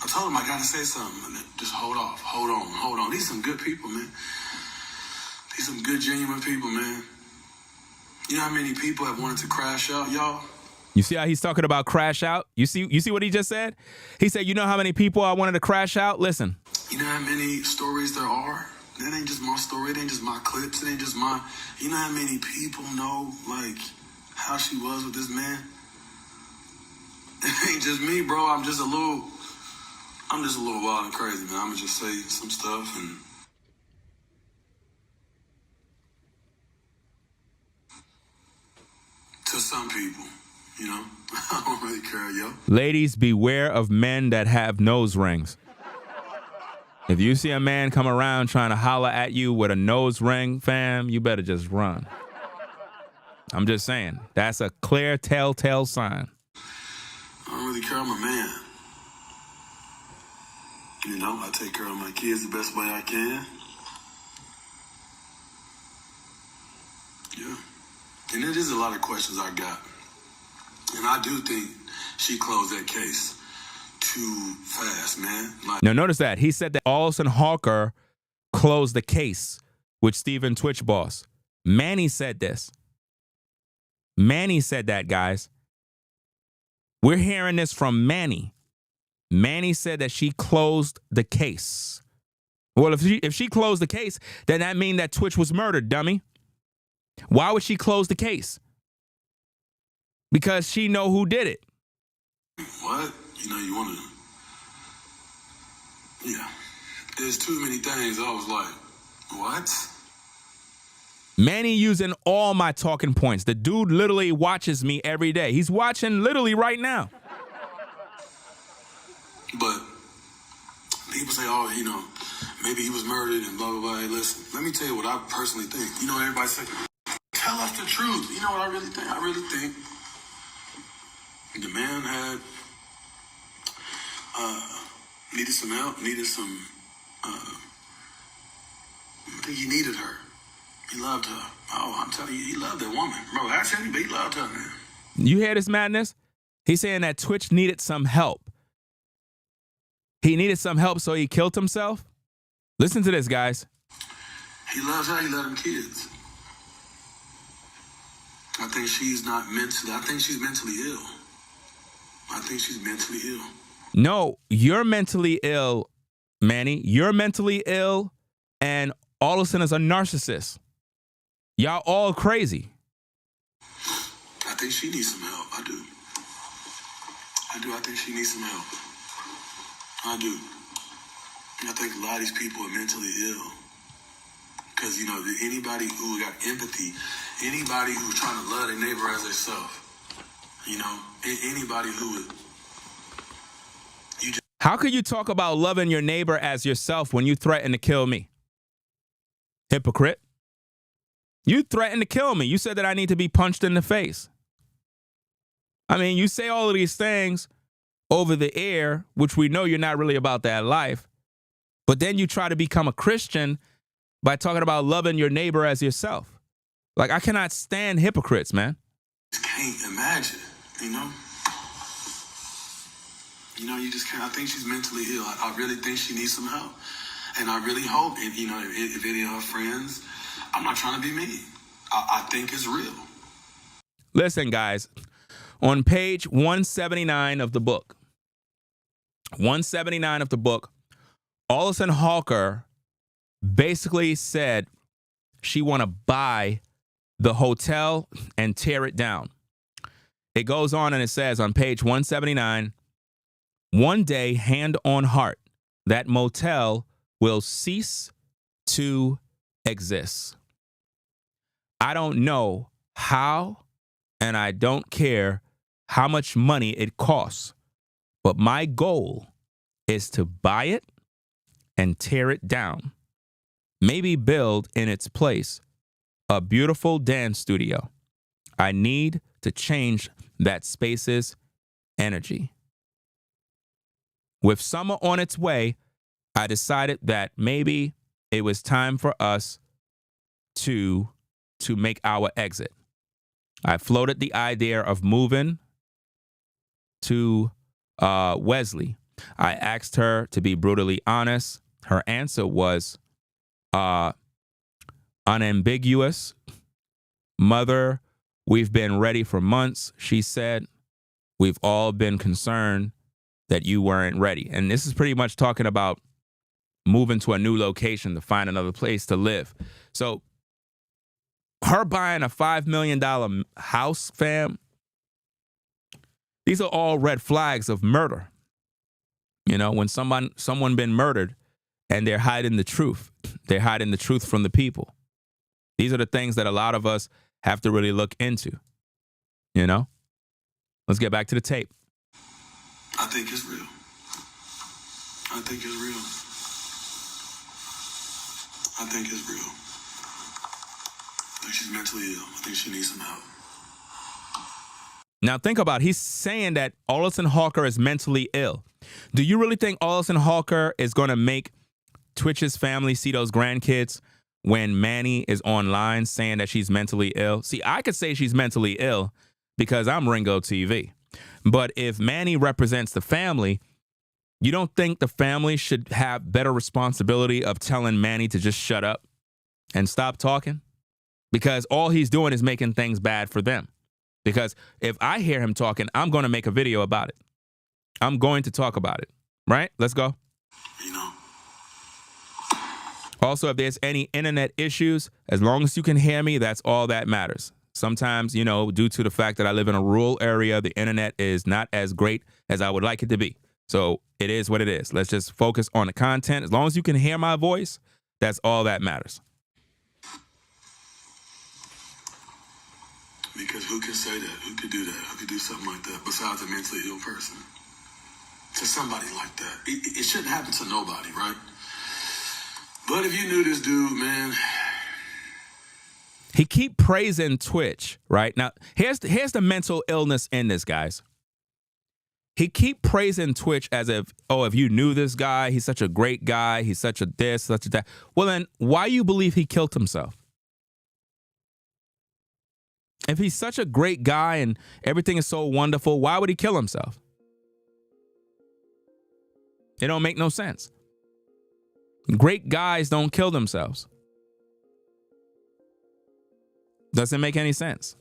I told them I gotta say something. Just hold off, hold on. These some good people, man. These some good, genuine people, man. You know how many people have wanted to crash out, y'all? You see how he's talking about crash out? You see what he just said? He said, you know how many people I wanted to crash out? Listen. You know how many stories there are? That ain't just my story. It ain't just my clips. It ain't just my... You know how many people know, like, how she was with this man? It ain't just me, bro. I'm just a little wild and crazy, man. I'm gonna just say some stuff and... To some people, you know? I don't really care, yo. Ladies, beware of men that have nose rings. If you see a man come around trying to holler at you with a nose ring, fam, you better just run. I'm just saying, that's a clear telltale sign. I don't really care, I'm a man. You know, I take care of my kids the best way I can. Yeah. And it is a lot of questions I got. And I do think she closed that case too fast, man. Like, now, notice that. He said that Allison Hawker closed the case with Steven Twitch Boss. Manny said this. Manny said that, guys. We're hearing this from Manny. Manny said that she closed the case. Well, if she closed the case, then that means that Twitch was murdered, dummy. Why would she close the case? Because she know who did it. what? You know, you want to... Yeah. There's too many things. I was like, what? Manny using all my talking points. The dude literally watches me every day. He's watching literally right now. But people say, oh, you know, maybe he was murdered and blah, blah, blah. Hey, listen, let me tell you what I personally think. You know, everybody say, tell us the truth. You know what I really think? I really think the man had needed some help, needed some, I think he needed her. He loved her. Oh, I'm telling you, he loved that woman. Bro, I tell you, but he loved her, man. You hear this madness? He's saying that Twitch needed some help. He needed some help, so he killed himself? Listen to this, guys. He loves her, he loved them kids. I think she's not mentally, I think she's mentally ill. I think she's mentally ill. No, you're mentally ill, Manny. You're mentally ill, and Allison is a narcissist. Y'all all crazy. I think she needs some help. I do. I think she needs some help. I do. And I think a lot of these people are mentally ill. Because, you know, anybody who got empathy, anybody who's trying to love their neighbor as themselves, you know, anybody who would... How could you talk about loving your neighbor as yourself when you threaten to kill me? Hypocrite. You threatened to kill me. You said that I need to be punched in the face. I mean, you say all of these things over the air, which we know you're not really about that life. But then you try to become a Christian by talking about loving your neighbor as yourself. Like, I cannot stand hypocrites, man. Can't imagine, you know? You know, you just can't. I think she's mentally ill. I really think she needs some help. And I really hope, you know, if any of her friends, I'm not trying to be mean. I think it's real. Listen, guys, on page 179 of the book, 179 of the book, Allison Hawker basically said she want to buy the hotel and tear it down. It goes on and it says on page 179, one day, hand on heart, that motel will cease to exist. I don't know how, and I don't care how much money it costs, but my goal is to buy it and tear it down. Maybe build in its place a beautiful dance studio. I need to change that space's energy. With summer on its way, I decided that maybe it was time for us to make our exit. I floated the idea of moving to Wesley. I asked her to be brutally honest. Her answer was unambiguous. Mother, we've been ready for months, she said. We've all been concerned that you weren't ready. And this is pretty much talking about moving to a new location to find another place to live. So her buying a $5 million house, fam, these are all red flags of murder. You know, when someone been murdered and they're hiding the truth. They're hiding the truth from the people. These are the things that a lot of us have to really look into. You know? Let's get back to the tape. I think it's real. I think it's real. I think it's real. I think she's mentally ill. I think she needs some help. Now think about it. He's saying that Allison Hawker is mentally ill. Do you really think Allison Hawker is going to make Twitch's family see those grandkids when Manny is online saying that she's mentally ill? See, I could say she's mentally ill because I'm RINGOTV. But if Manny represents the family, you don't think the family should have better responsibility of telling Manny to just shut up and stop talking? Because all he's doing is making things bad for them. Because if I hear him talking, I'm going to make a video about it. I'm going to talk about it. Right? Let's go. You know? Also, if there's any internet issues, as long as you can hear me, that's all that matters. Sometimes, you know, due to the fact that I live in a rural area, the internet is not as great as I would like it to be. So it is what it is. Let's just focus on the content. As long as you can hear my voice, that's all that matters. Because who can say that? Who could do that? Who could do something like that besides a mentally ill person? To somebody like that. It shouldn't happen to nobody, right? But if you knew this dude, man. He keep praising Twitch, right? Now, here's the mental illness in this, guys. He keep praising Twitch as if, oh, if you knew this guy, he's such a great guy, he's such a this, such a that. Well, then why you believe he killed himself? If he's such a great guy and everything is so wonderful, why would he kill himself? It don't make no sense. Great guys don't kill themselves. Doesn't make any sense.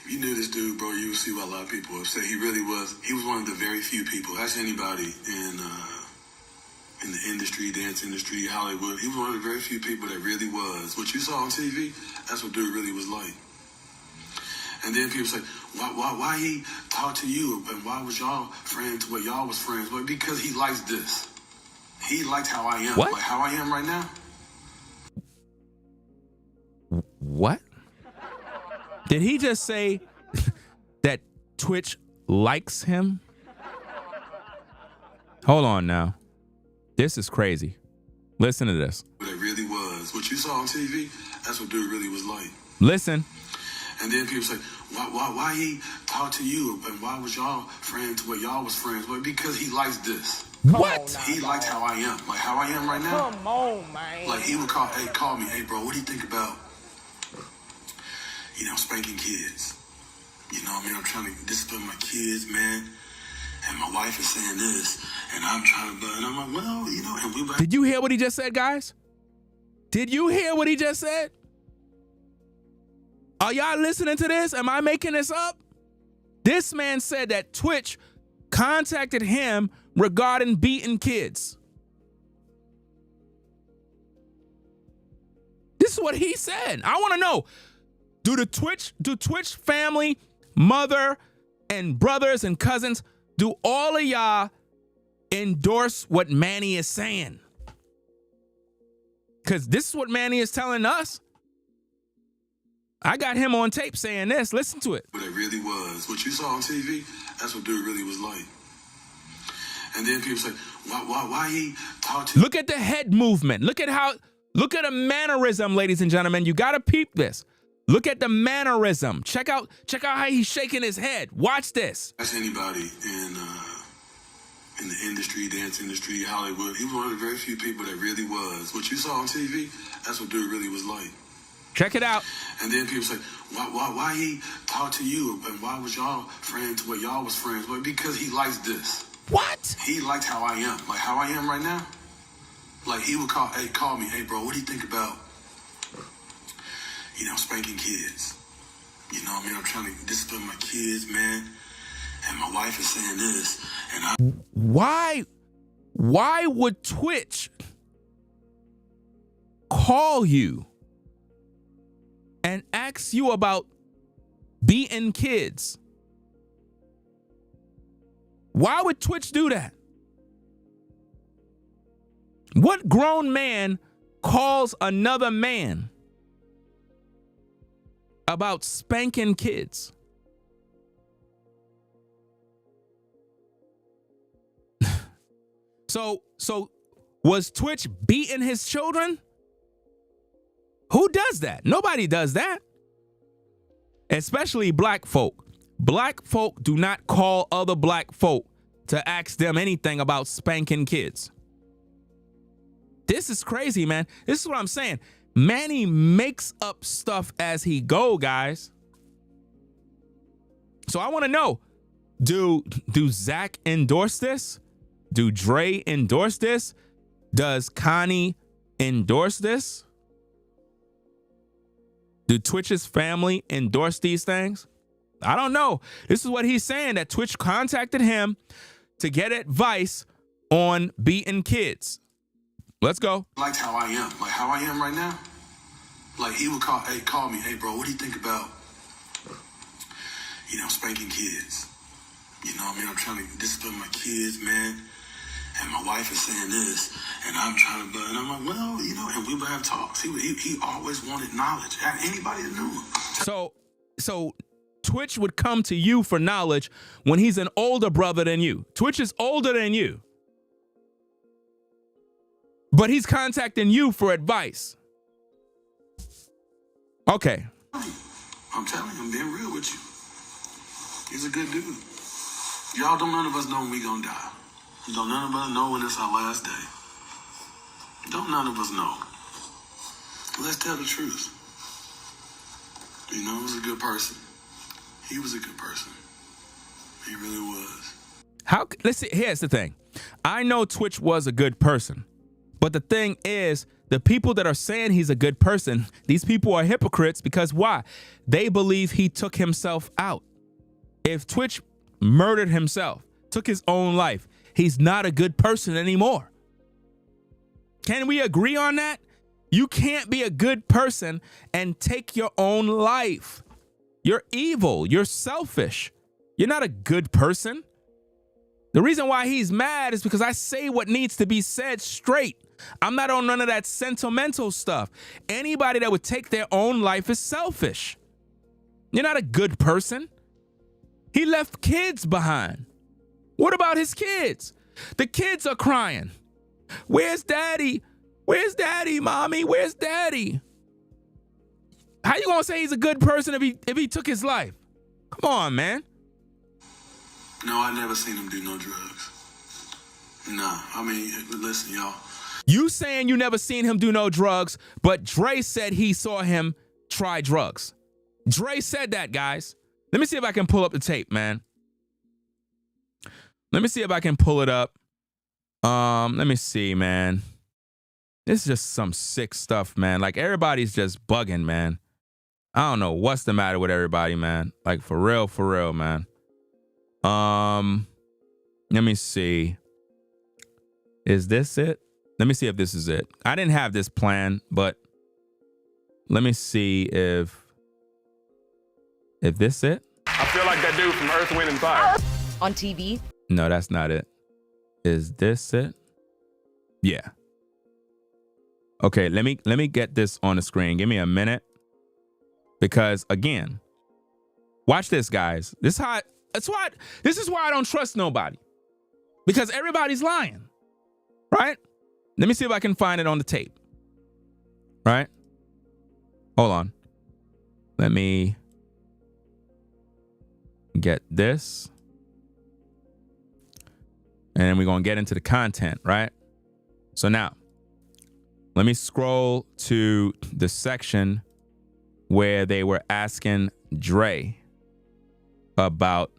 If you knew this dude, bro, you would see what a lot of people have said. He really was. He was one of the very few people. Ask anybody in the industry, dance industry, Hollywood. He was one of the very few people that really was. What you saw on TV, that's what dude really was like. And then people say, why he talked to you? And why was y'all friends? Well, y'all was friends. Well, because he likes this. He liked how I am. What? Like how I am right now. What? Did he just say that Twitch likes him? Hold on now. This is crazy. Listen to this. It really was. What you saw on TV, that's what dude really was like. Listen. And then people say, why he talked to you? And why was y'all friends? Well, y'all was friends. Well, because he likes this. What? He liked how I am. Like how I am right now. Come on, man. Like he would call me, hey bro, what do you think about, spanking kids? You know what I mean? I'm trying to discipline my kids, man. And my wife is saying this, and I'm trying to, and I'm like, well, and we. Did you hear what he just said, guys? Did you hear what he just said? Are y'all listening to this? Am I making this up? This man said that Twitch contacted him regarding beating kids. This is what he said. I want to know, Do Twitch family, mother, and brothers and cousins, do all of y'all endorse what Manny is saying? Because this is what Manny is telling us. I got him on tape saying this. Listen to it. But it really was. What you saw on TV, that's what dude really was like. And then people say, why he talk to you? Look at the head movement. Look at a mannerism, ladies and gentlemen. You got to peep this. Look at the mannerism. Check out how he's shaking his head. Watch this. Ask anybody in the industry, dance industry, Hollywood. He was one of the very few people that really was. What you saw on TV, that's what dude really was like. Check it out. And then people say, why he talk to you? And why was y'all friends? Well, y'all was friends. Well, because he likes this. What? He liked how I am. Like how I am right now. Like he would call me, hey bro, what do you think about, spanking kids? You know what I mean? I'm trying to discipline my kids, man. And my wife is saying this. And why would Twitch call you and ask you about beating kids? Why would Twitch do that? What grown man calls another man about spanking kids? So was Twitch beating his children? Who does that? Nobody does that. Especially black folk. Black folk do not call other black folk to ask them anything about spanking kids. This is crazy, man. This is what I'm saying. Manny makes up stuff as he go, guys. So I want to know, do Zach endorse this? Do Dre endorse this? Does Connie endorse this? Do Twitch's family endorse these things? I don't know. This is what he's saying, that Twitch contacted him to get advice on beating kids. Let's go. Liked how I am. Like how I am right now. Like he would call me, hey bro, what do you think about, spanking kids? You know what I mean? I'm trying to discipline my kids, man. And my wife is saying this, and I'm trying to, and I'm like, well, and we would have talks. He always wanted knowledge. Anybody that knew him. So Twitch would come to you for knowledge when he's an older brother than you. Twitch is older than you, but he's contacting you for advice. Okay. I'm telling you, I'm being real with you. He's a good dude. Y'all don't none of us know when we gonna die. Don't none of us know when it's our last day. Don't none of us know. Let's tell the truth. He was a good person. He was a good person. He really was. Let's see, here's the thing. I know Twitch was a good person, but the thing is, the people that are saying he's a good person, these people are hypocrites because why? They believe he took himself out. If Twitch murdered himself, took his own life, he's not a good person anymore. Can we agree on that? You can't be a good person and take your own life. You're evil. You're selfish. You're not a good person. The reason why he's mad is because I say what needs to be said straight. I'm not on none of that sentimental stuff. Anybody that would take their own life is selfish. You're not a good person. He left kids behind. What about his kids? The kids are crying. Where's daddy? Where's daddy, mommy? Where's daddy? How you gonna say he's a good person if he took his life? Come on, man. No, I never seen him do no drugs. Nah, I mean, listen, y'all. You saying you never seen him do no drugs, but Dre said he saw him try drugs. Dre said that, guys. Let me see if I can pull up the tape, man. Let me see if I can pull it up. Let me see, man. This is just some sick stuff, man. Like, everybody's just bugging, man. I don't know what's the matter with everybody, man. Like, for real, man. Let me see. Is this it? Let me see if this is it. I didn't have this plan, but let me see if If this it? I feel like that dude from Earth, Wind, and Fire. On TV? No, that's not it. Is this it? Yeah. Okay, let me get this on the screen. Give me a minute. Because again, watch this, guys. This is why I don't trust nobody. Because everybody's lying. Right? Let me see if I can find it on the tape. Right? Hold on. Let me get this. And then we're going to get into the content, right? So now, let me scroll to the section where they were asking Dre about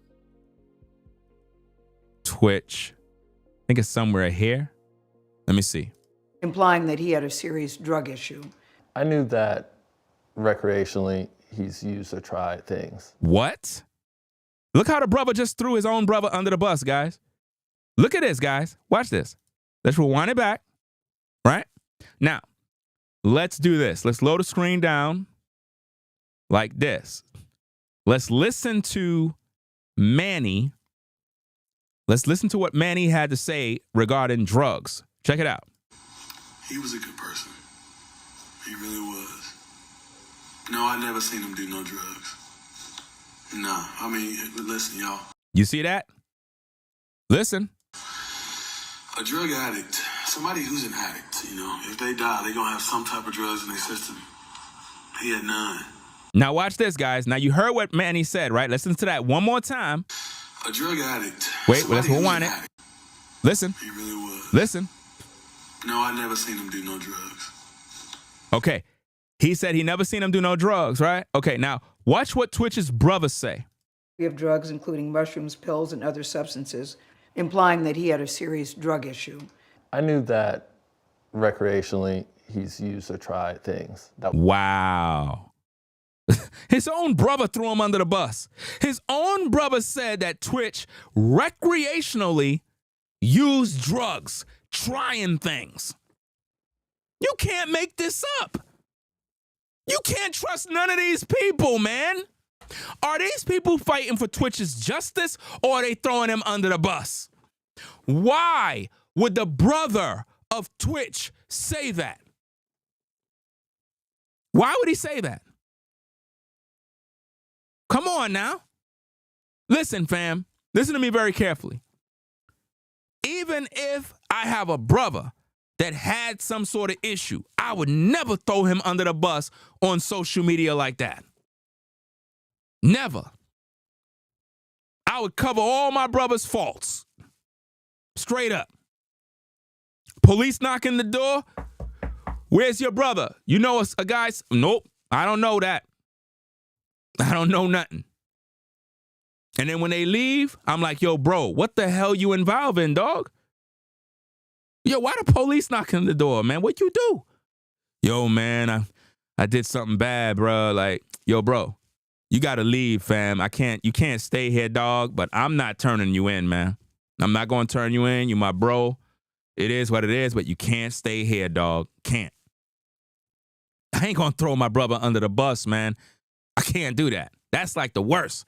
Twitch. I think it's somewhere here. Let me see. Implying that he had a serious drug issue. I knew that recreationally he's used or tried things. What? Look how the brother just threw his own brother under the bus, guys. Look at this, guys. Watch this. Let's rewind it back. Right? Now, let's do this. Let's load the screen down like this. Let's listen to Manny. Let's listen to what Manny had to say regarding drugs. Check it out. He was a good person. He really was. No, I never seen him do no drugs. No, I mean, listen, y'all. You see that? Listen. A drug addict, somebody who's an addict, you know, if they die, they're going to have some type of drugs in their system. He had none. Now watch this, guys. Now you heard what Manny said, right? Listen to that one more time. A drug addict. Wait, let's rewind it. Listen. He really was. Listen. No, I never seen him do no drugs. Okay. He said he never seen him do no drugs, right? Okay, now watch what Twitch's brothers say. We have drugs, including mushrooms, pills, and other substances, implying that he had a serious drug issue. I knew that recreationally he's used or tried things. Wow. His own brother threw him under the bus. His own brother said that Twitch recreationally used drugs, trying things. You can't make this up. You can't trust none of these people, man. Are these people fighting for Twitch's justice, or are they throwing him under the bus? Why would the brother of Twitch say that? Why would he say that? Come on now. Listen, fam. Listen to me very carefully. Even if I have a brother that had some sort of issue, I would never throw him under the bus on social media like that. Never. I would cover all my brother's faults. Straight up. Police knocking the door. Where's your brother? You know a guy's? Nope. I don't know that. I don't know nothing. And then when they leave, I'm like, yo, bro, what the hell you involved in, dog? Yo, why the police knocking the door, man? What you do? Yo, man, I did something bad, bro. Like, yo, bro, you got to leave, fam. You can't stay here, dog, but I'm not turning you in, man. I'm not going to turn you in. You my bro. It is what it is, but you can't stay here, dog. Can't. I ain't going to throw my brother under the bus, man. I can't do that. That's like the worst.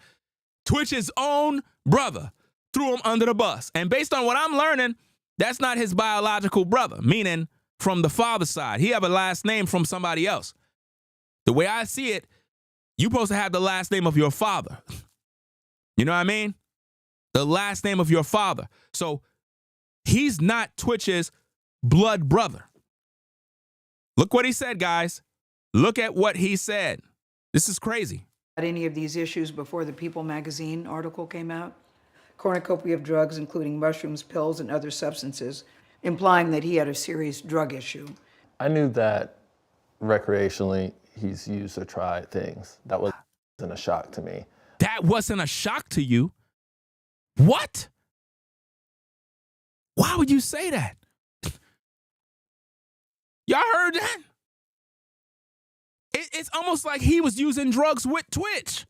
Twitch's own brother threw him under the bus. And based on what I'm learning, that's not his biological brother, meaning from the father's side. He have a last name from somebody else. The way I see it, you're supposed to have the last name of your father. You know what I mean? The last name of your father. So he's not Twitch's blood brother. Look what he said, guys. Look at what he said. This is crazy. Had any of these issues before the People magazine article came out? Cornucopia of drugs, including mushrooms, pills, and other substances, implying that he had a serious drug issue. I knew that recreationally he's used or tried things. That wasn't a shock to me. That wasn't a shock to you? What? Why would you say that? Y'all heard that? It's almost like he was using drugs with Twitch.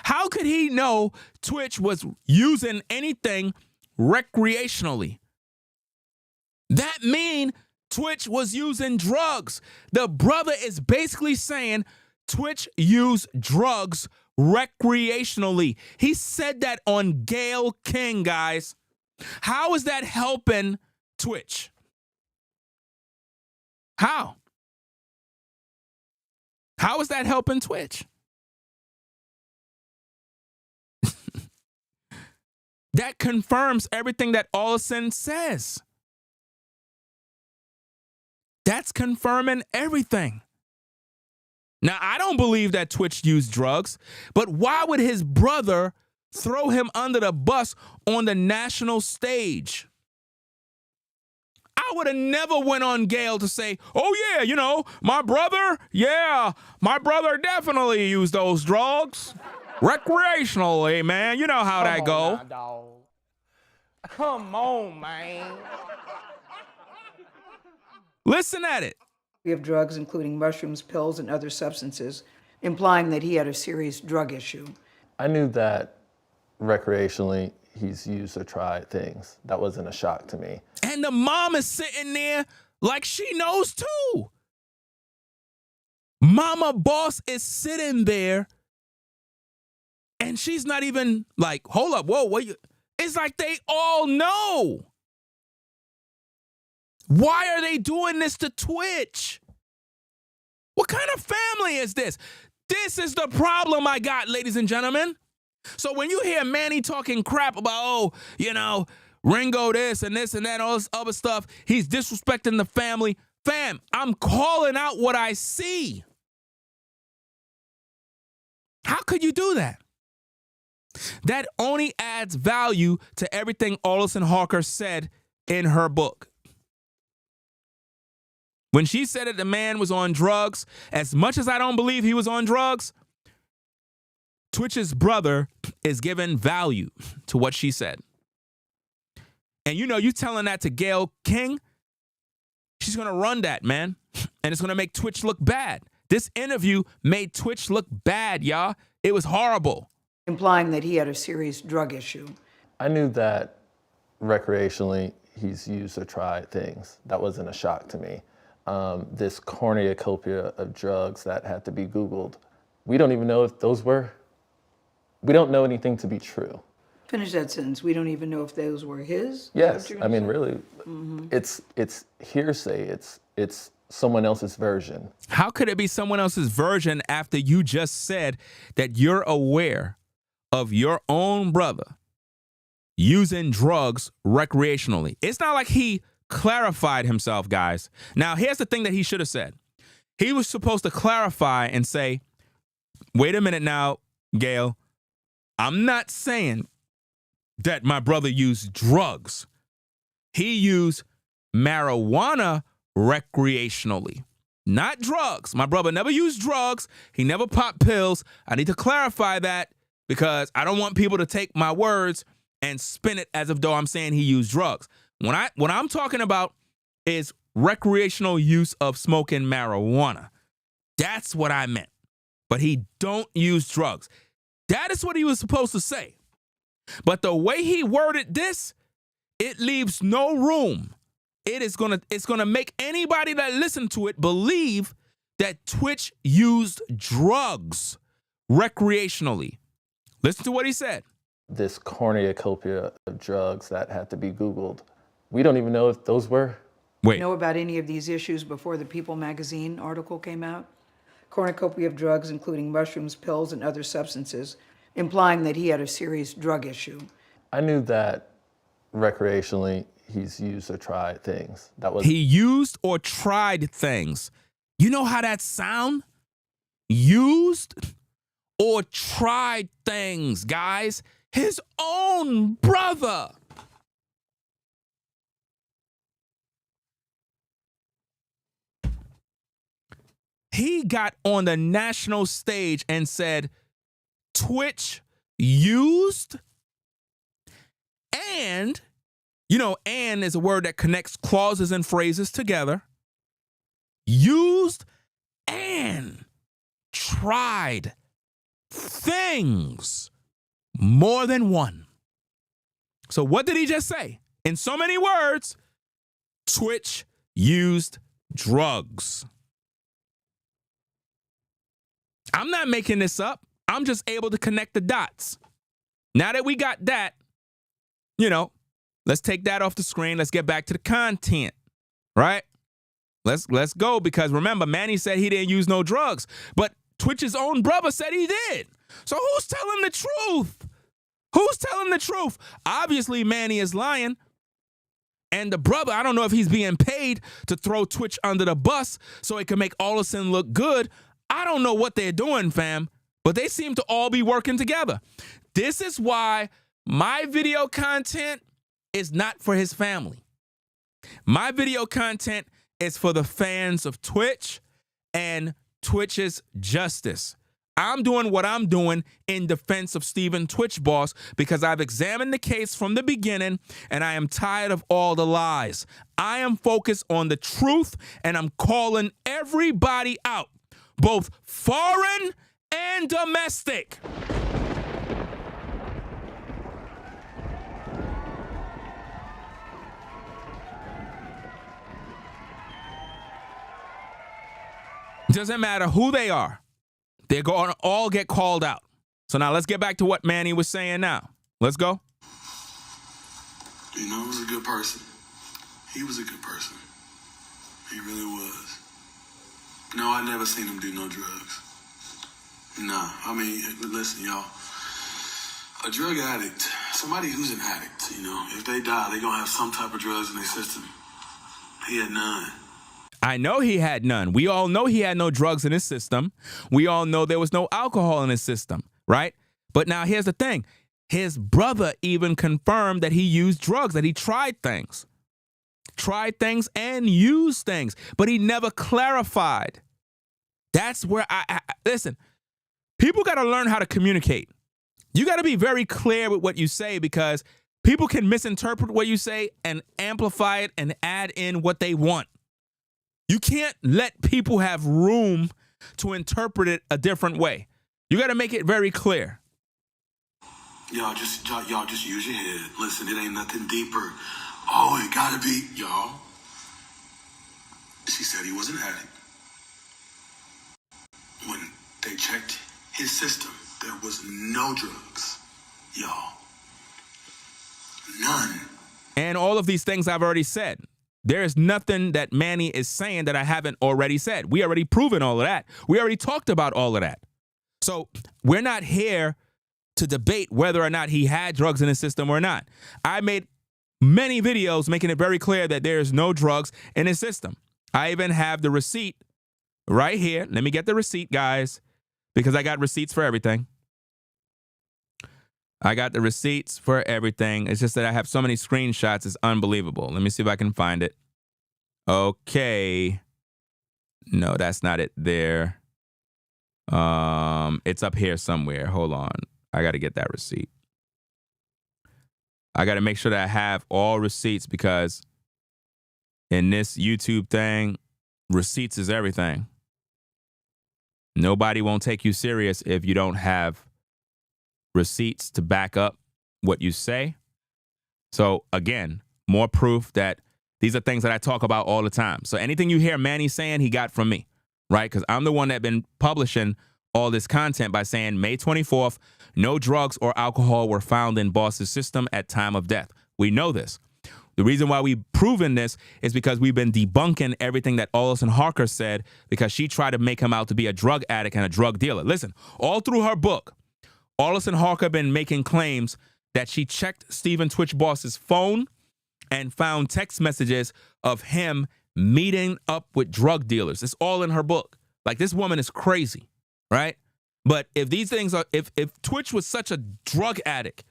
How could he know Twitch was using anything recreationally? That mean Twitch was using drugs. The brother is basically saying Twitch used drugs recreationally. He said that on Gayle King, guys. How is that helping Twitch? How? How is that helping Twitch? That confirms everything that Allison says. That's confirming everything. Now, I don't believe that Twitch used drugs, but why would his brother throw him under the bus on the national stage? I would have never went on Gayle to say, oh yeah, you know, my brother definitely used those drugs. Recreationally, man. You know how that go. Now, dog. Come on, man. Listen at it. Of drugs, including mushrooms, pills, and other substances, implying that he had a serious drug issue. I knew that recreationally he's used or tried things. That wasn't a shock to me. And the mom is sitting there like she knows too. Mama Boss is sitting there and she's not even like, hold up, whoa, what you? It's like they all know. Why are they doing this to Twitch? What kind of family is this? This is the problem I got, ladies and gentlemen. So when you hear Manny talking crap about, oh, you know, Ringo this and that, all this other stuff, he's disrespecting the family. Fam, I'm calling out what I see. How could you do that? That only adds value to everything Allison Hawker said in her book. When she said that the man was on drugs, as much as I don't believe he was on drugs, Twitch's brother is giving value to what she said. And you know, you telling that to Gayle King, she's going to run that, man. And it's going to make Twitch look bad. This interview made Twitch look bad, y'all. It was horrible. Implying that he had a serious drug issue. I knew that recreationally he's used or tried things. That wasn't a shock to me. This cornucopia of drugs that had to be Googled. We don't even know if those were, we don't know anything to be true. Finish that sentence. We don't even know if those were his? Yes, I mean, really, it's hearsay. It's someone else's version. How could it be someone else's version after you just said that you're aware of your own brother using drugs recreationally? It's not like he clarified himself, guys. Now, here's the thing that he should have said. He was supposed to clarify and say, wait a minute now, Gayle, I'm not saying that my brother used drugs. He used marijuana recreationally, not drugs. My brother never used drugs. He never popped pills. I need to clarify that because I don't want people to take my words and spin it as if though I'm saying he used drugs. What I'm talking about is recreational use of smoking marijuana. That's what I meant. But he don't use drugs. That is what he was supposed to say. But the way he worded this, it leaves no room. It's gonna make anybody that listen to it believe that Twitch used drugs recreationally. Listen to what he said. This cornucopia of drugs that had to be Googled. We don't even know if those were. Wait. Know about any of these issues before the People magazine article came out? Cornucopia of drugs, including mushrooms, pills, and other substances, implying that he had a serious drug issue. I knew that recreationally he's used or tried things. He used or tried things. You know how that sound? Used or tried things, guys. His own brother. He got on the national stage and said, Twitch used, and, you know, and is a word that connects clauses and phrases together, used and tried things, more than one. So what did he just say? In so many words, Twitch used drugs. I'm not making this up. I'm just able to connect the dots. Now that we got that, you know, let's take that off the screen. Let's get back to the content, right? Let's go, because remember, Manny said he didn't use no drugs, but Twitch's own brother said he did. So who's telling the truth? Who's telling the truth? Obviously, Manny is lying. And the brother, I don't know if he's being paid to throw Twitch under the bus so it can make Allison look good. I don't know what they're doing, fam, but they seem to all be working together. This is why my video content is not for his family. My video content is for the fans of Twitch and Twitch's justice. I'm doing what I'm doing in defense of Stephen Twitch Boss because I've examined the case from the beginning and I am tired of all the lies. I am focused on the truth and I'm calling everybody out, both foreign and domestic. Doesn't matter who they are. They're going to all get called out. So now let's get back to what Manny was saying now. Let's go. You know, he was a good person. He was a good person. He really was. No, I never seen him do no drugs. Nah, I mean, listen, y'all. A drug addict, somebody who's an addict, you know, if they die, they're going to have some type of drugs in their system. He had none. I know he had none. We all know he had no drugs in his system. We all know there was no alcohol in his system, right? But now here's the thing. His brother even confirmed that he used drugs, that he tried things and used things, but he never clarified. That's where I listen, people got to learn how to communicate. You got to be very clear with what you say because people can misinterpret what you say and amplify it and add in what they want. You can't let people have room to interpret it a different way. You got to make it very clear. Y'all just use your head. Listen, it ain't nothing deeper. Oh, it gotta be, y'all. She said he was an addict. When they checked his system, there was no drugs, y'all. None. And all of these things I've already said. There is nothing that Manny is saying that I haven't already said. We already proven all of that. We already talked about all of that. So we're not here to debate whether or not he had drugs in his system or not. I made many videos making it very clear that there is no drugs in his system. I even have the receipt right here. Let me get the receipt, guys, because I got receipts for everything. I got the receipts for everything. It's just that I have so many screenshots. It's unbelievable. Let me see if I can find it. Okay. No, that's not it there. It's up here somewhere. Hold on. I got to get that receipt. I got to make sure that I have all receipts because in this YouTube thing, receipts is everything. Nobody won't take you serious if you don't have receipts to back up what you say. So again, more proof that these are things that I talk about all the time. So anything you hear Manny saying, he got from me, right? Because I'm the one that been publishing all this content by saying May 24th, no drugs or alcohol were found in Boss's system at time of death. We know this. The reason why we've proven this is because we've been debunking everything that Allison Harker said because she tried to make him out to be a drug addict and a drug dealer. Listen, all through her book, Allison Harker been making claims that she checked Stephen Twitch Boss's phone and found text messages of him meeting up with drug dealers. It's all in her book. Like, this woman is crazy, right? But if these things are, if Twitch was such a drug addict,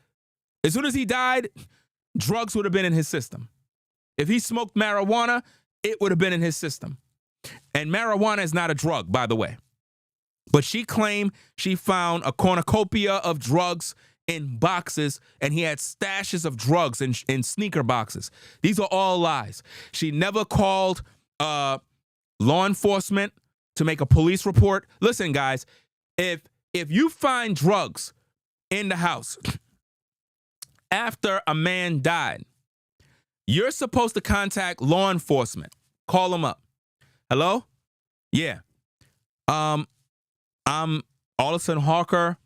as soon as he died, drugs would have been in his system. If he smoked marijuana, it would have been in his system. And marijuana is not a drug, by the way. But she claimed she found a cornucopia of drugs in boxes, and he had stashes of drugs in sneaker boxes. These are all lies. She never called law enforcement to make a police report. Listen, guys, if you find drugs in the house after a man died, you're supposed to contact law enforcement. Call them up. Hello? Yeah. I'm Allison Harker.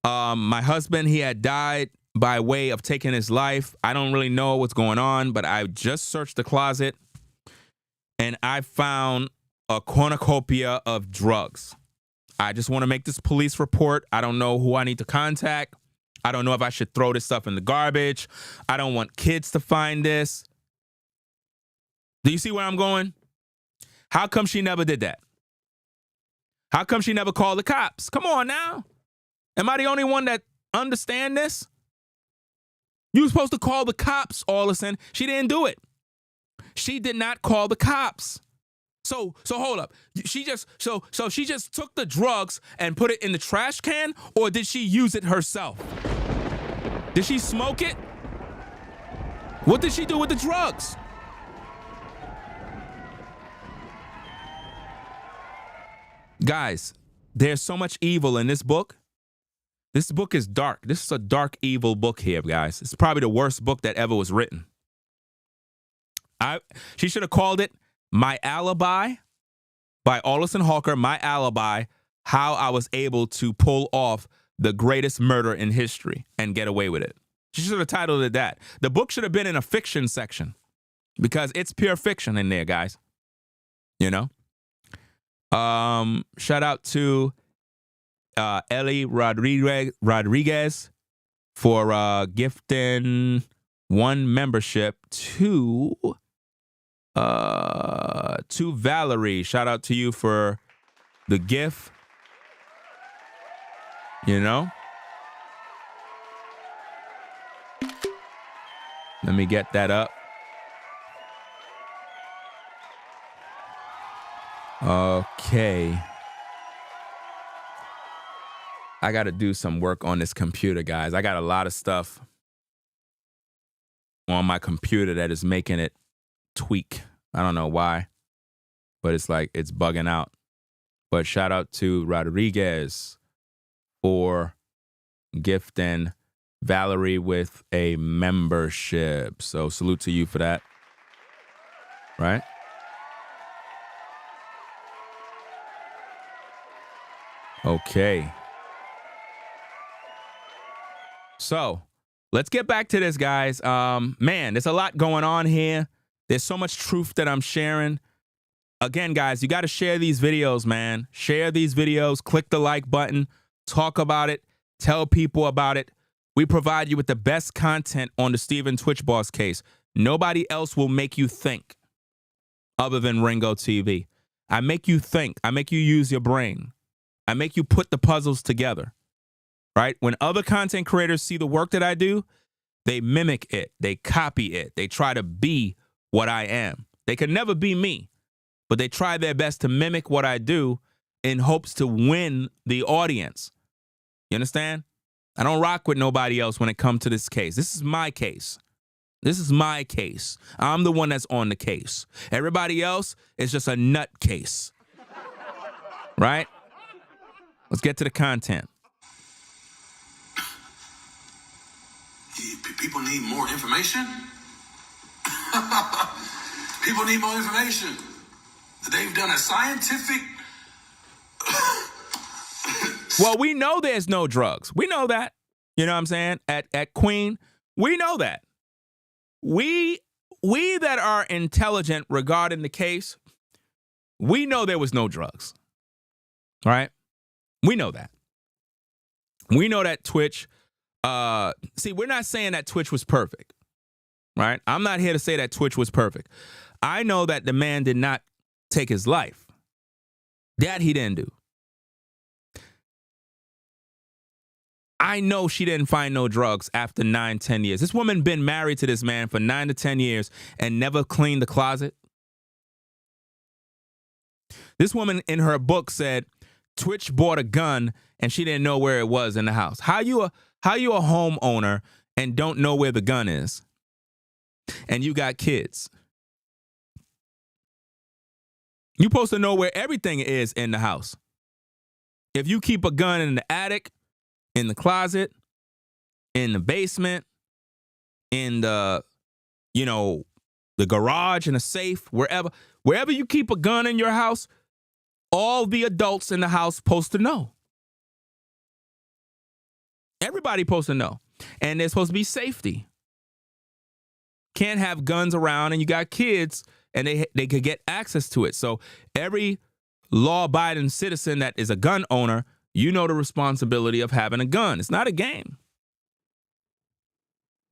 My husband, he had died by way of taking his life. I don't really know what's going on, but I just searched the closet and I found a cornucopia of drugs. I just want to make this police report. I don't know who I need to contact. I don't know if I should throw this stuff in the garbage. I don't want kids to find this. Do you see where I'm going? How come she never did that? How come she never called the cops? Come on now. Am I the only one that understand this? You were supposed to call the cops, Allison. She didn't do it. She did not call the cops. So hold up. She just took the drugs and put it in the trash can, or did she use it herself? Did she smoke it? What did she do with the drugs? Guys, there's so much evil in this book. This book is dark. This is a dark, evil book here, guys. It's probably the worst book that ever was written. She should have called it My Alibi by Allison Hawker, My Alibi, How I Was Able to Pull Off the Greatest Murder in History and Get Away with It. She should have titled it that. The book should have been in a fiction section because it's pure fiction in there, guys. You know? Shout out to Ellie Rodriguez for gifting one membership to Valerie. Shout out to you for the gift. You know? Let me get that up. Okay. I got to do some work on this computer, guys. I got a lot of stuff on my computer that is making it tweak. I don't know why, but it's like it's bugging out. But shout out to Rodriguez for gifting Valerie with a membership. So salute to you for that. Right? Okay. So let's get back to this, guys. Man, there's a lot going on here. There's so much truth that I'm sharing. Again, guys, you got to share these videos, man. Share these videos. Click the like button. Talk about it. Tell people about it. We provide you with the best content on the Steven Twitch Boss case. Nobody else will make you think other than RINGOTV. I make you think. I make you use your brain. I make you put the puzzles together. Right? When other content creators see the work that I do, they mimic it. They copy it. They try to be what I am. They can never be me, but they try their best to mimic what I do in hopes to win the audience. You understand? I don't rock with nobody else when it comes to this case. This is my case. This is my case. I'm the one that's on the case. Everybody else is just a nut case. Right? Let's get to the content. People need more information? People need more information. They've done a scientific... Well, we know there's no drugs. We know that. You know what I'm saying? At Queen, we know that. We that are intelligent regarding the case, we know there was no drugs. Right? We know that. We know that Twitch... see, we're not saying that Twitch was perfect, right? I'm not here to say that Twitch was perfect. I know that the man did not take his life. That he didn't do. I know she didn't find no drugs after 9-10 years. This woman been married to this man for 9 to 10 years and never cleaned the closet. This woman in her book said Twitch bought a gun and she didn't know where it was in the house. How you a homeowner and don't know where the gun is? And you got kids. You're supposed to know where everything is in the house. If you keep a gun in the attic, in the closet, in the basement, in the, the garage, in a safe, wherever you keep a gun in your house, all the adults in the house supposed to know. Everybody supposed to know. And there's supposed to be safety. Can't have guns around and you got kids and they could get access to it. So every law-abiding citizen that is a gun owner, you know the responsibility of having a gun. It's not a game.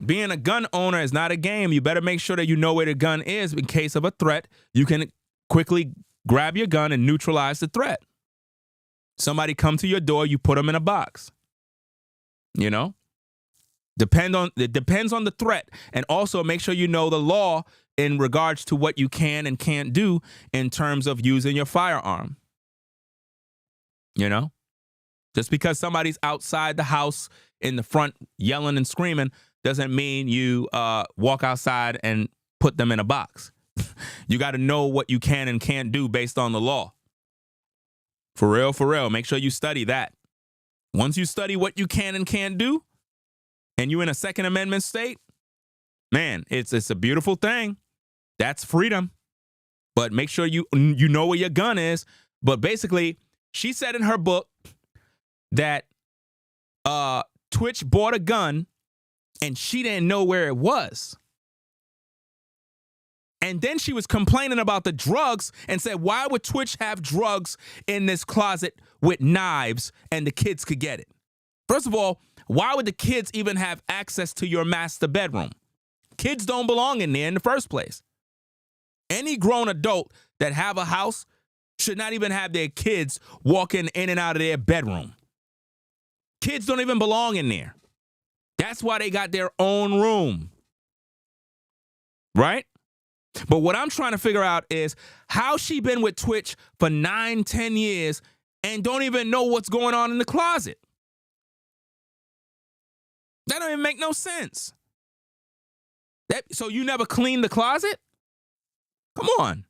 Being a gun owner is not a game. You better make sure that you know where the gun is in case of a threat. You can quickly grab your gun and neutralize the threat. Somebody come to your door, you put them in a box. You know? It depends on the threat. And also make sure you know the law in regards to what you can and can't do in terms of using your firearm. You know? Just because somebody's outside the house in the front yelling and screaming doesn't mean you walk outside and put them in a box. You got to know what you can and can't do based on the law. For real, for real. Make sure you study that. Once you study what you can and can't do, and you're in a Second Amendment state, man, it's a beautiful thing. That's freedom. But make sure you know where your gun is. But basically, she said in her book that Twitch bought a gun and she didn't know where it was. And then she was complaining about the drugs and said, why would Twitch have drugs in this closet with knives and the kids could get it? First of all, why would the kids even have access to your master bedroom? Kids don't belong in there in the first place. Any grown adult that have a house should not even have their kids walking in and out of their bedroom. Kids don't even belong in there. That's why they got their own room. Right? But what I'm trying to figure out is how she been with Twitch for 9-10 years and don't even know what's going on in the closet. That don't even make no sense. So you never cleaned the closet? Come on.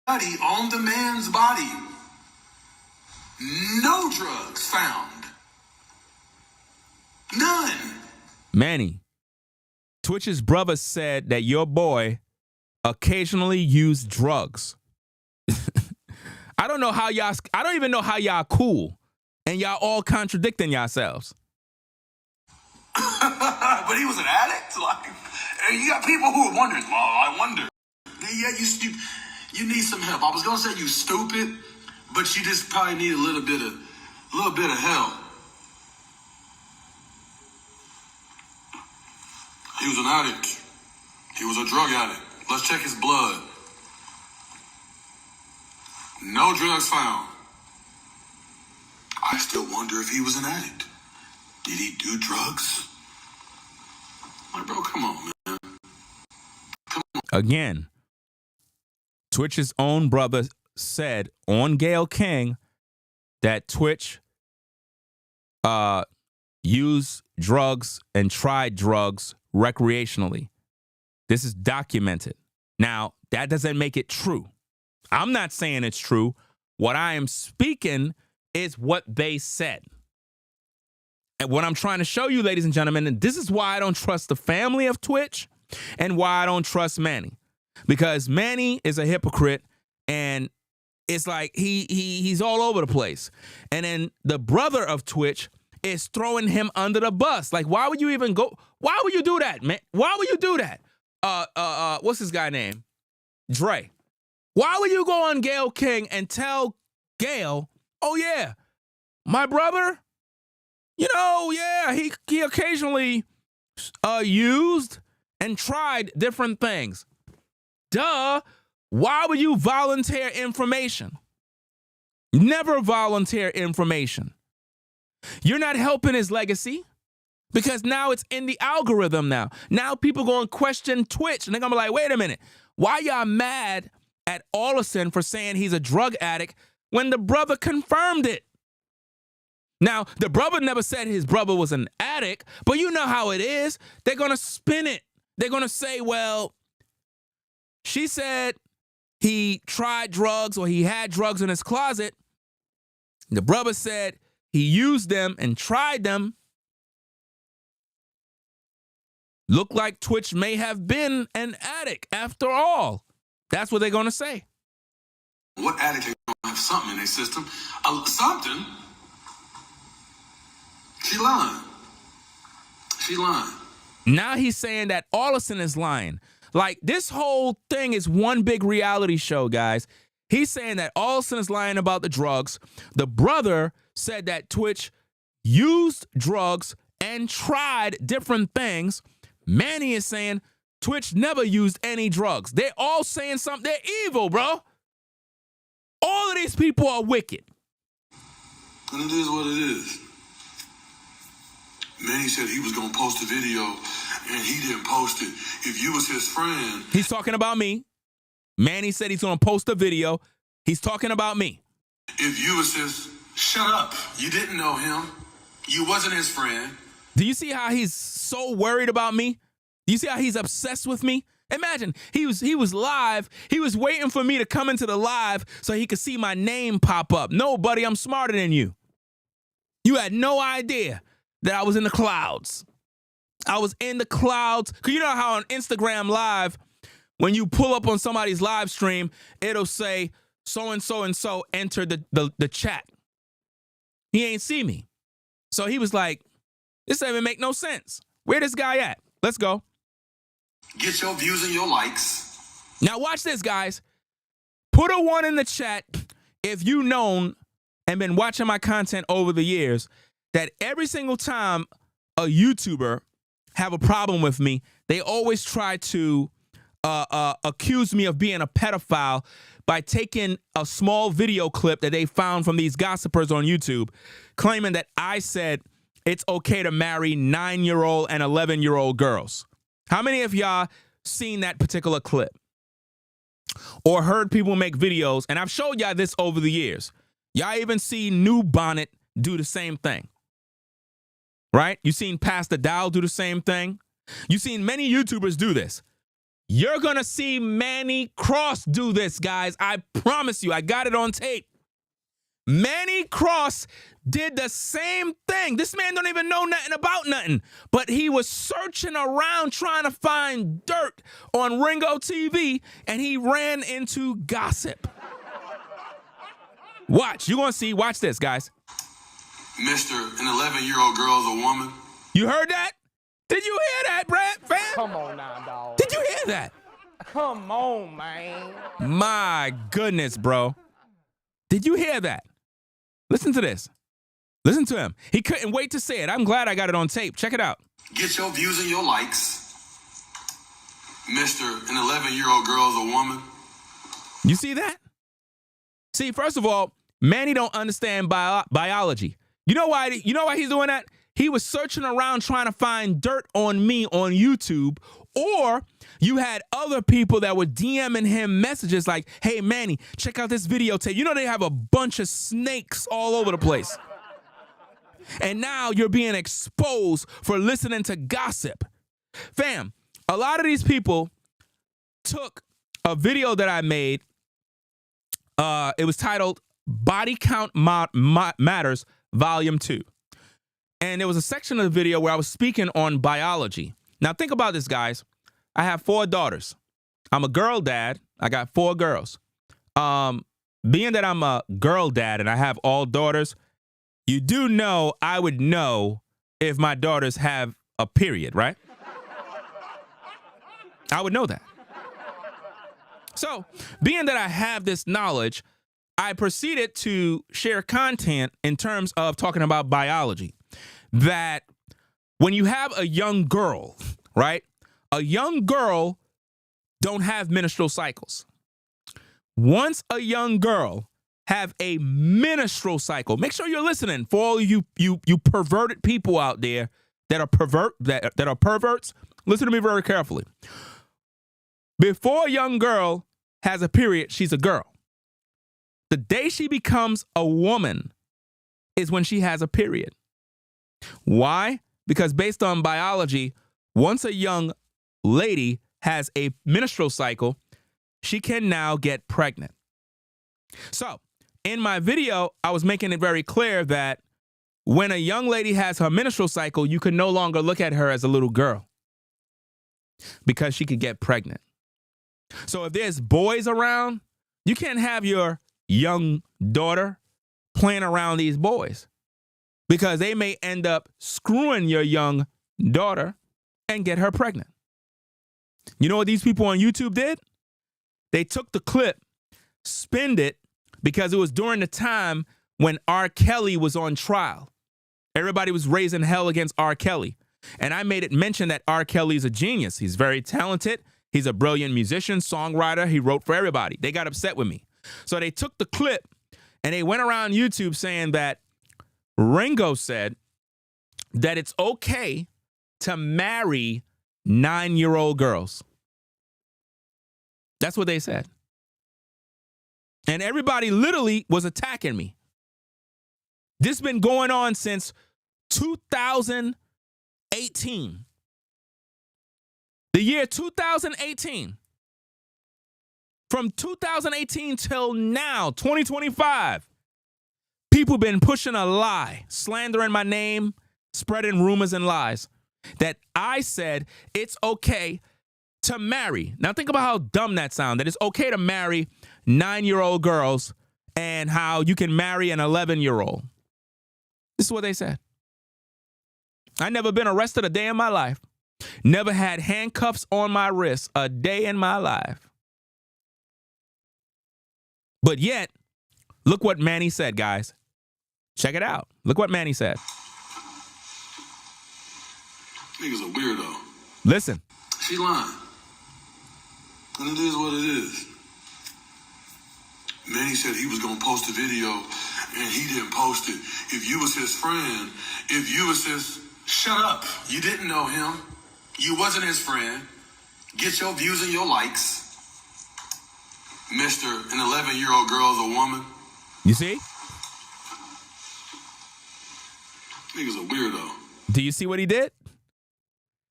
Body on the man's body. No drugs found. None. Manny, Twitch's brother said that your boy occasionally used drugs. I don't even know how y'all cool and y'all all contradicting yourselves. But he was an addict. Like, you got people who are wondering. Well, I wonder. Yeah, you need some help. I was gonna say you stupid, but you just probably need a little bit of help. He was an addict. He was a drug addict. Let's check his blood. No drugs found. I still wonder if he was an addict. Did he do drugs? Like, bro, come on, man. Come on. Again, Twitch's own brother said on Gayle King that Twitch used drugs and tried drugs recreationally. This is documented. Now, that doesn't make it true. I'm not saying it's true. What I am speaking is what they said. And what I'm trying to show you, ladies and gentlemen, and this is why I don't trust the family of Twitch and why I don't trust Manny. Because Manny is a hypocrite and it's like he's all over the place. And then the brother of Twitch is throwing him under the bus. Like, why would you even go? Why would you do that, man? Why would you do that? What's this guy name? Dre. Why would you go on Gayle King and tell Gayle, oh yeah, my brother, you know, yeah, he occasionally used and tried different things. Duh. Why would you volunteer information? Never volunteer information. You're not helping his legacy because now it's in the algorithm now. Now people going to question Twitch and they're going to be like, wait a minute. Why y'all mad at Allison for saying he's a drug addict when the brother confirmed it? Now, the brother never said his brother was an addict, but you know how it is. They're going to spin it. They're going to say, well, she said he tried drugs or he had drugs in his closet. The brother said he used them and tried them. Looked like Twitch may have been an addict after all. That's what they're going to say. What addict is going to have something in their system? Something? She lying. She lying. Now he's saying that Allison is lying. Like, this whole thing is one big reality show, guys. He's saying that Allison is lying about the drugs. The brother said that tWitch used drugs and tried different things. Manny is saying tWitch never used any drugs. They're all saying something. They're evil, bro. All of these people are wicked. And it is what it is. Manny said he was going to post a video, and he didn't post it. If you was his friend... He's talking about me. Manny said he's going to post a video. He's talking about me. If you was his... Shut up. You didn't know him. You wasn't his friend. Do you see how he's so worried about me? Do you see how he's obsessed with me? Imagine, he was live. He was waiting for me to come into the live so he could see my name pop up. No, buddy, I'm smarter than you. You had no idea that I was in the clouds. I was in the clouds. Because you know how on Instagram Live, when you pull up on somebody's live stream, it'll say so-and-so and so entered the chat. He ain't see me. So he was like, this doesn't even make no sense. Where this guy at? Let's go. Get your views and your likes. Now watch this, guys. Put a 1 in the chat if you've known and been watching my content over the years that every single time a YouTuber have a problem with me, they always try to accuse me of being a pedophile by taking a small video clip that they found from these gossipers on YouTube, claiming that I said it's okay to marry 9-year-old and 11-year-old girls. How many of y'all seen that particular clip? Or heard people make videos, and I've showed y'all this over the years. Y'all even see New Bonnet do the same thing. Right? You seen Pastor Dow do the same thing. You seen many YouTubers do this. You're going to see Manny Cross do this, guys. I promise you. I got it on tape. Manny Cross did the same thing. This man don't even know nothing about nothing. But he was searching around trying to find dirt on RINGOTV, and he ran into gossip. Watch. You're going to see. Watch this, guys. Mr. An 11-year-old girl is a woman. You heard that? Did you hear that, Brad, fam? Come on now, dog. Did you hear that? Come on, man. My goodness, bro. Did you hear that? Listen to this. Listen to him. He couldn't wait to say it. I'm glad I got it on tape. Check it out. Get your views and your likes. Mr. An 11-year-old girl is a woman. You see that? See, first of all, Manny don't understand biology. You know why he's doing that? He was searching around trying to find dirt on me on YouTube, or you had other people that were DMing him messages like, hey, Manny, check out this videotape. You know they have a bunch of snakes all over the place. And now you're being exposed for listening to gossip. Fam, a lot of these people took a video that I made. It was titled Body Count Matters, Volume 2. And there was a section of the video where I was speaking on biology. Now, think about this, guys. I have 4 daughters. I'm a girl dad. I got 4 girls. Being that I'm a girl dad and I have all daughters, you do know I would know if my daughters have a period, right? I would know that. So, being that I have this knowledge, I proceeded to share content in terms of talking about biology. That when you have a young girl, right? A young girl don't have menstrual cycles. Once a young girl have a menstrual cycle, make sure you're listening for all you perverted people out there that are perverts. Listen to me very carefully. Before a young girl has a period, she's a girl. The day she becomes a woman is when she has a period. Why? Because based on biology, once a young lady has a menstrual cycle, she can now get pregnant. So, in my video, I was making it very clear that when a young lady has her menstrual cycle, you can no longer look at her as a little girl because she could get pregnant. So if there's boys around, you can't have your young daughter playing around these boys, because they may end up screwing your young daughter and get her pregnant. You know what these people on YouTube did? They took the clip, spinned it, because it was during the time when R. Kelly was on trial. Everybody was raising hell against R. Kelly. And I made it mention that R. Kelly's a genius. He's very talented. He's a brilliant musician, songwriter. He wrote for everybody. They got upset with me. So they took the clip and they went around YouTube saying that Ringo said that it's okay to marry 9-year-old girls. That's what they said. And everybody literally was attacking me. This has been going on since 2018. The year 2018. From 2018 till now, 2025, people been pushing a lie, slandering my name, spreading rumors and lies that I said it's okay to marry. Now think about how dumb that sounds, that it's okay to marry 9-year-old girls and how you can marry an 11-year-old. This is what they said. I never been arrested a day in my life. Never had handcuffs on my wrist a day in my life. But yet, look what Manny said, guys. Check it out. Look what Manny said. Nigga's a weirdo. Listen. She lying. And it is what it is. Manny said he was going to post a video, and he didn't post it. If you was his friend, shut up. You didn't know him. You wasn't his friend. Get your views and your likes. Mr. An 11-year-old girl is a woman. You see? Nigga's a weirdo. Do you see what he did?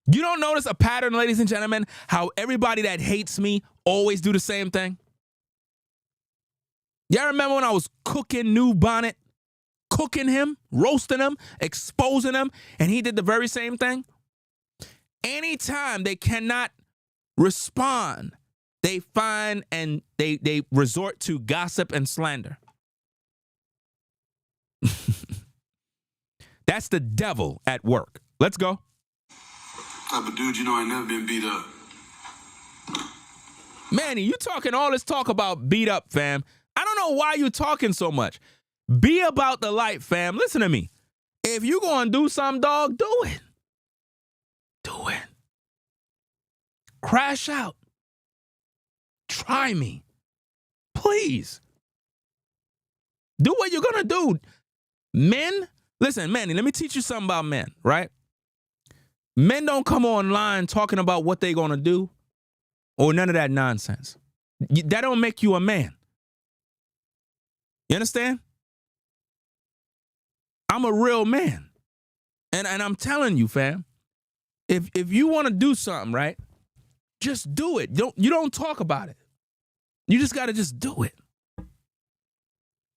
You don't notice a pattern, ladies and gentlemen, how everybody that hates me always do the same thing? Y'all remember when I was cooking New Bonnet? Cooking him, roasting him, exposing him, and he did the very same thing? Anytime they cannot respond, they find and they resort to gossip and slander. That's the devil at work. Let's go. Type of dude, I ain't never been beat up. Manny, you talking all this talk about beat up, fam. I don't know why you talking so much. Be about the light, fam. Listen to me. If you gonna do something, dog, do it. Do it. Crash out. Try me. Please. Do what you're gonna do. Men, listen, Manny, let me teach you something about men, right? Men don't come online talking about what they're gonna do or none of that nonsense. That don't make you a man. You understand? I'm a real man. And I'm telling you, fam, if you want to do something, right, just do it. You don't talk about it. You just got to just do it.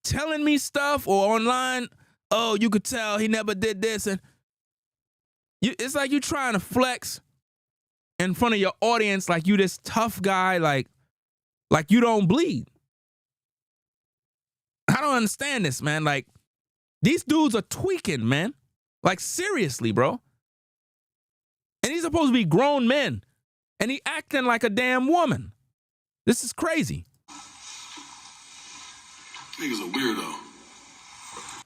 Telling me stuff or online, oh, you could tell he never did this. And it's like you trying to flex in front of your audience like you this tough guy, like you don't bleed. I don't understand this, man. Like, these dudes are tweaking, man. Like, seriously, bro. And he's supposed to be grown men. And he acting like a damn woman. This is crazy. Nigga's a weirdo.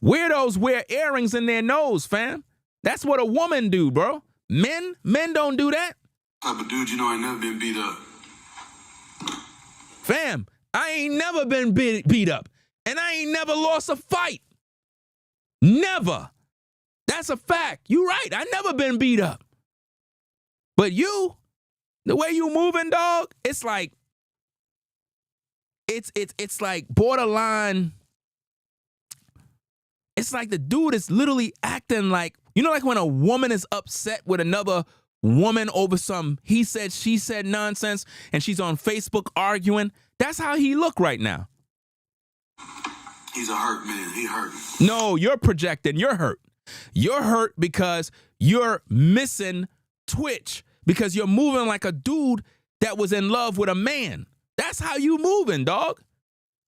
Weirdos wear earrings in their nose, fam. That's what a woman do, bro. Men don't do that. Type of dude, I ain't never been beat up. Fam, I ain't never been beat up. And I ain't never lost a fight. Never. That's a fact. You right. I never been beat up. But you, the way you moving, dog, it's like, it's like borderline. It's like the dude is literally acting like, like when a woman is upset with another woman over some he said, she said nonsense, and she's on Facebook arguing. That's how he look right now. He's a hurt man. He hurt. No, you're projecting. You're hurt. You're hurt because you're missing tWitch, because you're moving like a dude that was in love with a man. That's how you moving, dog.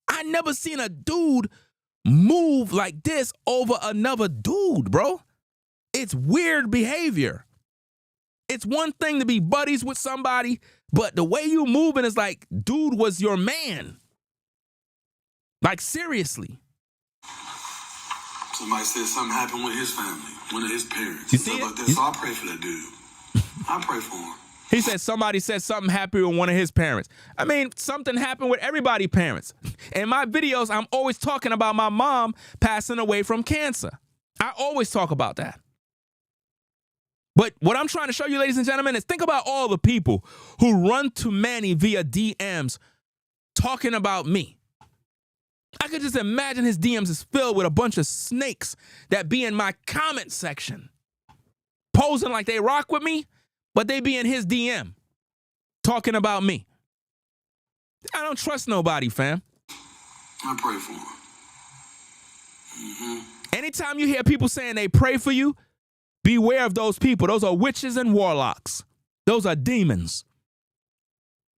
I never seen a dude move like this over another dude, bro. It's weird behavior. It's one thing to be buddies with somebody, but the way you moving is like, dude was your man. Like, seriously. Somebody said something happened with his family, one of his parents. You see it? Like that. So I pray for that dude. I pray for him. He said somebody said something happened with one of his parents. I mean, something happened with everybody's parents. In my videos, I'm always talking about my mom passing away from cancer. I always talk about that. But what I'm trying to show you, ladies and gentlemen, is think about all the people who run to Manny via DMs talking about me. I could just imagine his DMs is filled with a bunch of snakes that be in my comment section, posing like they rock with me, but they be in his DM talking about me. I don't trust nobody, fam. I pray for him. Anytime you hear people saying they pray for you, beware of those people. Those are witches and warlocks. Those are demons.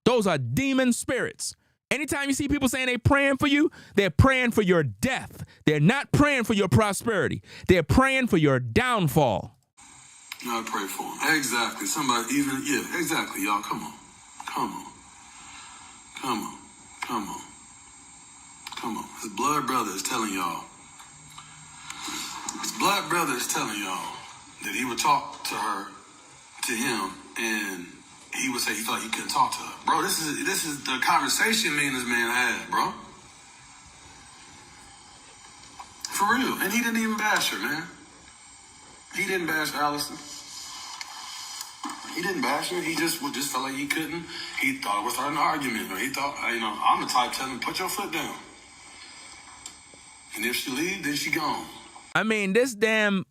Those are demon spirits. Anytime you see people saying they're praying for you, they're praying for your death. They're not praying for your prosperity. They're praying for your downfall. I pray for him. Exactly. Somebody even, yeah, exactly, y'all. Come on. Come on. Come on. Come on. Come on. His blood brother is telling y'all. His blood brother is telling y'all that he would talk to him, and he would say he thought he couldn't talk to her. Bro, this is the conversation me and this man had, bro. For real. And he didn't even bash her, man. He didn't bash Allison. He didn't bash her. He just felt like he couldn't. He thought it was starting an argument. Or he thought, I'm the type telling him, put your foot down. And if she leaves, then she gone. I mean, this damn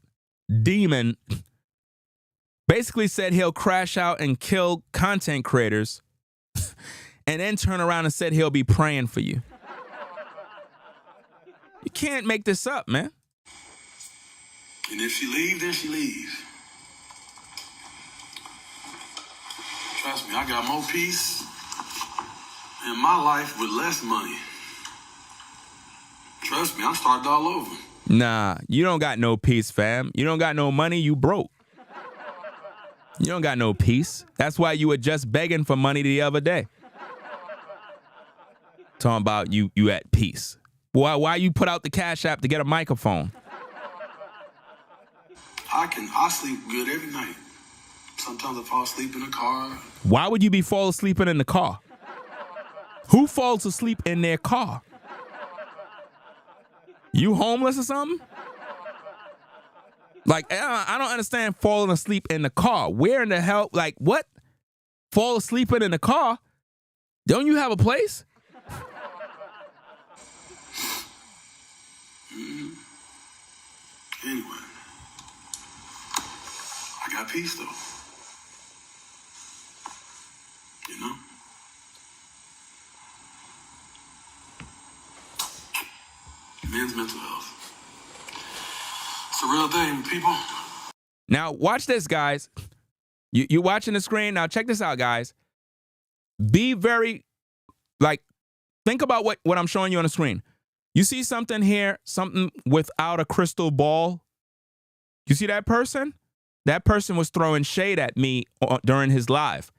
demon basically said he'll crash out and kill content creators and then turn around and said he'll be praying for you. You can't make this up, man. And if she leaves, then she leaves. Trust me, I got more peace in my life with less money. Trust me, I started all over. Nah, you don't got no peace, fam. You don't got no money, you broke. You don't got no peace. That's why you were just begging for money the other day. Talking about you at peace. Why you put out the Cash App to get a microphone? I sleep good every night. Sometimes I fall asleep in the car. Why would you be fall asleep in the car? Who falls asleep in their car? You homeless or something? Like, I don't understand falling asleep in the car. Where in the hell, like, what? Fall asleep in the car? Don't you have a place? Anyway, I got peace though. You know? Men's mental health. It's a real thing, people. Now, watch this, guys. You watching the screen? Now, check this out, guys. Be very, think about what I'm showing you on the screen. You see something here, something without a crystal ball? You see that person? That person was throwing shade at me during his live.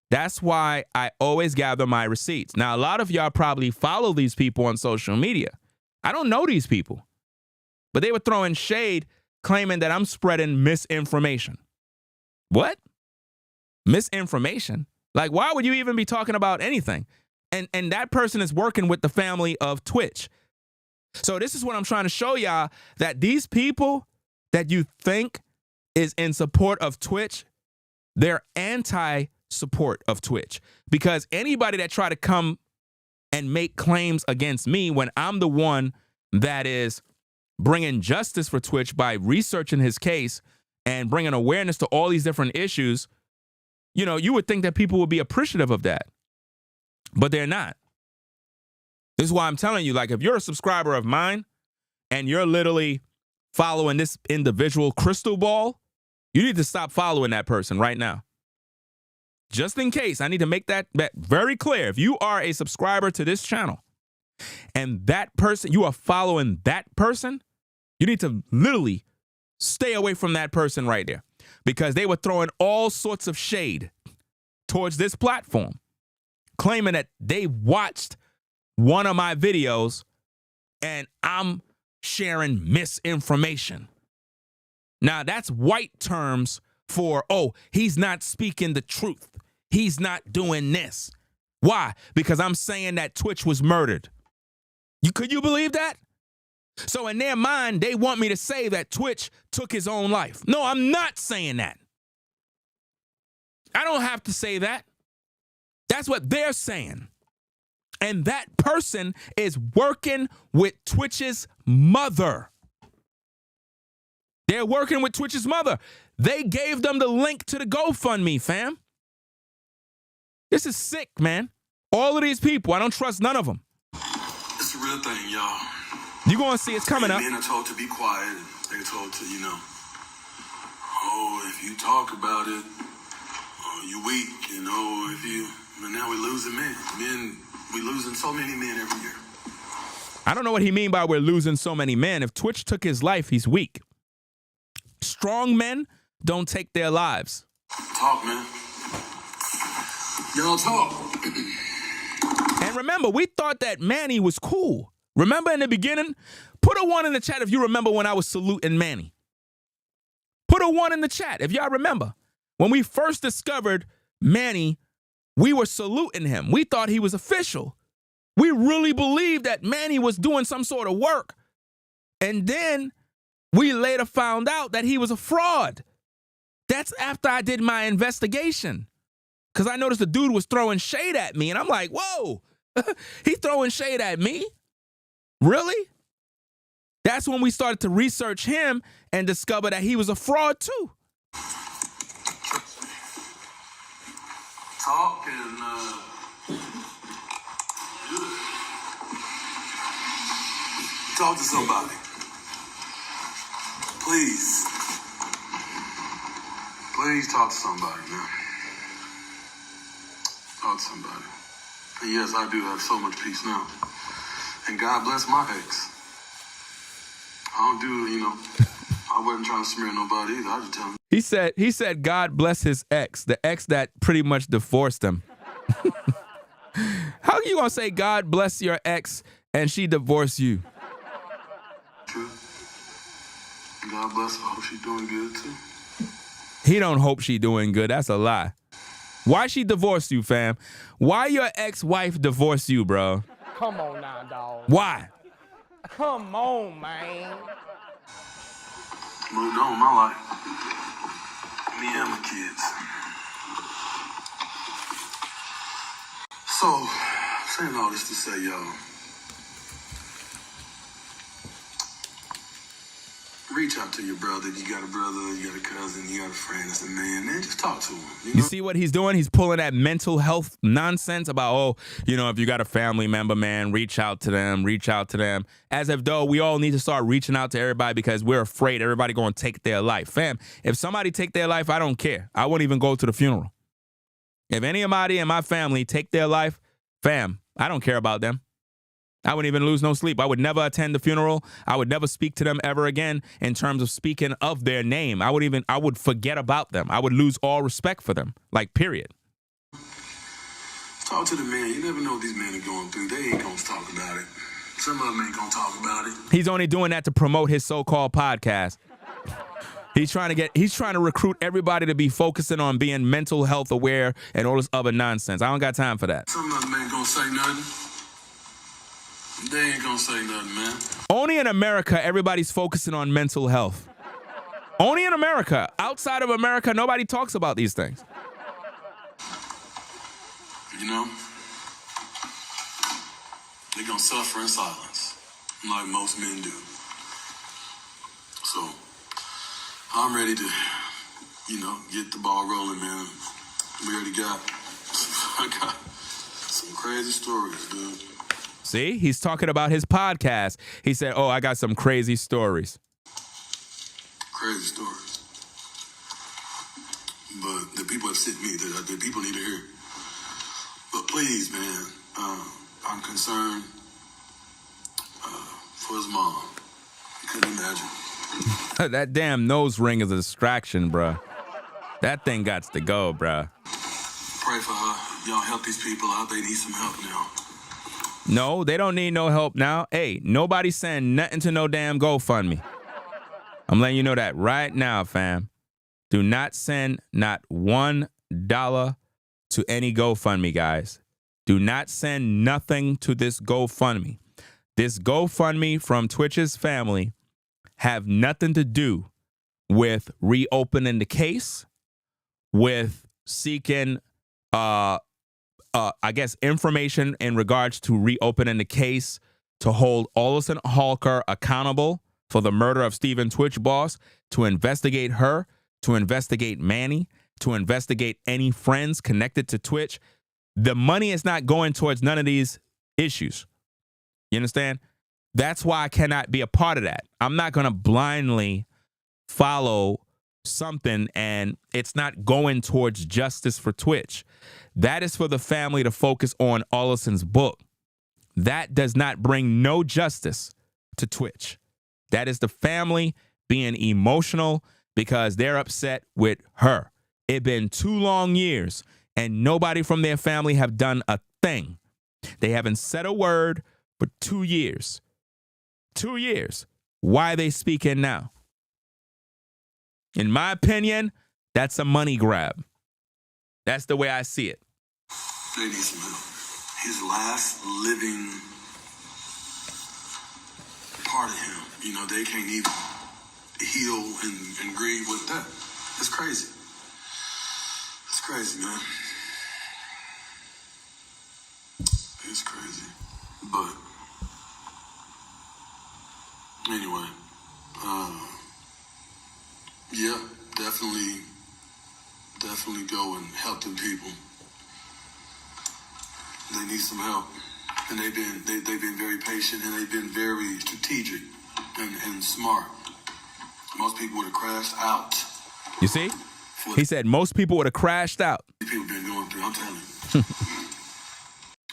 That's why I always gather my receipts. Now, a lot of y'all probably follow these people on social media. I don't know these people, but they were throwing shade, claiming that I'm spreading misinformation. What? Misinformation? Like, why would you even be talking about anything? And that person is working with the family of Twitch. So this is what I'm trying to show y'all, that these people that you think is in support of Twitch, they're anti-support of Twitch. Because anybody that try to come and make claims against me when I'm the one that is bringing justice for Twitch by researching his case and bringing awareness to all these different issues, you would think that people would be appreciative of that. But they're not. This is why I'm telling you, if you're a subscriber of mine and you're literally following this individual crystal ball, you need to stop following that person right now. Just in case, I need to make that very clear. If you are a subscriber to this channel and that person, you are following that person, you need to literally stay away from that person right there. because they were throwing all sorts of shade towards this platform, claiming that they watched one of my videos and I'm sharing misinformation. Now, that's white terms for, oh, he's not speaking the truth. He's not doing this. Why? Because I'm saying that Twitch was murdered. Could you believe that? So in their mind, they want me to say that Twitch took his own life. No, I'm not saying that. I don't have to say that. That's what they're saying. And that person is working with Twitch's mother. They're working with Twitch's mother. They gave them the link to the GoFundMe, fam. This is sick, man. All of these people, I don't trust none of them. It's a real thing, y'all. You're going to see it's coming up. Men are told to be quiet. They're told to, oh, if you talk about it, oh, you weak, if you... But now we're losing men. We're losing so many men every year. I don't know what he mean by we're losing so many men. If Twitch took his life, he's weak. Strong men don't take their lives. Talk, man. Y'all talk. And remember, we thought that Manny was cool. Remember in the beginning? Put a 1 in the chat if you remember when I was saluting Manny. Put a 1 in the chat if y'all remember. When we first discovered Manny, we were saluting him. We thought he was official. We really believed that Manny was doing some sort of work. And then we later found out that he was a fraud. That's after I did my investigation. Because I noticed the dude was throwing shade at me. And I'm like, whoa, he throwing shade at me? Really? That's when we started to research him and discover that he was a fraud too. Talk and talk to somebody. Please. Please talk to somebody, man. Talk to somebody. And yes, I do have so much peace now. And God bless my ex. I don't do, I wasn't trying to smear nobody either. I just tell him. He said God bless his ex, the ex that pretty much divorced him. How are you going to say God bless your ex and she divorced you? True. God bless her. I hope she's doing good too. He don't hope she doing good. That's a lie. Why she divorced you, fam? Why your ex-wife divorced you, bro? Come on now, dog. Why? Come on, man. Moved on in my life. Me and my kids. So, saying all this to say, y'all, reach out to your brother. You got a brother, you got a cousin, you got a friend that's a man. Man, just talk to him. You see what he's doing? He's pulling that mental health nonsense about, oh, if you got a family member, man, reach out to them, as if though we all need to start reaching out to everybody because we're afraid everybody going to take their life. Fam, if somebody take their life, I don't care. I won't even go to the funeral. If anybody in my family take their life, fam, I don't care about them. I wouldn't even lose no sleep. I would never attend the funeral. I would never speak to them ever again in terms of speaking of their name. I would forget about them. I would lose all respect for them, like period. Talk to the man. You never know what these men are going through. They ain't going to talk about it. Some of them ain't going to talk about it. He's only doing that to promote his so-called podcast. He's trying to recruit everybody to be focusing on being mental health aware and all this other nonsense. I don't got time for that. Some of them ain't going to say nothing. They ain't gonna say nothing, man. Only in America, everybody's focusing on mental health. Only in America. Outside of America, nobody talks about these things. They're gonna suffer in silence, like most men do. So, I'm ready to, get the ball rolling, man. We already I got some crazy stories, dude. See, he's talking about his podcast. He said, oh, I got some crazy stories. Crazy stories. But the people have sent me, the people need to hear. But please, man, I'm concerned for his mom. You couldn't imagine. That damn nose ring is a distraction, bruh. That thing got to go, bruh. Pray for her. Y'all help these people out. They need some help now. No, they don't need no help now. Hey, nobody send nothing to no damn GoFundMe. I'm letting you know that right now, fam. Do not send not $1 to any GoFundMe, guys. Do not send nothing to this GoFundMe. This GoFundMe from Twitch's family have nothing to do with reopening the case, with seeking, I guess, information in regards to reopening the case to hold Allison Hawker accountable for the murder of Stephen Twitch Boss, to investigate her, to investigate Manny, to investigate any friends connected to Twitch. The money is not going towards none of these issues. You understand? That's why I cannot be a part of that. I'm not going to blindly follow something and it's not going towards justice for Twitch. That is for the family to focus on Allison's book. That does not bring no justice to Twitch. That is the family being emotional because they're upset with her. It's been 2 long years and nobody from their family have done a thing. They haven't said a word for 2 years. 2 years. Why are they speaking now? In my opinion, that's a money grab. That's the way I see it. They need some help. His last living part of him, you know, they can't even heal and grieve with that. It's crazy. It's crazy, man. It's crazy. But anyway, yeah, definitely go and help them people. They need some help, and they've been very patient and they've been very strategic and smart. Most people would have crashed out. You see? He said most people would have crashed out. People been going through. I'm telling you.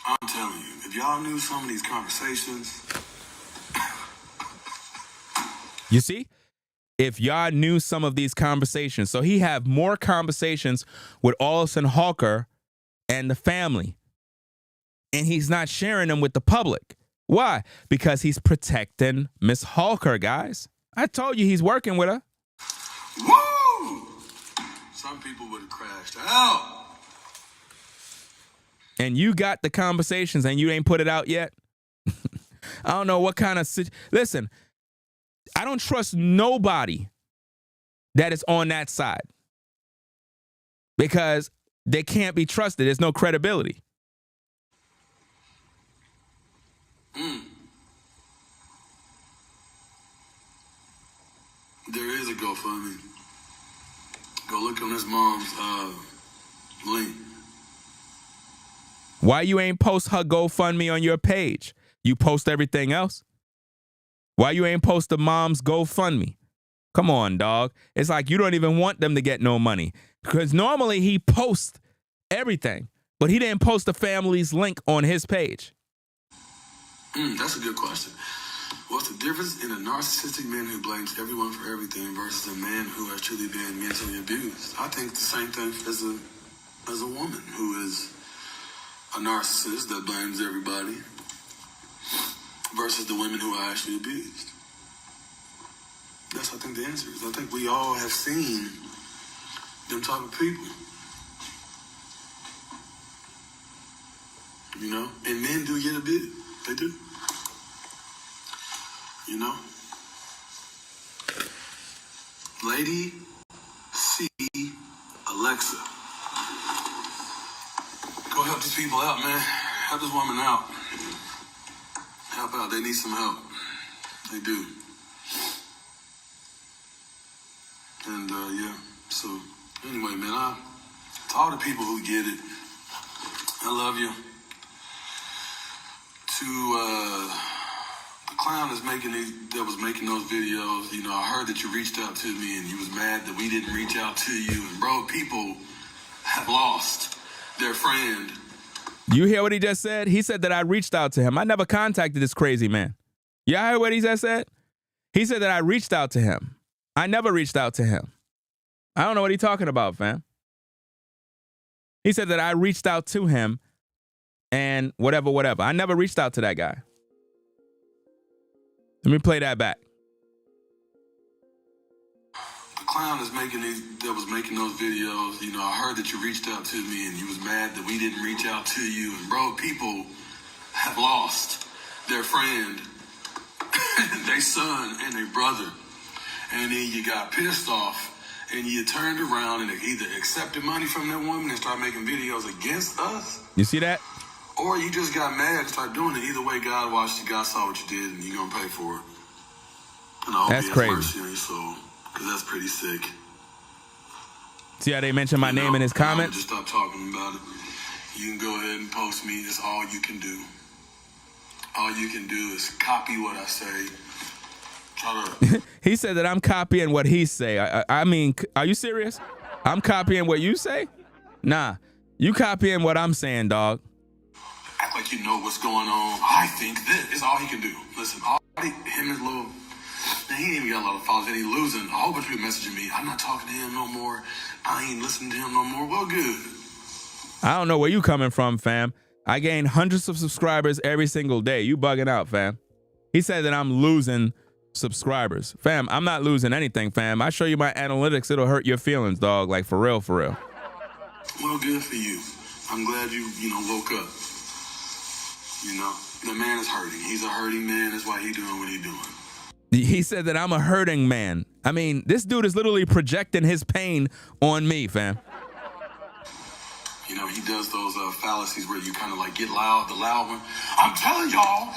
I'm telling you. If y'all knew some of these conversations. You see? If y'all knew some of these conversations. So he have more conversations with Allison Hawker and the family. And he's not sharing them with the public. Why? Because he's protecting Miss Hawker, guys. I told you he's working with her. Woo! Some people would have crashed out. And you got the conversations and you ain't put it out yet? I don't know what kind of... Listen, I don't trust nobody that is on that side. Because they can't be trusted. There's no credibility. There is a GoFundMe. Go look on his mom's link. Why you ain't post her GoFundMe on your page? You post everything else? Why you ain't post the mom's GoFundMe? Come on, dog. It's like you don't even want them to get no money. Because normally he posts everything, but he didn't post the family's link on his page. That's a good question. What's the difference in a narcissistic man who blames everyone for everything versus a man who has truly been mentally abused? I think the same thing as a woman who is a narcissist that blames everybody versus the women who are actually abused. That's, I think, the answer is. I think we all have seen them type of people. You know? And men do get abused. They do. You know? Lady C. Alexa. Go help these people out, man. Help this woman out. Help out. They need some help. They do. And, yeah. So, anyway, man, to all the people who get it, I love you. To, the clown that was making those videos, you know, I heard that you reached out to me and you was mad that we didn't reach out to you. And, bro, people have lost their friend. You hear what he just said? He said that I reached out to him. I never contacted this crazy man. Y'all heard what he just said? He said that I reached out to him. I never reached out to him. I don't know what he's talking about, fam. He said that I reached out to him and whatever. I never reached out to that guy. Let me play that back. The clown that was making those videos, you know, I heard that you reached out to me and you was mad that we didn't reach out to you. And bro, people have lost their friend, their son, and their brother. And then you got pissed off and you turned around and either accepted money from that woman and started making videos against us. You see that? Or you just got mad and started doing it. Either way, God watched you, God saw what you did, and you're going to pay for it. And I hope That's he has crazy. mercy on your soul, because that's pretty sick. See how they mentioned my name in his comments? Just stop talking about it. You can go ahead and post me. That's all you can do. All you can do is copy what I say. Try to... He said that I'm copying what he say. I mean, are you serious? I'm copying what you say? Nah, you copying what I'm saying, dog. Act like you know what's going on. I think this is all he can do. Listen, him and little, man, he ain't even got a lot of followers, and he losing. A whole bunch of people messaging me. I'm not talking to him no more. I ain't listening to him no more. Well, good. I don't know where you coming from, fam. I gain hundreds of subscribers every single day. You bugging out, fam. He said that I'm losing subscribers. Fam, I'm not losing anything, fam. I show you my analytics, it'll hurt your feelings, dog. Like, for real, for real. Well, good for you. I'm glad you woke up. You know, the man is hurting. He's a hurting man. That's why he's doing what he's doing. He said that I'm a hurting man. I mean, this dude is literally projecting his pain on me, fam. You know, he does those fallacies where you kind of like get loud, the loud one. I'm telling y'all,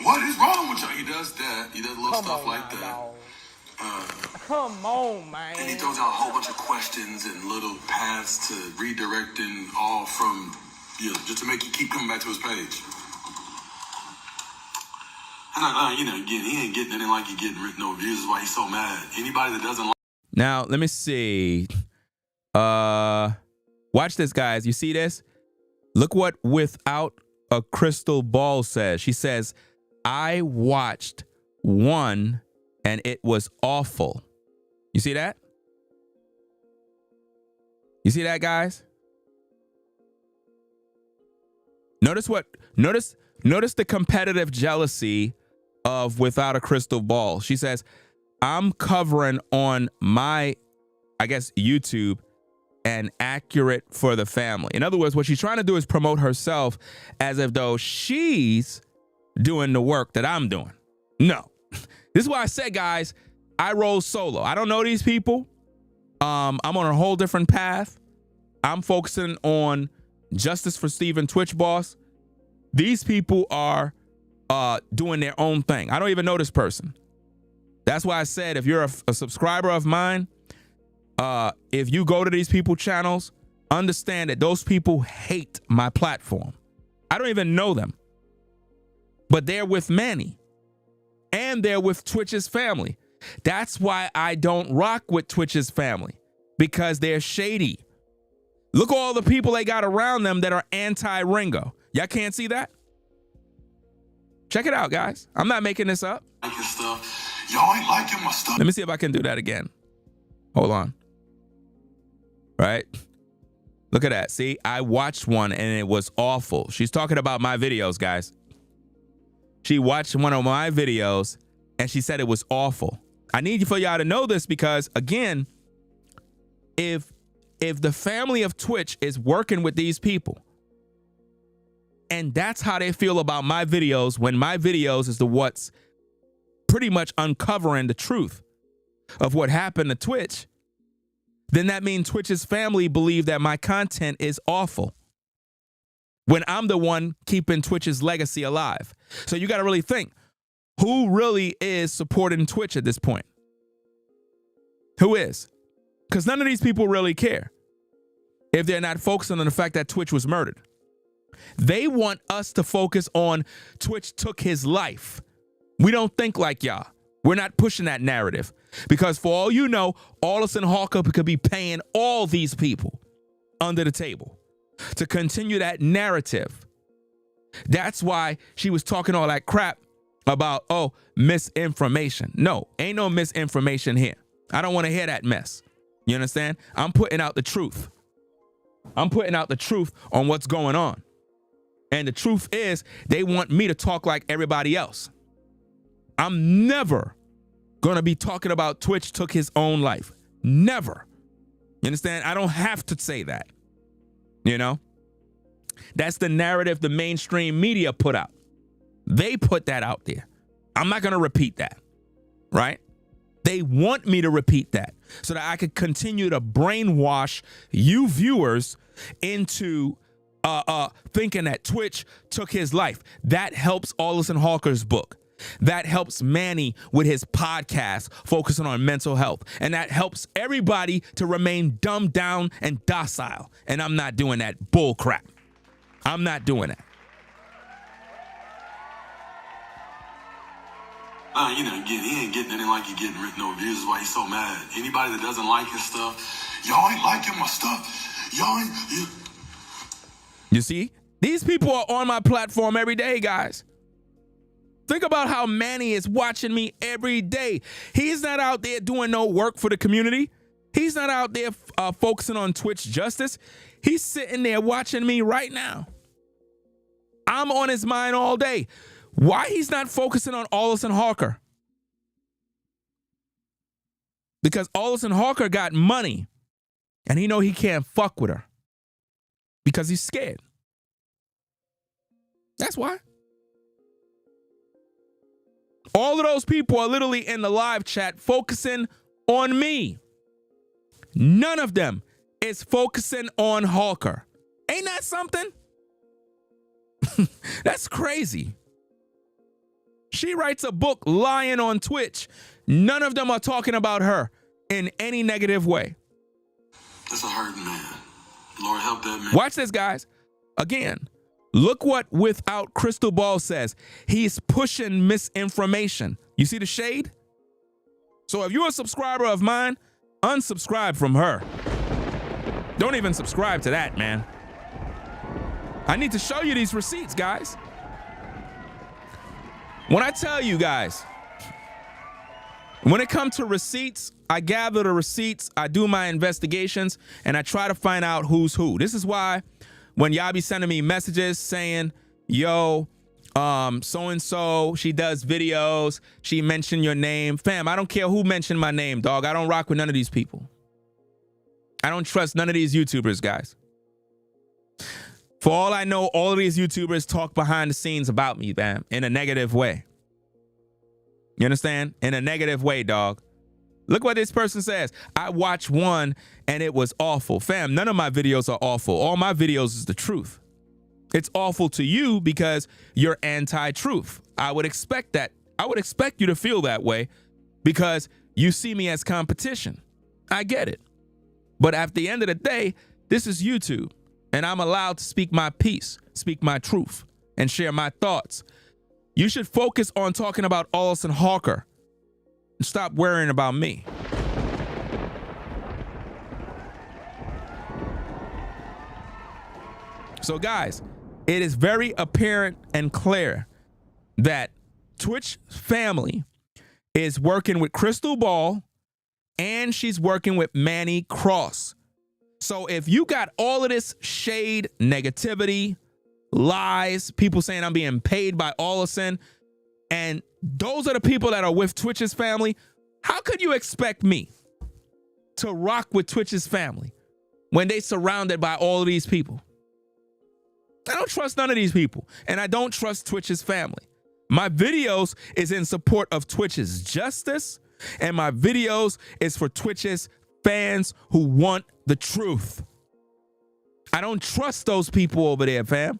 what is wrong with y'all? He does that. He does little stuff like that. Come on, man. And he throws out a whole bunch of questions and little paths to redirecting all from, just to make you keep coming back to his page. And you know, again, he ain't getting anything like he getting no views. That's why he's so mad. Anybody that doesn't like. Now, let me see. Watch this, guys. You see this? Look what Without a Crystal Ball says. She says, I watched one and it was awful. You see that? You see that, guys? Notice the competitive jealousy of Without a Crystal Ball. She says, I'm covering on my, I guess, YouTube and accurate for the family. In other words, what she's trying to do is promote herself as if though she's doing the work that I'm doing. No. This is why I said, guys, I roll solo. I don't know these people. I'm on a whole different path. I'm focusing on justice for Stephen Twitch Boss. These people are doing their own thing. I don't even know this person. That's why I said, if you're a subscriber of mine, if you go to these people's channels, understand that those people hate my platform. I don't even know them. But they're with Manny. And they're with Twitch's family. That's why I don't rock with Twitch's family. Because they're shady. Look at all the people they got around them that are anti-Ringo. Y'all can't see that? Check it out, guys. I'm not making this up. Y'all ain't liking my stuff. Let me see if I can do that again. Hold on. Right? Look at that. See, I watched one and it was awful. She's talking about my videos, guys. She watched one of my videos and she said it was awful. I need for y'all to know this because, again, if the family of Twitch is working with these people and that's how they feel about my videos, when my videos is what's pretty much uncovering the truth of what happened to Twitch, then that means Twitch's family believe that my content is awful when I'm the one keeping Twitch's legacy alive. So you got to really think, who really is supporting Twitch at this point? Who is? Because none of these people really care if they're not focusing on the fact that Twitch was murdered. They want us to focus on Twitch took his life. We don't think like y'all. We're not pushing that narrative. Because for all you know, Allison Hawker could be paying all these people under the table to continue that narrative. That's why she was talking all that crap about, misinformation. No, ain't no misinformation here. I don't want to hear that mess. You understand? I'm putting out the truth. I'm putting out the truth on what's going on. And the truth is, they want me to talk like everybody else. I'm never going to be talking about Twitch took his own life. Never. You understand? I don't have to say that. You know? That's the narrative the mainstream media put out. They put that out there. I'm not going to repeat that. Right? They want me to repeat that so that I could continue to brainwash you viewers into thinking that Twitch took his life. That helps Allison Hawker's book. That helps Manny with his podcast focusing on mental health. And that helps everybody to remain dumbed down and docile. And I'm not doing that bull crap. I'm not doing that. You know, he ain't getting anything like he getting written over views. Is why he's so mad. Anybody that doesn't like his stuff, y'all ain't liking my stuff. Y'all ain't. You see, these people are on my platform every day, guys. Think about how Manny is watching me every day. He's not out there doing no work for the community. He's not out there focusing on Twitch justice. He's sitting there watching me right now. I'm on his mind all day. Why he's not focusing on Allison Hawker? Because Allison Hawker got money and he know he can't fuck with her because he's scared. That's why. All of those people are literally in the live chat focusing on me. None of them is focusing on Hawker. Ain't that something? That's crazy. She writes a book lying on Twitch. None of them are talking about her in any negative way. That's a hurting man. Lord help that man. Watch this, guys. Again, look what Without Crystal Ball says. He's pushing misinformation. You see the shade? So if you're a subscriber of mine, unsubscribe from her. Don't even subscribe to that, man. I need to show you these receipts, guys. When I tell you guys, when it comes to receipts, I gather the receipts, I do my investigations, and I try to find out who's who. This is why when y'all be sending me messages saying, yo, so-and-so, she does videos, she mentioned your name. Fam, I don't care who mentioned my name, dog. I don't rock with none of these people. I don't trust none of these YouTubers, guys. For all I know, all of these YouTubers talk behind the scenes about me, fam, in a negative way. You understand? In a negative way, dog. Look what this person says. I watched one and it was awful. Fam, none of my videos are awful. All my videos is the truth. It's awful to you because you're anti-truth. I would expect that. I would expect you to feel that way because you see me as competition. I get it. But at the end of the day, this is YouTube. And I'm allowed to speak my piece, speak my truth, and share my thoughts. You should focus on talking about Allison Hawker and stop worrying about me. So guys, it is very apparent and clear that Twitch family is working with Crystal Ball and she's working with Manny Cross. So if you got all of this shade, negativity, lies, people saying I'm being paid by Allison, and those are the people that are with Twitch's family, how could you expect me to rock with Twitch's family when they surrounded by all of these people? I don't trust none of these people, and I don't trust Twitch's family. My videos is in support of Twitch's justice, and my videos is for Twitch's fans who want the truth. I don't trust those people over there, fam.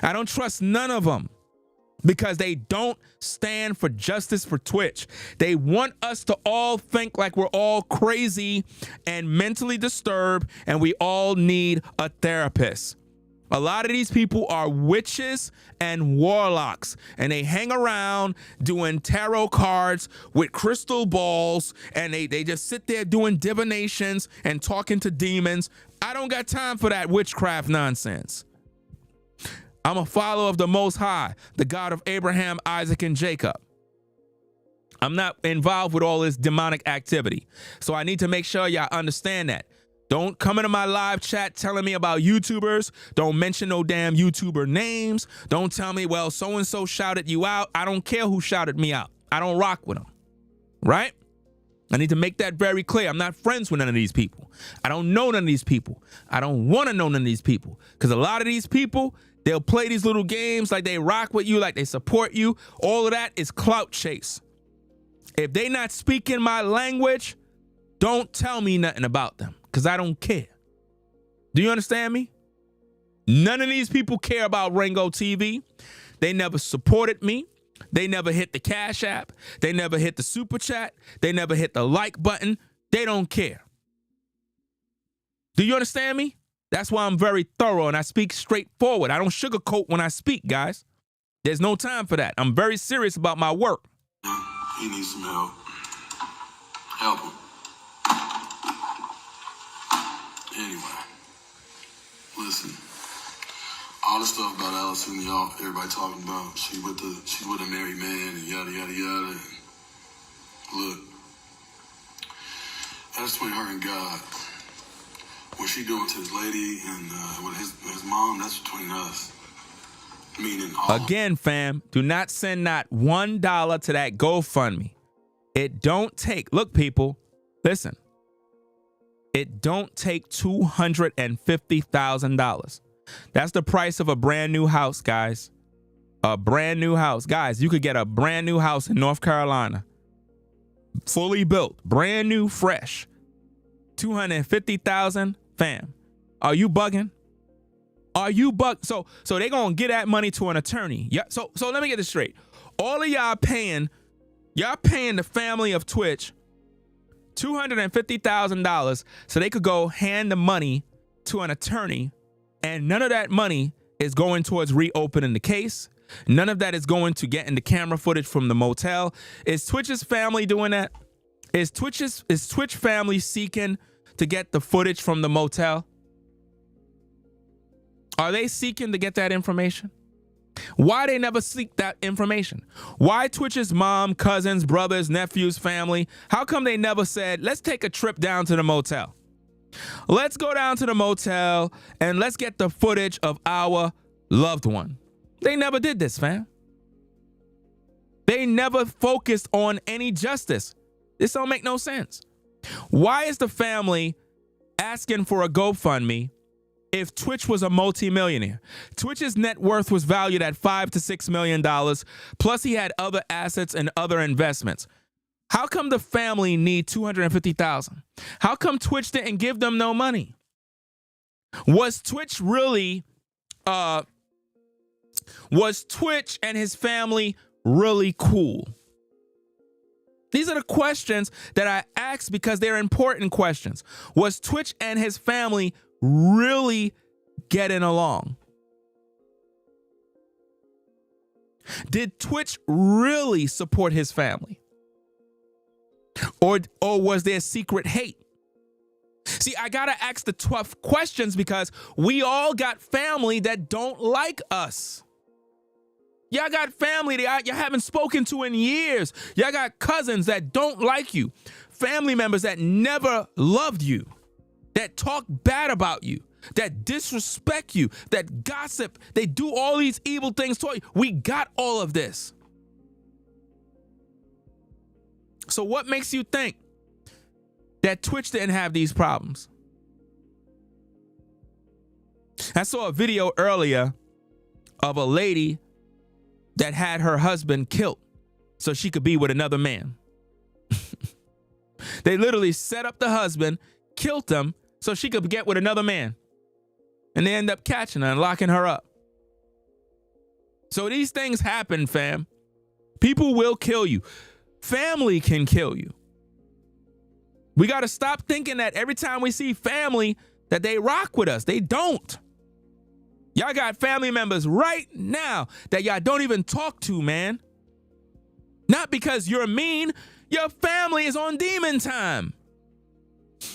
I don't trust none of them because they don't stand for justice for Twitch. They want us to all think like we're all crazy and mentally disturbed and we all need a therapist. A lot of these people are witches and warlocks, and they hang around doing tarot cards with crystal balls, and they just sit there doing divinations and talking to demons. I don't got time for that witchcraft nonsense. I'm a follower of the Most High, the God of Abraham, Isaac, and Jacob. I'm not involved with all this demonic activity. So I need to make sure y'all understand that. Don't come into my live chat telling me about YouTubers. Don't mention no damn YouTuber names. Don't tell me, well, so-and-so shouted you out. I don't care who shouted me out. I don't rock with them, right? I need to make that very clear. I'm not friends with none of these people. I don't know none of these people. I don't want to know none of these people, because a lot of these people, they'll play these little games like they rock with you, like they support you. All of that is clout chase. If they not speaking my language, don't tell me nothing about them, because I don't care. Do you understand me? None of these people care about RINGOTV. They never supported me. They never hit the Cash App. They never hit the Super Chat. They never hit the like button. They don't care. Do you understand me? That's why I'm very thorough and I speak straightforward. I don't sugarcoat when I speak, guys. There's no time for that. I'm very serious about my work. He needs some help. Help him. Anyway, listen. All the stuff about Allison, y'all, everybody talking about she's with a married man and yada yada yada. And look, that's between her and God. What she doing to his lady and with his mom, that's between us. Meaning all. Again, fam, do not send not $1 to that GoFundMe. It don't take. Look, people, listen. It don't take $250,000. That's the price of a brand new house, guys. A brand new house. Guys, you could get a brand new house in North Carolina. Fully built, brand new, fresh. $250,000, fam. Are you bugging? Are you bug? So they gonna get that money to an attorney. Yeah. So let me get this straight. All of y'all paying the family of Twitch $250,000 so they could go hand the money to an attorney. And none of that money is going towards reopening the case. None of that is going to getting the camera footage from the motel. Is Twitch's family doing that? Is Twitch family seeking to get the footage from the motel? Are they seeking to get that information? Why they never seek that information? Why Twitch's mom, cousins, brothers, nephews, family, how come they never said, let's take a trip down to the motel? Let's go down to the motel and let's get the footage of our loved one. They never did this, fam. They never focused on any justice. This don't make no sense. Why is the family asking for a GoFundMe if Twitch was a multimillionaire? Twitch's net worth was valued at $5 to $6 million, plus he had other assets and other investments. How come the family need $250,000? How come Twitch didn't give them no money? Was Twitch really, was Twitch and his family really cool? These are the questions that I ask because they're important questions. Was Twitch and his family really getting along? Did Twitch really support his family? Or was there secret hate? See, I gotta ask the tough questions because we all got family that don't like us. Y'all got family that you haven't spoken to in years. Y'all got cousins that don't like you. Family members that never loved you, that talk bad about you, that disrespect you, that gossip. They do all these evil things to you. We got all of this. So what makes you think that Twitch didn't have these problems? I saw a video earlier of a lady that had her husband killed so she could be with another man. They literally set up the husband, killed him so she could get with another man. And they end up catching her and locking her up. So these things happen, fam. People will kill you. Family can kill you. We got to stop thinking that every time we see family that they rock with us. They don't. Y'all got family members right now that y'all don't even talk to, man. Not because you're mean. Your family is on demon time.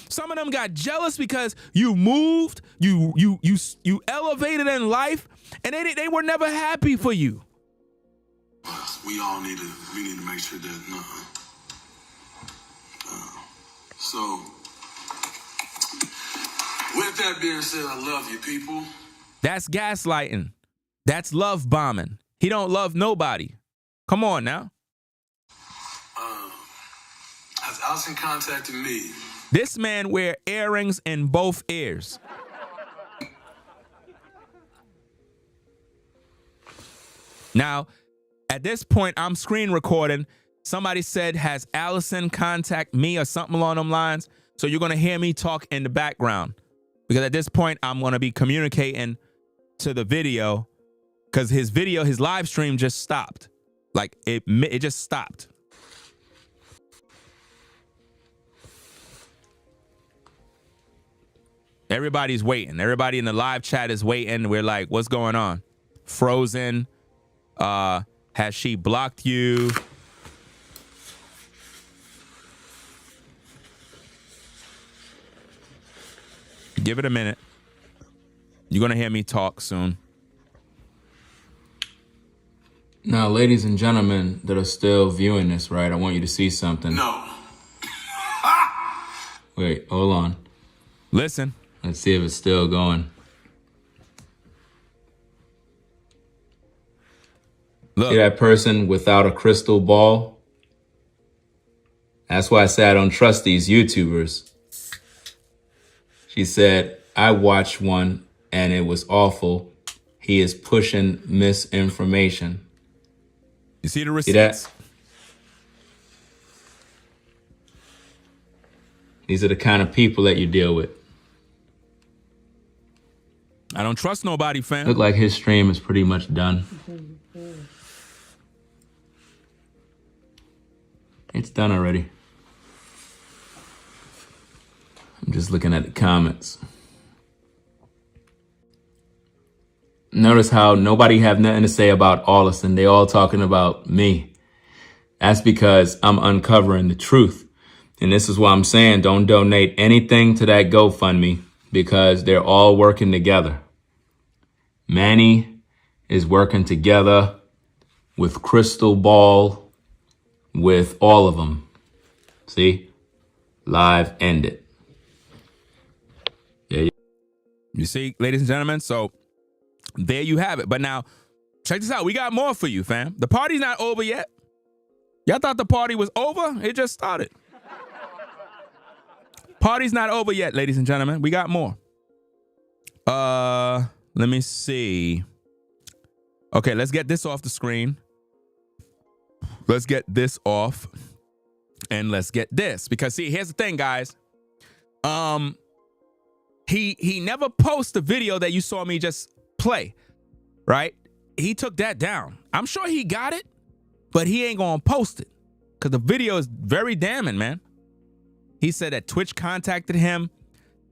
Some of them got jealous because you moved, you elevated in life, and they were never happy for you. We all need to make sure that So, with that being said, I love you, people. That's gaslighting. That's love bombing. He don't love nobody. Come on now. Has Allison contacted me? This man wear earrings in both ears. Now, at this point, I'm screen recording. Somebody said, has Allison contact me or something along them lines? So you're going to hear me talk in the background. Because at this point, I'm going to be communicating to the video. Because his video, his live stream just stopped. Like, it just stopped. Everybody's waiting. Everybody in the live chat is waiting. We're like, what's going on? Frozen. Has she blocked you? Give it a minute. You're going to hear me talk soon. Now, ladies and gentlemen that are still viewing this, right? I want you to see something. No. Wait, hold on. Listen. Let's see if it's still going. Look. See that person without a crystal ball? That's why I say I don't trust these YouTubers. She said, I watched one and it was awful. He is pushing misinformation. You see the receipts? See that? These are the kind of people that you deal with. I don't trust nobody, fam. Look like his stream is pretty much done. It's done already. I'm just looking at the comments. Notice how nobody have nothing to say about Allison. They all talking about me. That's because I'm uncovering the truth. And this is why I'm saying don't donate anything to that GoFundMe because they're all working together. Manny is working together with Crystal Ball, with all of them. See? Live ended. Yeah. You see, ladies and gentlemen, so there you have it. But now, check this out. We got more for you, fam. The party's not over yet. Y'all thought the party was over? It just started. Party's not over yet, ladies and gentlemen. We got more. Let me see. Okay, let's get this off the screen. Let's get this off. And let's get this. Because see, here's the thing, guys. He never posted the video that you saw me just play, right? He took that down. I'm sure he got it, but he ain't gonna post it because the video is very damning, man. He said that Twitch contacted him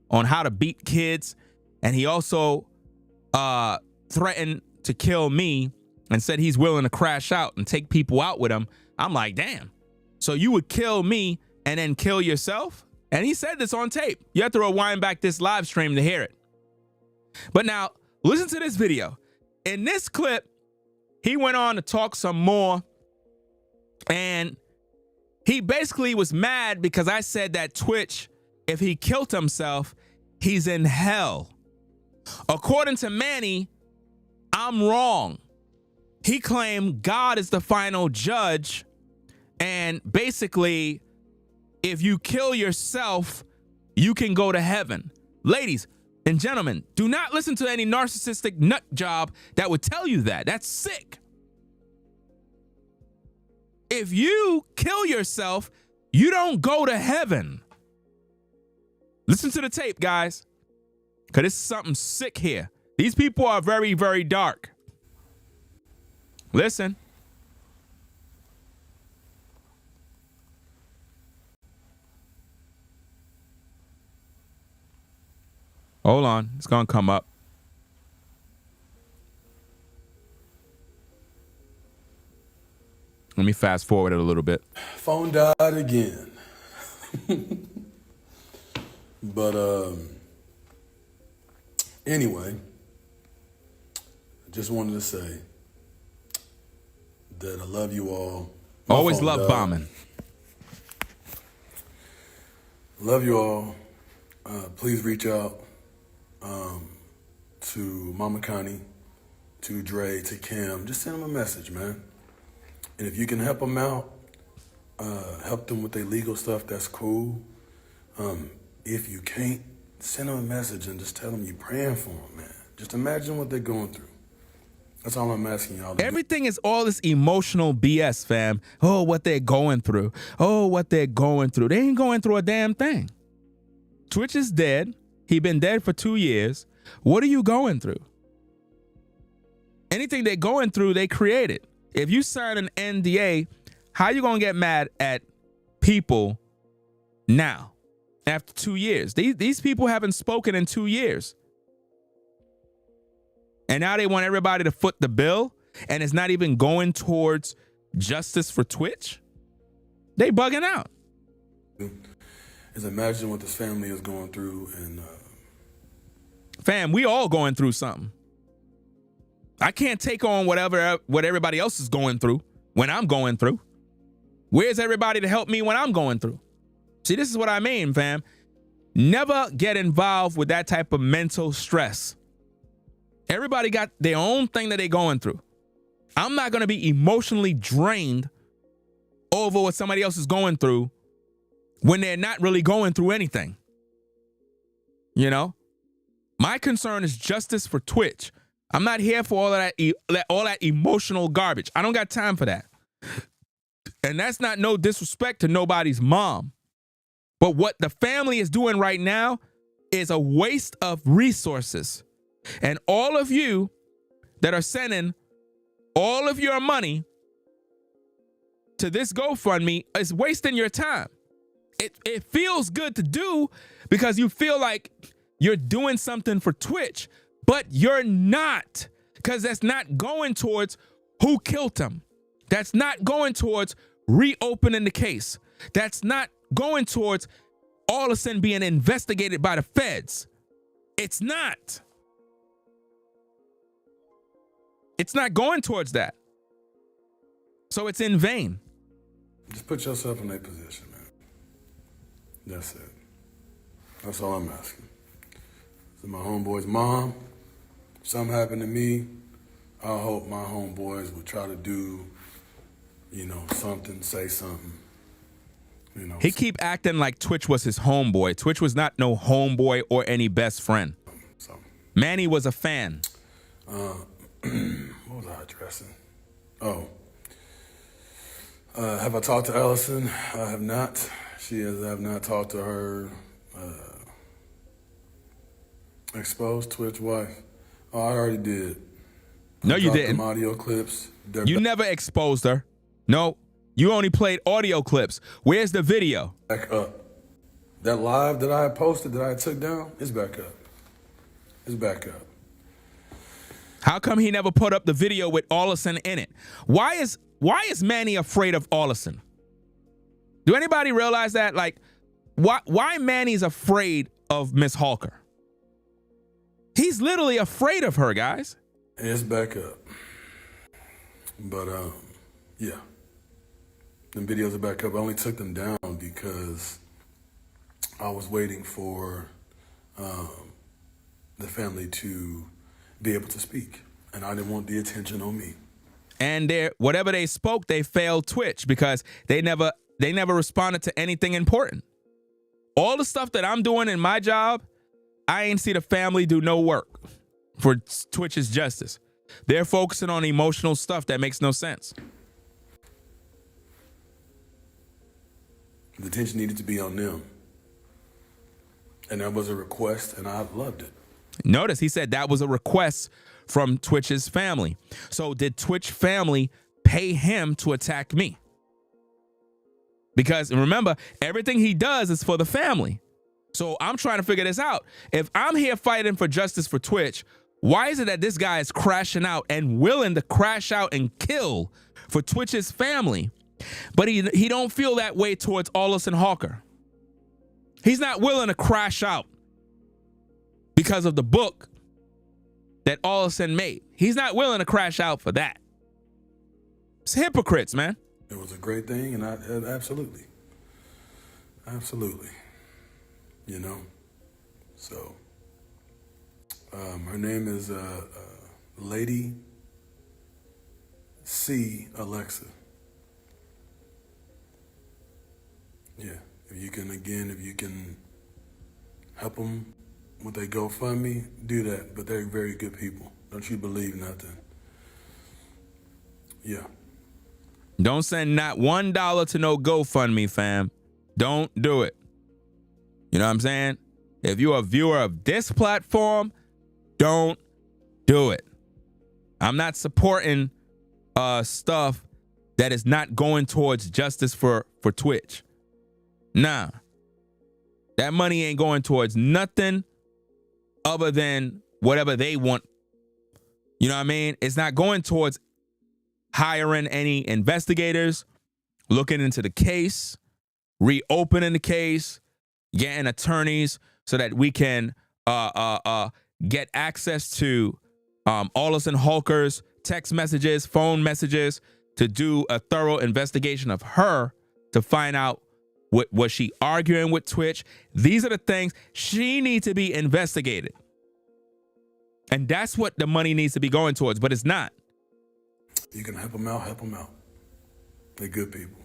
on how to beat kids, and he also threatened to kill me and said he's willing to crash out and take people out with him. I'm like, damn. So you would kill me and then kill yourself? And he said this on tape. You have to rewind back this live stream to hear it. But now, listen to this video. In this clip, he went on to talk some more. And he basically was mad because I said that Twitch, if he killed himself, he's in hell. According to Manny, I'm wrong. He claimed God is the final judge. And basically, if you kill yourself, you can go to heaven. Ladies and gentlemen, do not listen to any narcissistic nut job that would tell you that. That's sick. If you kill yourself, you don't go to heaven. Listen to the tape, guys, because this is something sick here. These people are very, very dark. Listen. Hold on, it's gonna come up. Let me fast forward it a little bit. Phone died again. But anyway, I just wanted to say that I love you all. Always love bombing. Love you all. Please reach out to Mama Connie, to Dre, to Kim. Just send them a message, man. And if you can help them out, help them with their legal stuff, that's cool. If you can't, send them a message and just tell them you're praying for them, man. Just imagine what they're going through. That's all I'm asking y'all to do. Everything is all this emotional BS, fam. Oh, what they're going through. Oh, what they're going through. They ain't going through a damn thing. Twitch is dead. He been dead for 2 years. What are you going through? Anything they're going through, they created. If you sign an NDA, how you gonna get mad at people now after 2 years? These people haven't spoken in 2 years. And now they want everybody to foot the bill, and it's not even going towards justice for Twitch. They bugging out. Is imagine what this family is going through, and fam, we all going through something. I can't take on what everybody else is going through when I'm going through. Where's everybody to help me when I'm going through? See, this is what I mean, fam. Never get involved with that type of mental stress. Everybody got their own thing that they're going through. I'm not going to be emotionally drained over what somebody else is going through when they're not really going through anything. You know? My concern is justice for Twitch. I'm not here for all that emotional garbage. I don't got time for that. And that's not no disrespect to nobody's mom. But what the family is doing right now is a waste of resources. And all of you that are sending all of your money to this GoFundMe is wasting your time. It feels good to do because you feel like you're doing something for Twitch, but you're not, because that's not going towards who killed him. That's not going towards reopening the case. That's not going towards Allison being investigated by the feds. It's not. It's not going towards that. So it's in vain. just put yourself in their position, man. That's it. That's all I'm asking. So my homeboy's mom, if something happened to me, I hope my homeboys would try to do, something, say something. He keep acting like Twitch was his homeboy. Twitch was not no homeboy or any best friend. So, Manny was a fan. what was I addressing? Oh. Have I talked to Allison? I have not. I have not talked to her. Exposed Twitch wife. Oh, I already did. No, you didn't. Them audio clips. You never exposed her. No, you only played audio clips. Where's the video? Back up. That live that I posted that I took down is back up. It's back up. How come he never put up the video with Allison in it? Why is Manny afraid of Allison? Do anybody realize that? Like, why Manny's afraid of Miss Hawker? He's literally afraid of her, guys. It's back up. But, yeah. The videos are back up. I only took them down because I was waiting for the family to be able to speak. And I didn't want the attention on me. And whatever they spoke, they failed Twitch because they never responded to anything important. All the stuff that I'm doing in my job, I ain't see the family do no work for Twitch's justice. They're focusing on emotional stuff that makes no sense. The attention needed to be on them. And that was a request, and I loved it. Notice he said that was a request from Twitch's family. So did Twitch family pay him to attack me? Because remember, everything he does is for the family. So I'm trying to figure this out. If I'm here fighting for justice for Twitch, why is it that this guy is crashing out and willing to crash out and kill for Twitch's family, but he don't feel that way towards Allison Hawker? He's not willing to crash out because of the book that Allison made. He's not willing to crash out for that. It's hypocrites, man. It was a great thing, and I absolutely. you know? So, her name is Lady C. Alexa. Yeah, if you can help them with their GoFundMe, do that. But they're very good people. Don't you believe nothing. Yeah. Don't send not $1 to no GoFundMe, fam. Don't do it. You know what I'm saying? If you're a viewer of this platform, don't do it. I'm not supporting stuff that is not going towards justice for Twitch. Nah. That money ain't going towards nothing other than whatever they want. You know what I mean? It's not going towards hiring any investigators, looking into the case, reopening the case, getting attorneys so that we can get access to Allison Halker's text messages, phone messages, to do a thorough investigation of her to find out what was she arguing with Twitch. These are the things she needs to be investigated. And that's what the money needs to be going towards, but it's not. You can help them out, help them out. They're good people.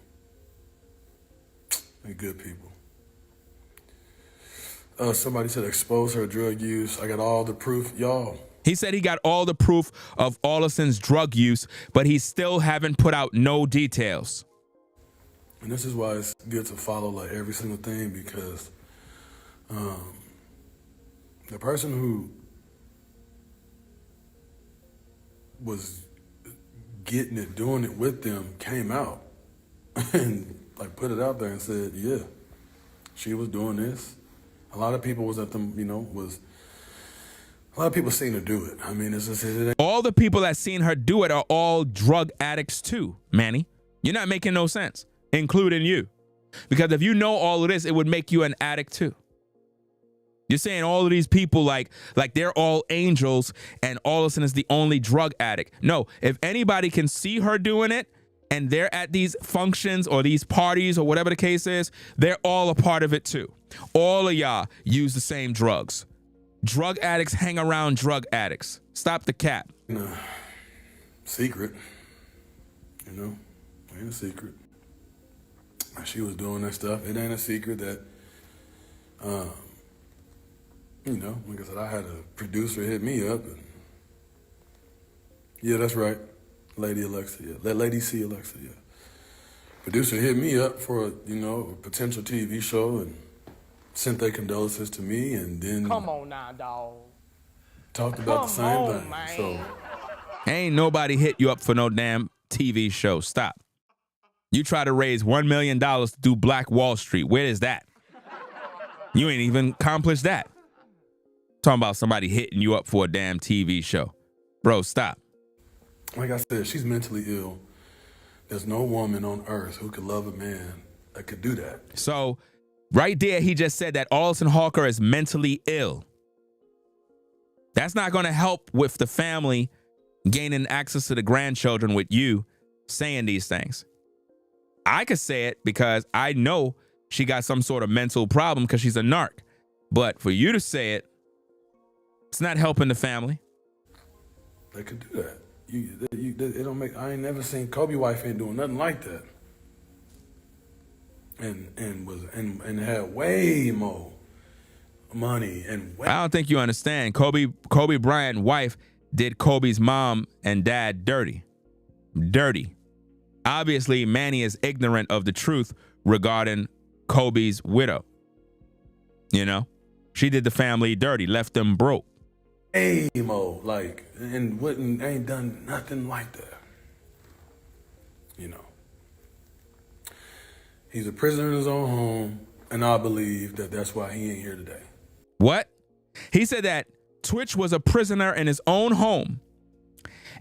They're good people. Somebody said expose her drug use. I got all the proof, y'all. He said he got all the proof of Allison's drug use, but he still haven't put out no details. And this is why it's good to follow like every single thing, because the person who was getting it, doing it with them, came out and like put it out there and said, yeah, she was doing this. A lot of people was at them, you know, a lot of people seen her do it. I mean, it's just, all the people that seen her do it are all drug addicts too, Manny. You're not making no sense, including you. Because if you know all of this, it would make you an addict too. You're saying all of these people like they're all angels and Allison is the only drug addict. No, if anybody can see her doing it and they're at these functions or these parties or whatever the case is, they're all a part of it too. All of y'all use the same drugs. Drug addicts hang around drug addicts. Stop the cap. Secret, you know, ain't a secret. She was doing that stuff. It ain't a secret that, you know, like I said, I had a producer hit me up. And yeah, that's right. Lady Alexa, yeah. Lady C. Alexa, yeah. Producer hit me up for, you know, a potential TV show and sent their condolences to me, and then Come on now, dog. talked about the same thing. Man. So Ain't nobody hit you up for no damn TV show. Stop. You try to raise $1 million to do Black Wall Street. Where is that? You ain't even accomplished that. Talking about somebody hitting you up for a damn TV show. Bro, stop. like I said, she's mentally ill. There's no woman on earth who could love a man that could do that. So right there, he just said that Allison Halker is mentally ill. That's not going to help with the family gaining access to the grandchildren with you saying these things. I could say it because I know she got some sort of mental problem because she's a narc. But for you to say it, it's not helping the family. They could do that. It don't make. I ain't never seen Kobe wife ain't doing nothing like that. And had way more money and way. I don't think you understand. Kobe Bryant's wife did Kobe's mom and dad dirty. Obviously, Manny is ignorant of the truth regarding Kobe's widow. You know, she did the family dirty, left them broke. Way more, like, and ain't done nothing like that. You know, he's a prisoner in his own home, and I believe that that's why he ain't here today. What? He said that Twitch was a prisoner in his own home,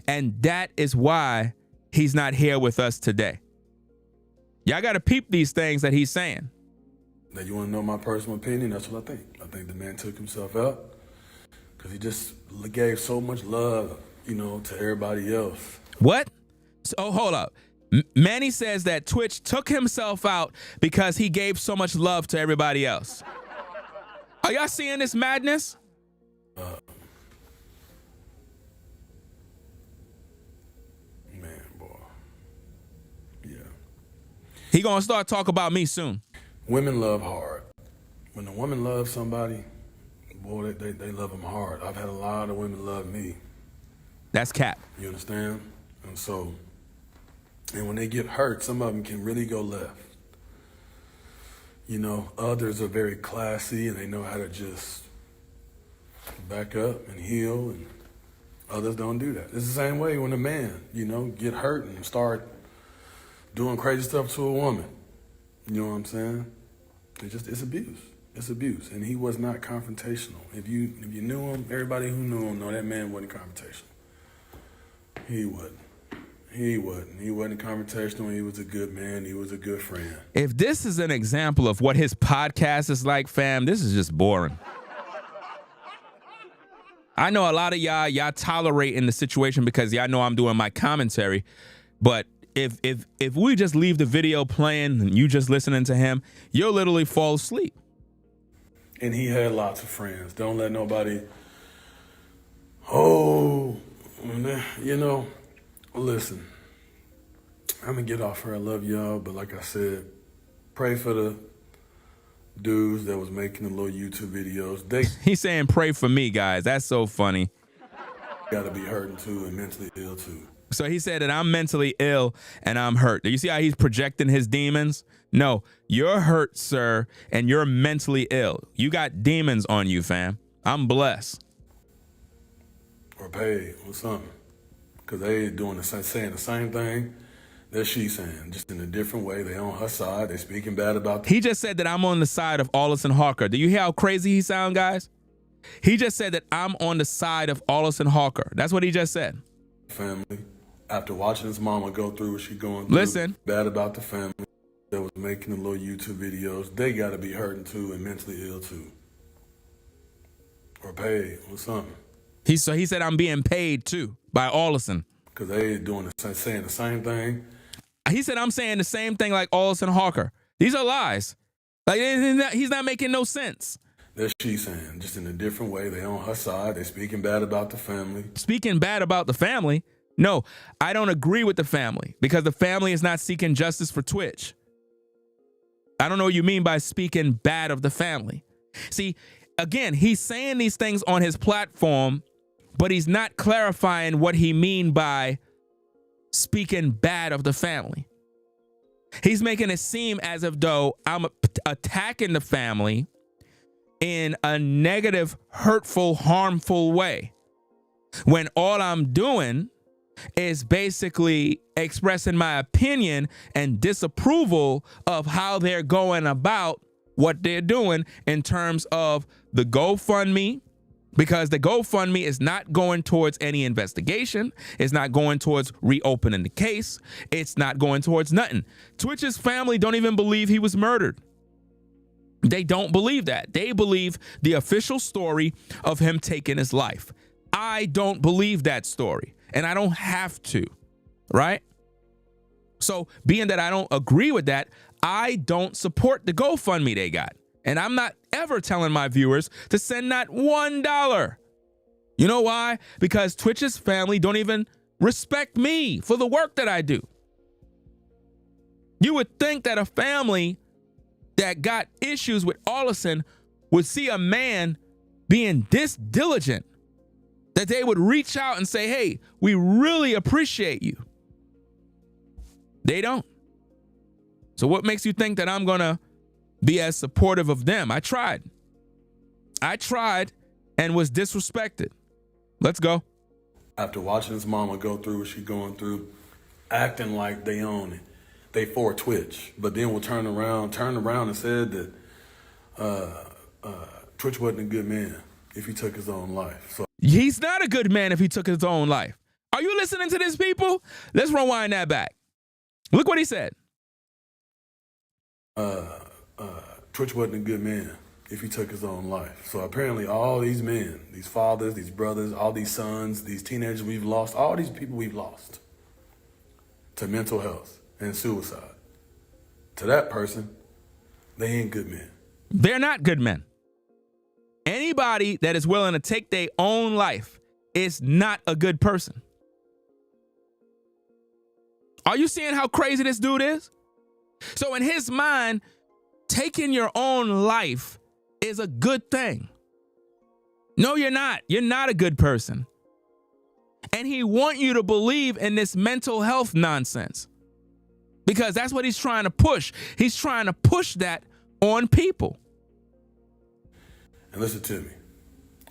and that is why he's not here with us today. Y'all got to peep these things that he's saying. Now, you want to know my personal opinion? That's what I think. I think the man took himself out because he just gave so much love, you know, to everybody else. What? Oh, hold up. Manny says that Twitch took himself out because he gave so much love to everybody else. Are y'all seeing this madness? Man, boy. Yeah. He gonna start talking about me soon. Women love hard. When a woman loves somebody, boy, they love them hard. I've had a lot of women love me. That's cap. You understand? And so, and when they get hurt, some of them can really go left. You know, others are very classy and they know how to just back up and heal, and others don't do that. It's the same way when a man, you know, get hurt and start doing crazy stuff to a woman. You know what I'm saying? It's abuse. It's abuse. And he was not confrontational. If you knew him, everybody who knew him know that man wasn't confrontational. He wasn't. He wasn't confrontational. He was a good man. He was a good friend. If this is an example of what his podcast is like, fam, this is just boring. I know a lot of y'all tolerating the situation because y'all know I'm doing my commentary. But if we just leave the video playing and you just listening to him, you'll literally fall asleep. And he had lots of friends. Don't let nobody, you know, listen, I'm going to get off here. I love y'all. But like I said, pray for the dudes that was making the little YouTube videos. He's saying pray for me, guys. That's so funny. Got to be hurting too and mentally ill too. So he said that I'm mentally ill and I'm hurt. Do you see how he's projecting his demons? No, you're hurt, sir, and you're mentally ill. You got demons on you, fam. I'm blessed. Or paid or something. Because they doing saying the same thing that she's saying, just in a different way. They on her side. They speaking bad about He just said that I'm on the side of Allison Hawker. Do you hear how crazy he sound, guys? He just said that I'm on the side of Allison Hawker. That's what he just said. Family. After watching his mama go through what she going through. Listen. Bad about the family that was making the little YouTube videos. They got to be hurting too and mentally ill too. Or paid or something. He said I'm being paid too by Allison. Because they doing saying the same thing. He said I'm saying the same thing like Allison Hawker. These are lies. Like he's not making no sense. That's she saying, just in a different way. They on her side. They speaking bad about the family. Speaking bad about the family? No, I don't agree with the family because the family is not seeking justice for tWitch. I don't know what you mean by speaking bad of the family. See, again, he's saying these things on his platform, but he's not clarifying what he mean by speaking bad of the family. He's making it seem as if though I'm attacking the family in a negative, hurtful, harmful way, when all I'm doing is basically expressing my opinion and disapproval of how they're going about what they're doing in terms of the GoFundMe, because the GoFundMe is not going towards any investigation. It's not going towards reopening the case. It's not going towards nothing. tWitch's family don't even believe he was murdered. They don't believe that. They believe the official story of him taking his life. I don't believe that story. And I don't have to, right? So being that I don't agree with that, I don't support the GoFundMe they got. And I'm not ever telling my viewers to send not $1. You know why? Because tWitch's family don't even respect me for the work that I do. You would think that a family that got issues with Allison would see a man being this diligent, that they would reach out and say, hey, we really appreciate you. They don't. So what makes you think that I'm going to be as supportive of them? I tried and was disrespected. Let's go. After watching his mama go through what she's going through, acting like they own it. They for tWitch, but then will turn around and said that tWitch wasn't a good man if he took his own life. So he's not a good man if he took his own life. Are you listening to this, people? Let's rewind that back. Look what he said. tWitch wasn't a good man if he took his own life. So apparently all these men, these fathers, these brothers, all these sons, these teenagers we've lost, all these people we've lost to mental health and suicide, to that person, they ain't good men. They're not good men. Anybody that is willing to take their own life is not a good person. Are you seeing how crazy this dude is? So in his mind, taking your own life is a good thing. No, you're not. You're not a good person. And he wants you to believe in this mental health nonsense because that's what he's trying to push. He's trying to push that on people. And listen to me.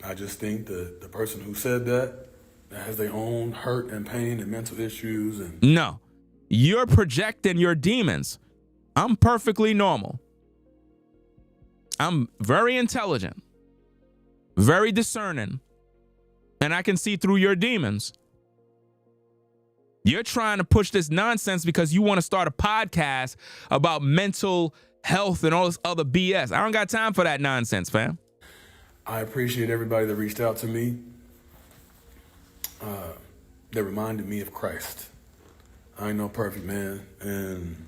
I just think that the person who said that has their own hurt and pain and mental issues. And no, you're projecting your demons. I'm perfectly normal. I'm very intelligent, very discerning, and I can see through your demons. You're trying to push this nonsense because you want to start a podcast about mental health and all this other BS. I don't got time for that nonsense, fam. I appreciate everybody that reached out to me that reminded me of Christ. I ain't no perfect man, and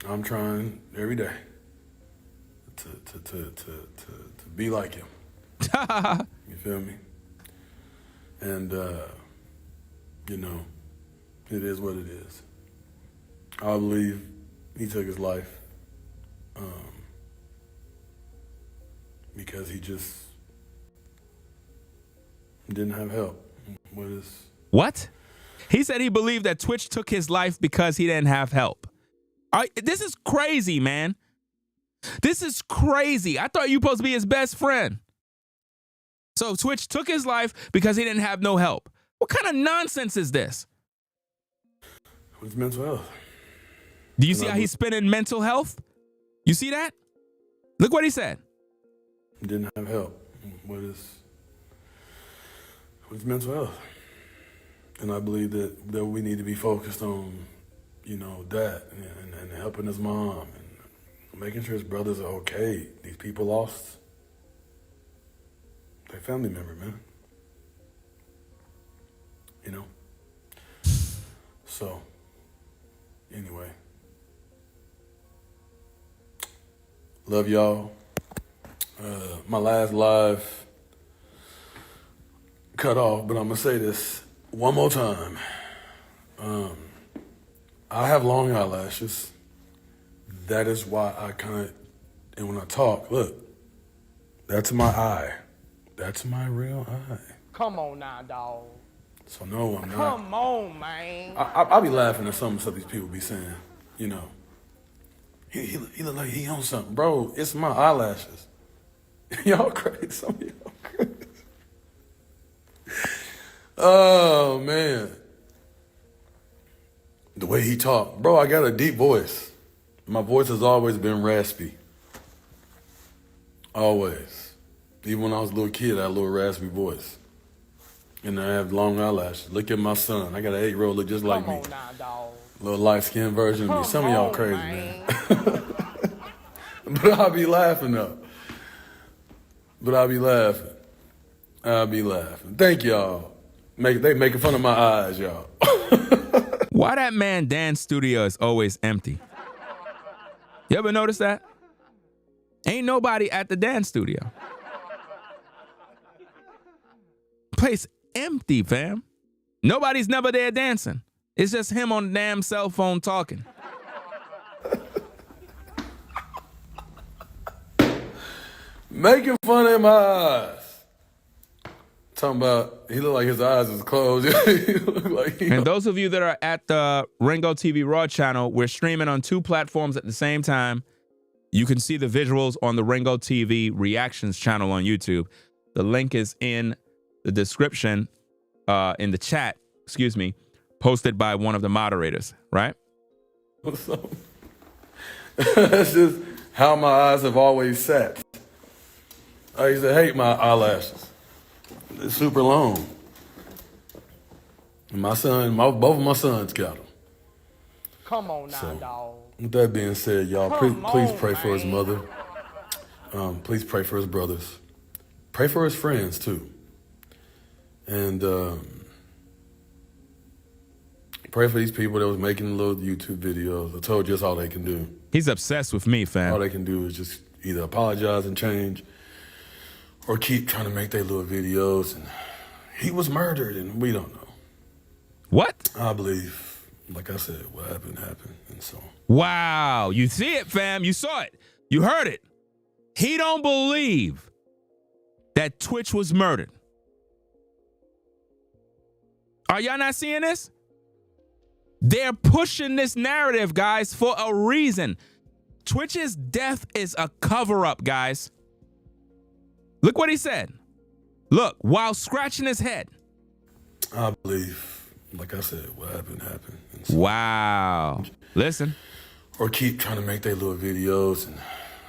I'm trying every day to be like him. You feel me? And you know, it is what it is. I believe he took his life because he just didn't have help with his... What? He said he believed that Twitch took his life because he didn't have help. This is crazy, man. This is crazy. I thought you were supposed to be his best friend. So Twitch took his life because he didn't have no help. What kind of nonsense is this? It's mental health. Do you see how he's spinning mental health? You see that? Look what he said. Didn't have help with his mental health. And I believe that we need to be focused on, you know, that and helping his mom and making sure his brothers are okay. These people lost their family member, man. You know? So, anyway. Love y'all. My last live cut off, but I'm gonna say this one more time. I have long eyelashes. That is why I and when I talk, look, that's my eye. That's my real eye. Come on now, dog. So no, I'm not. Come on, man. I'll be laughing at some of the stuff these people be saying, you know. He look like he on something. Bro, it's my eyelashes. Y'all crazy. Some of y'all crazy. Oh, man. The way he talk. Bro, I got a deep voice. My voice has always been raspy. Always. Even when I was a little kid, I had a little raspy voice. And I have long eyelashes. Look at my son. I got an 8-year-old look just like me. Come on now, dog. Little light-skinned version of me. Some of y'all crazy, man. But I'll be laughing, though. I'll be laughing. Thank y'all. They making fun of my eyes, y'all. Why that man dance studio is always empty? You ever notice that? Ain't nobody at the dance studio. Place empty, fam. Nobody's never there dancing. It's just him on the damn cell phone talking. Making fun of my eyes. Talking about, he looked like his eyes was closed. He looked like and those of you that are at the RINGOTV Raw channel, we're streaming on 2 platforms at the same time. You can see the visuals on the RINGOTV Reactions channel on YouTube. The link is in the description, in the chat, excuse me, posted by one of the moderators, right? So, that's just how my eyes have always sat. I used to hate my eyelashes. They're super long. And my son, both of my sons got them. Come on now, dog. With that being said, y'all, please pray for his mother. Please pray for his brothers. Pray for his friends, too. And pray for these people that was making little YouTube videos. I told you that's all they can do. He's obsessed with me, fam. All they can do is just either apologize and change, or keep trying to make their little videos and he was murdered and we don't know. What? I believe, like I said, what happened, and so on. Wow. You see it, fam. You saw it. You heard it. He don't believe that Twitch was murdered. Are y'all not seeing this? They're pushing this narrative, guys, for a reason. Twitch's death is a cover-up, guys. Look what he said. Look, while scratching his head. I believe, like I said, what happened, and so wow. Listen. Or keep trying to make their little videos and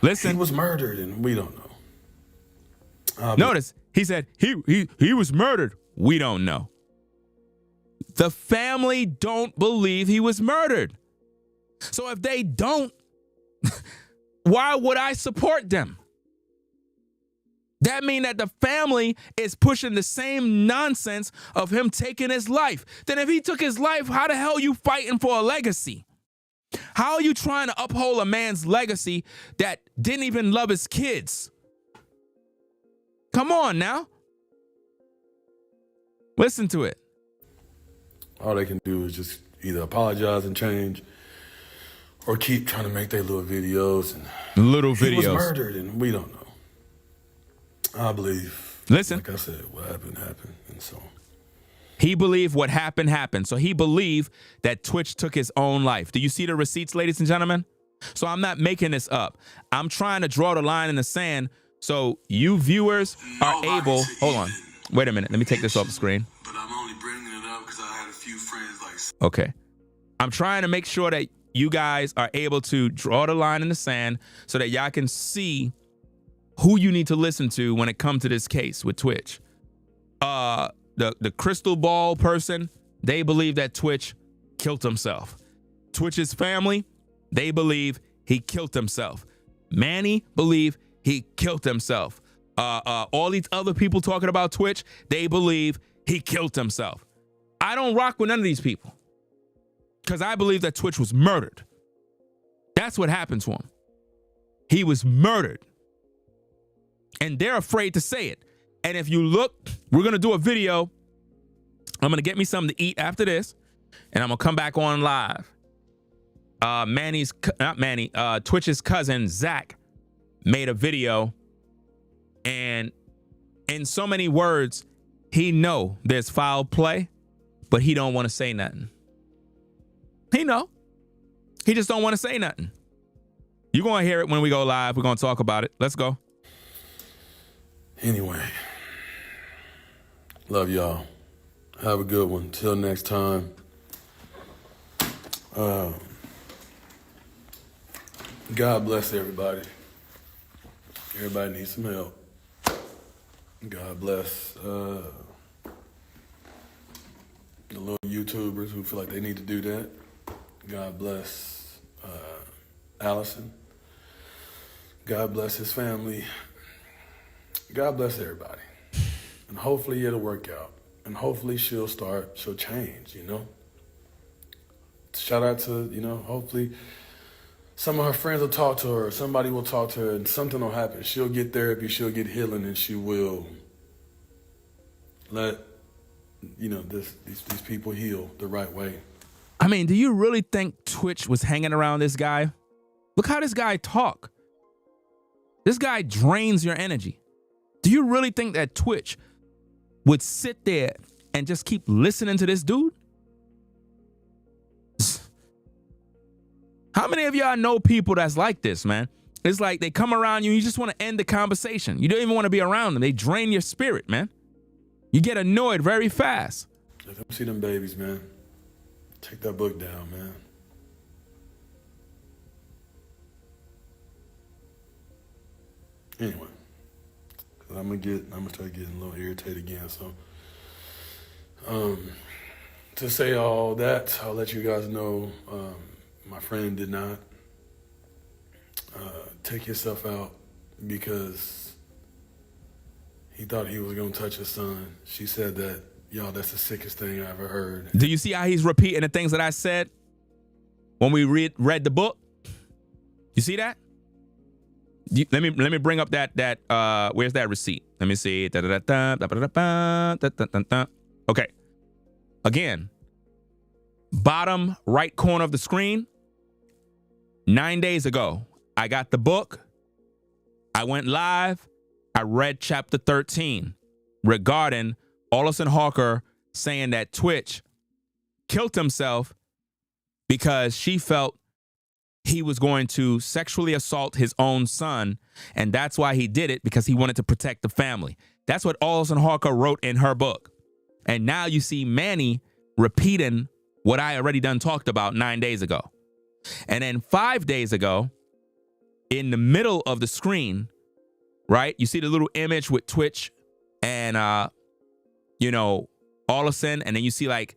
listen. He was murdered and we don't know. Notice, he said he was murdered. We don't know. The family don't believe he was murdered. So if they don't, why would I support them? That means that the family is pushing the same nonsense of him taking his life. Then if he took his life, how the hell are you fighting for a legacy? How are you trying to uphold a man's legacy that didn't even love his kids? Come on now. Listen to it. All they can do is just either apologize and change or keep trying to make their little videos. And he was murdered and we don't know. I believe, listen, like I said, what happened, and so on. He believed what happened. So he believed that Twitch took his own life. Do you see the receipts, ladies and gentlemen? So I'm not making this up. I'm trying to draw the line in the sand so you viewers are able. Hold on. Wait a minute. Let me take this off the screen. But I'm only bringing it up because I had a few friends like. Okay. I'm trying to make sure that you guys are able to draw the line in the sand so that y'all can see who you need to listen to when it comes to this case with Twitch. The crystal ball person, they believe that Twitch killed himself. Twitch's family, they believe he killed himself. Manny believe he killed himself. All these other people talking about Twitch, they believe he killed himself. I don't rock with none of these people because I believe that Twitch was murdered. That's what happened to him. He was murdered. And they're afraid to say it. And if you look, we're going to do a video. I'm going to get me something to eat after this. And I'm going to come back on live. Twitch's cousin, Zach, made a video. And in so many words, he know there's foul play, but he don't want to say nothing. He know. He just don't want to say nothing. You're going to hear it when we go live. We're going to talk about it. Let's go. Anyway, love y'all. Have a good one. Till next time. God bless everybody. Everybody needs some help. God bless the little YouTubers who feel like they need to do that. God bless Allison. God bless his family. God bless everybody. And hopefully it'll work out. And hopefully she'll change, you know? Shout out to, hopefully some of her friends will talk to her, somebody will talk to her, and something will happen. She'll get therapy, she'll get healing, and she will let, these people heal the right way. I mean, do you really think Twitch was hanging around this guy? Look how this guy talk. This guy drains your energy. Do you really think that Twitch would sit there and just keep listening to this dude? How many of y'all know people that's like this, man? It's like they come around you, you just want to end the conversation. You don't even want to be around them. They drain your spirit, man. You get annoyed very fast. Let them see them babies, man. Take that book down, man. Anyway, I'm gonna start getting a little irritated again. So, to say all that, I'll let you guys know. My friend did not take himself out because he thought he was gonna touch his son. She said that, y'all, that's the sickest thing I ever heard. Do you see how he's repeating the things that I said when we read the book? You see that? Let me bring up that where's that receipt? Let me see. Okay. Again, bottom right corner of the screen. 9 days ago, I got the book. I went live. I read chapter 13 regarding Allison Hawker saying that Twitch killed himself because she felt he was going to sexually assault his own son, and that's why he did it, because he wanted to protect the family. That's what Allison Hawker wrote in her book. And now you see Manny repeating what I already done talked about 9 days ago. And then 5 days ago, in the middle of the screen, right, you see the little image with Twitch and, you know, Allison, and then you see like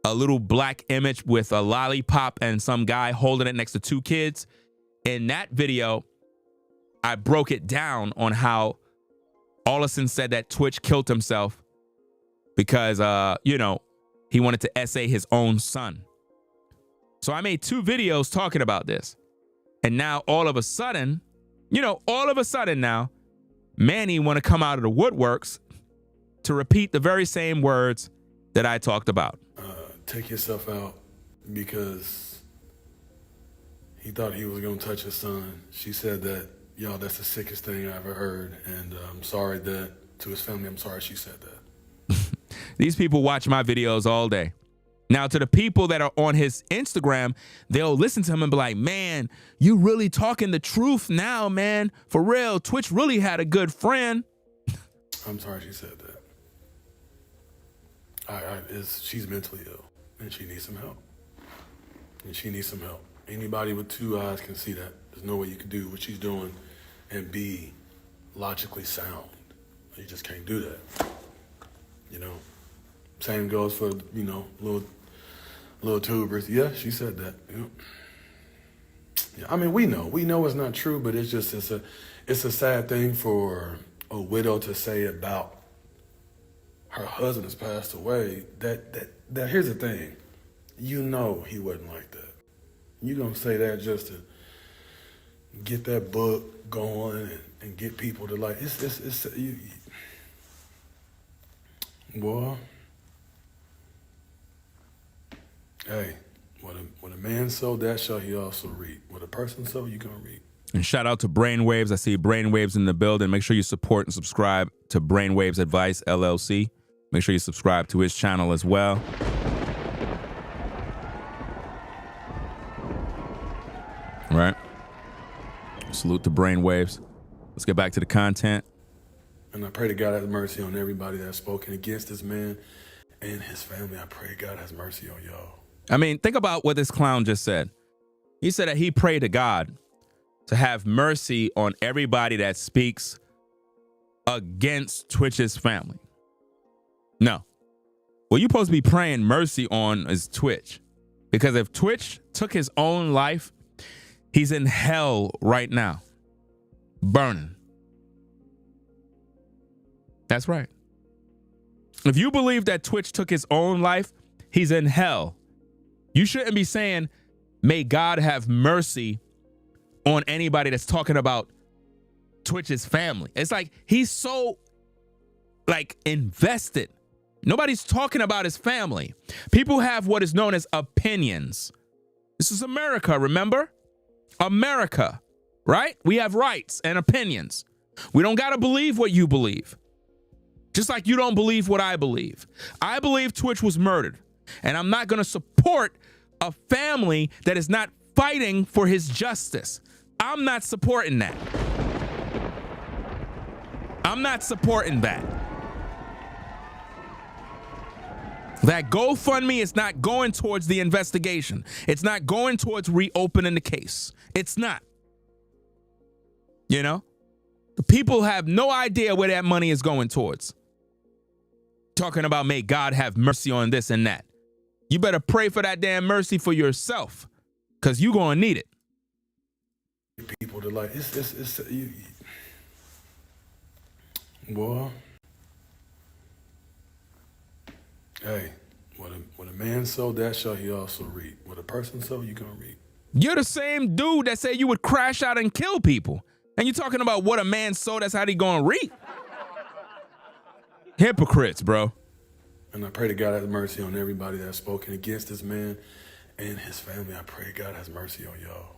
a little black image with a lollipop and some guy holding it next to two kids. In that video, I broke it down on how Allison said that Twitch killed himself because, you know, he wanted to essay his own son. So I made 2 videos talking about this. And now all of a sudden, you know, now, Manny want to come out of the woodworks to repeat the very same words that I talked about. Take yourself out because he thought he was going to touch his son. She said that, y'all, that's the sickest thing I ever heard. And I'm sorry that, to his family, I'm sorry she said that. These people watch my videos all day. Now, to the people that are on his Instagram, they'll listen to him and be like, man, you really talking the truth now, man. For real, Twitch really had a good friend. I'm sorry she said that. She's mentally ill, and she needs some help. Anybody with 2 eyes can see that. There's no way you can do what she's doing and be logically sound. You just can't do that. You know? Same goes for, you know, little tubers. Yeah, she said that. Yeah. Yeah, I mean, we know it's not true, but it's just it's a sad thing for a widow to say about her husband has passed away. That here's the thing, you know he wasn't like that. You gonna say that just to get that book going and get people to like boy. Hey, when a man sow, that shall he also reap. What a person sow, you gonna reap. And shout out to Brainwaves. I see Brainwaves in the building. Make sure you support and subscribe to Brainwaves Advice LLC. Make sure you subscribe to his channel as well. All right. Salute to Brainwaves. Let's get back to the content. And I pray to God has mercy on everybody that's spoken against this man and his family. I pray God has mercy on y'all. I mean, think about what this clown just said. He said that he prayed to God to have mercy on everybody that speaks against Twitch's family. No. What you're supposed to be praying mercy on is Twitch. Because if Twitch took his own life, he's in hell right now. Burning. That's right. If you believe that Twitch took his own life, he's in hell. You shouldn't be saying, may God have mercy on anybody that's talking about Twitch's family. It's like he's so like invested. Nobody's talking about his family. People have what is known as opinions. This is America, remember? America, right? We have rights and opinions. We don't got to believe what you believe. Just like you don't believe what I believe. I believe Twitch was murdered. And I'm not going to support a family that is not fighting for his justice. I'm not supporting that. I'm not supporting that. That GoFundMe is not going towards the investigation. It's not going towards reopening the case. It's not. You know? The people have no idea where that money is going towards. Talking about may God have mercy on this and that. You better pray for that damn mercy for yourself, because you're going to need it. People to like, boy. Hey, when a man sow, that shall he also reap. What a person sow, you gonna reap. You're the same dude that said you would crash out and kill people. And you're talking about what a man sow, that's how he gonna reap. Hypocrites, bro. And I pray to God has mercy on everybody that's spoken against this man and his family. I pray God has mercy on y'all.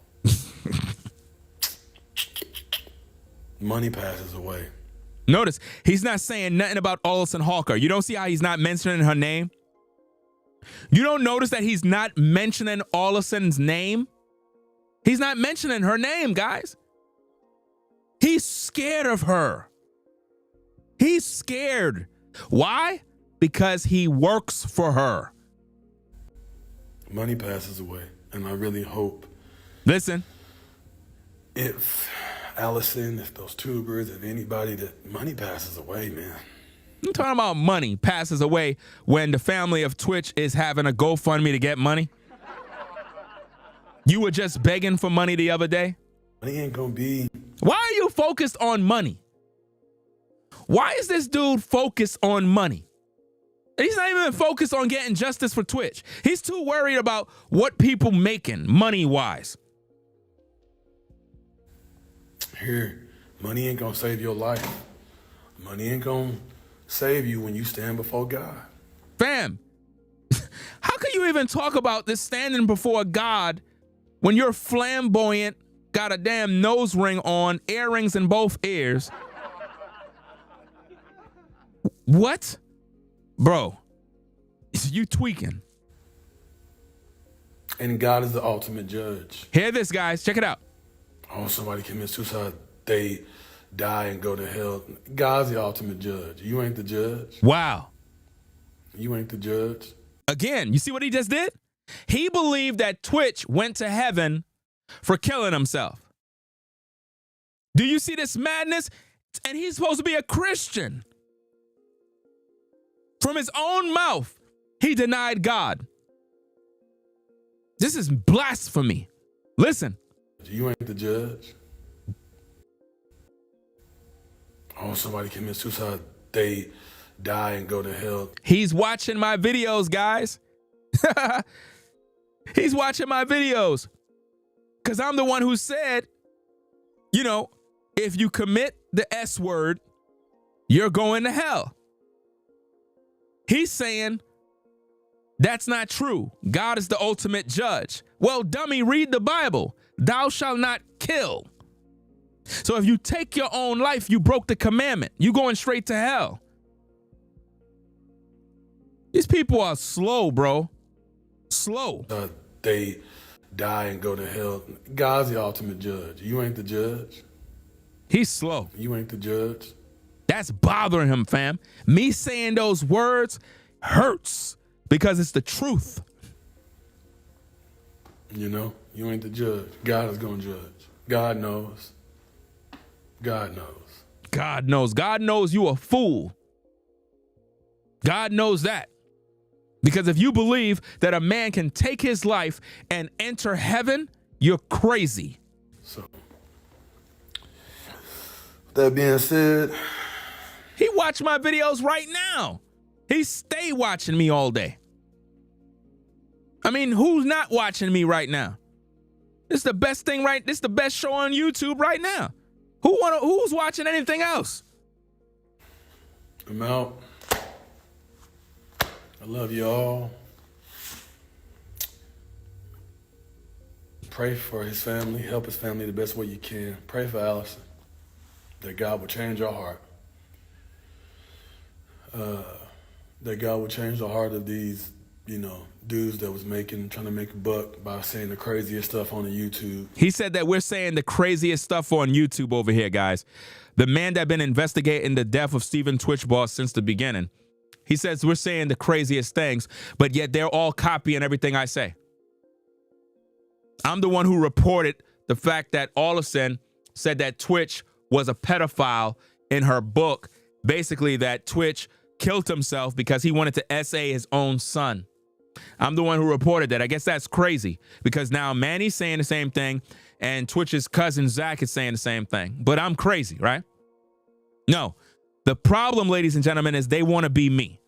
Money passes away. Notice, he's not saying nothing about Allison Hawker. You don't see how he's not mentioning her name? You don't notice that he's not mentioning Allison's name? He's not mentioning her name, guys. He's scared of her. He's scared. Why? Because he works for her. Money passes away, and I really hope. Listen. If Allison, if those tubers, if anybody, that money passes away, man. I'm talking about money passes away when the family of Twitch is having a GoFundMe to get money. You were just begging for money the other day. Money ain't gonna be. Why are you focused on money? Why is this dude focused on money? He's not even focused on getting justice for Twitch. He's too worried about what people making money-wise. Here, money ain't gonna save your life. Money ain't gonna save you when you stand before God. Fam, how can you even talk about this standing before God when you're flamboyant, got a damn nose ring on, earrings in both ears? What? Bro, you tweaking. And God is the ultimate judge. Hear this, guys. Check it out. Oh, somebody commits suicide, they die and go to hell. God's the ultimate judge. You ain't the judge. Wow. You ain't the judge. Again, you see what he just did? He believed that Twitch went to heaven for killing himself. Do you see this madness? And he's supposed to be a Christian. From his own mouth, he denied God. This is blasphemy. Listen. You ain't the judge. Oh, somebody commits suicide, they die and go to hell. He's watching my videos, guys. He's watching my videos. Because I'm the one who said, you know, if you commit the S word, you're going to hell. He's saying that's not true. God is the ultimate judge. Well, dummy, read the Bible. Thou shalt not kill. So if you take your own life, you broke the commandment. You going straight to hell. These people are slow, bro. Slow. They die and go to hell. God's the ultimate judge. You ain't the judge. He's slow. You ain't the judge. That's bothering him, fam. Me saying those words hurts because it's the truth. You know, you ain't the judge. God is going to judge. God knows. God knows. God knows. God knows you a fool. God knows that. Because if you believe that a man can take his life and enter heaven, you're crazy. So, that being said, he watched my videos right now. He stay watching me all day. I mean, who's not watching me right now? This is the best thing, right? This is the best show on YouTube right now. Who's watching anything else? I'm out. I love you all. Pray for his family. Help his family the best way you can. Pray for Allison, that God will change her heart. That God will change the heart of these, you know, dudes that was trying to make a buck by saying the craziest stuff on the YouTube. He said that we're saying the craziest stuff on YouTube over here, guys. The man that been investigating the death of Stephen Twitch Boss since the beginning. He says we're saying the craziest things, but yet they're all copying everything I say. I'm the one who reported the fact that Allison said that Twitch was a pedophile in her book. Basically, that Twitch killed himself because he wanted to essay his own son. I'm the one who reported that. I guess that's crazy because now Manny's saying the same thing and Twitch's cousin Zach is saying the same thing. But I'm crazy, right? No. The problem, ladies and gentlemen, is they want to be me.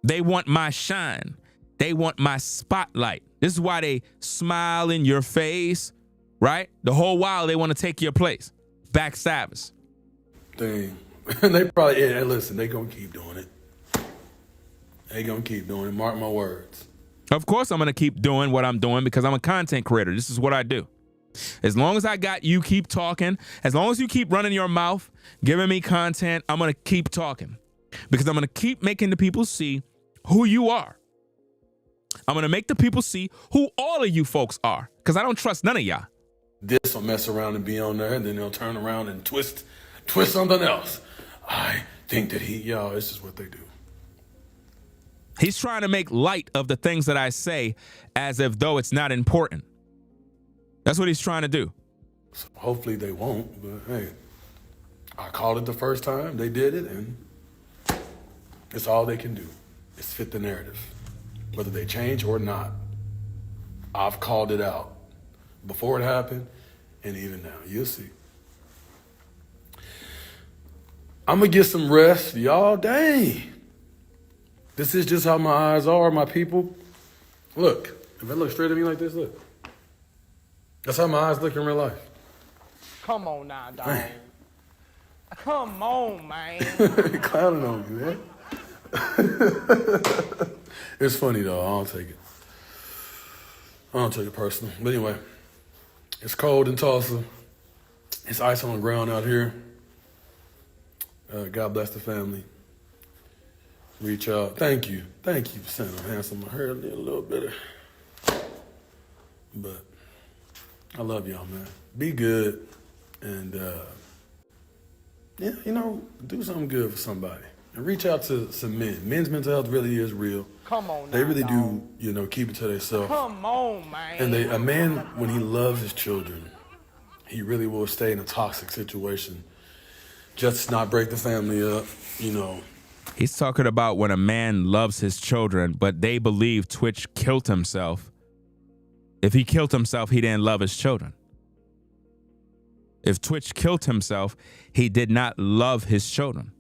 They want my shine. They want my spotlight. This is why they smile in your face, right? The whole while they want to take your place. backstabbers. thing. They probably, yeah, listen, they gonna keep doing it. They gonna keep doing it. Mark my words. Of course I'm going to keep doing what I'm doing because I'm a content creator. This is what I do. As long as I got you keep talking, as long as you keep running your mouth, giving me content, I'm going to keep talking because I'm going to keep making the people see who you are. I'm going to make the people see who all of you folks are because I don't trust none of y'all. This will mess around and be on there, and then they'll turn around and twist something else. I think that y'all, this is what they do. He's trying to make light of the things that I say as if though it's not important. That's what he's trying to do. So hopefully they won't, but hey, I called it the first time. They did it, and it's all they can do is fit the narrative, whether they change or not. I've called it out before it happened, and even now. You'll see. I'm going to get some rest. Y'all, dang. This is just how my eyes are, my people. Look, if I look straight at me like this, look. That's how my eyes look in real life. Come on now, dog. Man. Come on, man. Clowning on you, man. It's funny, though. I don't take it personal. But anyway, it's cold in Tulsa. It's ice on the ground out here. God bless the family. Reach out. Thank you. Thank you for saying I'm handsome. I heard a little bit of, but I love y'all, man. Be good. And, yeah, you know, do something good for somebody. And reach out to some men. Men's mental health really is real. Come on now, they really dog. do, you know, keep it to themselves. Come on, man. And a man, when he loves his children, he really will stay in a toxic situation. Just not break the family up, you know. He's talking about when a man loves his children, but they believe Twitch killed himself. If he killed himself, he didn't love his children. If Twitch killed himself, he did not love his children.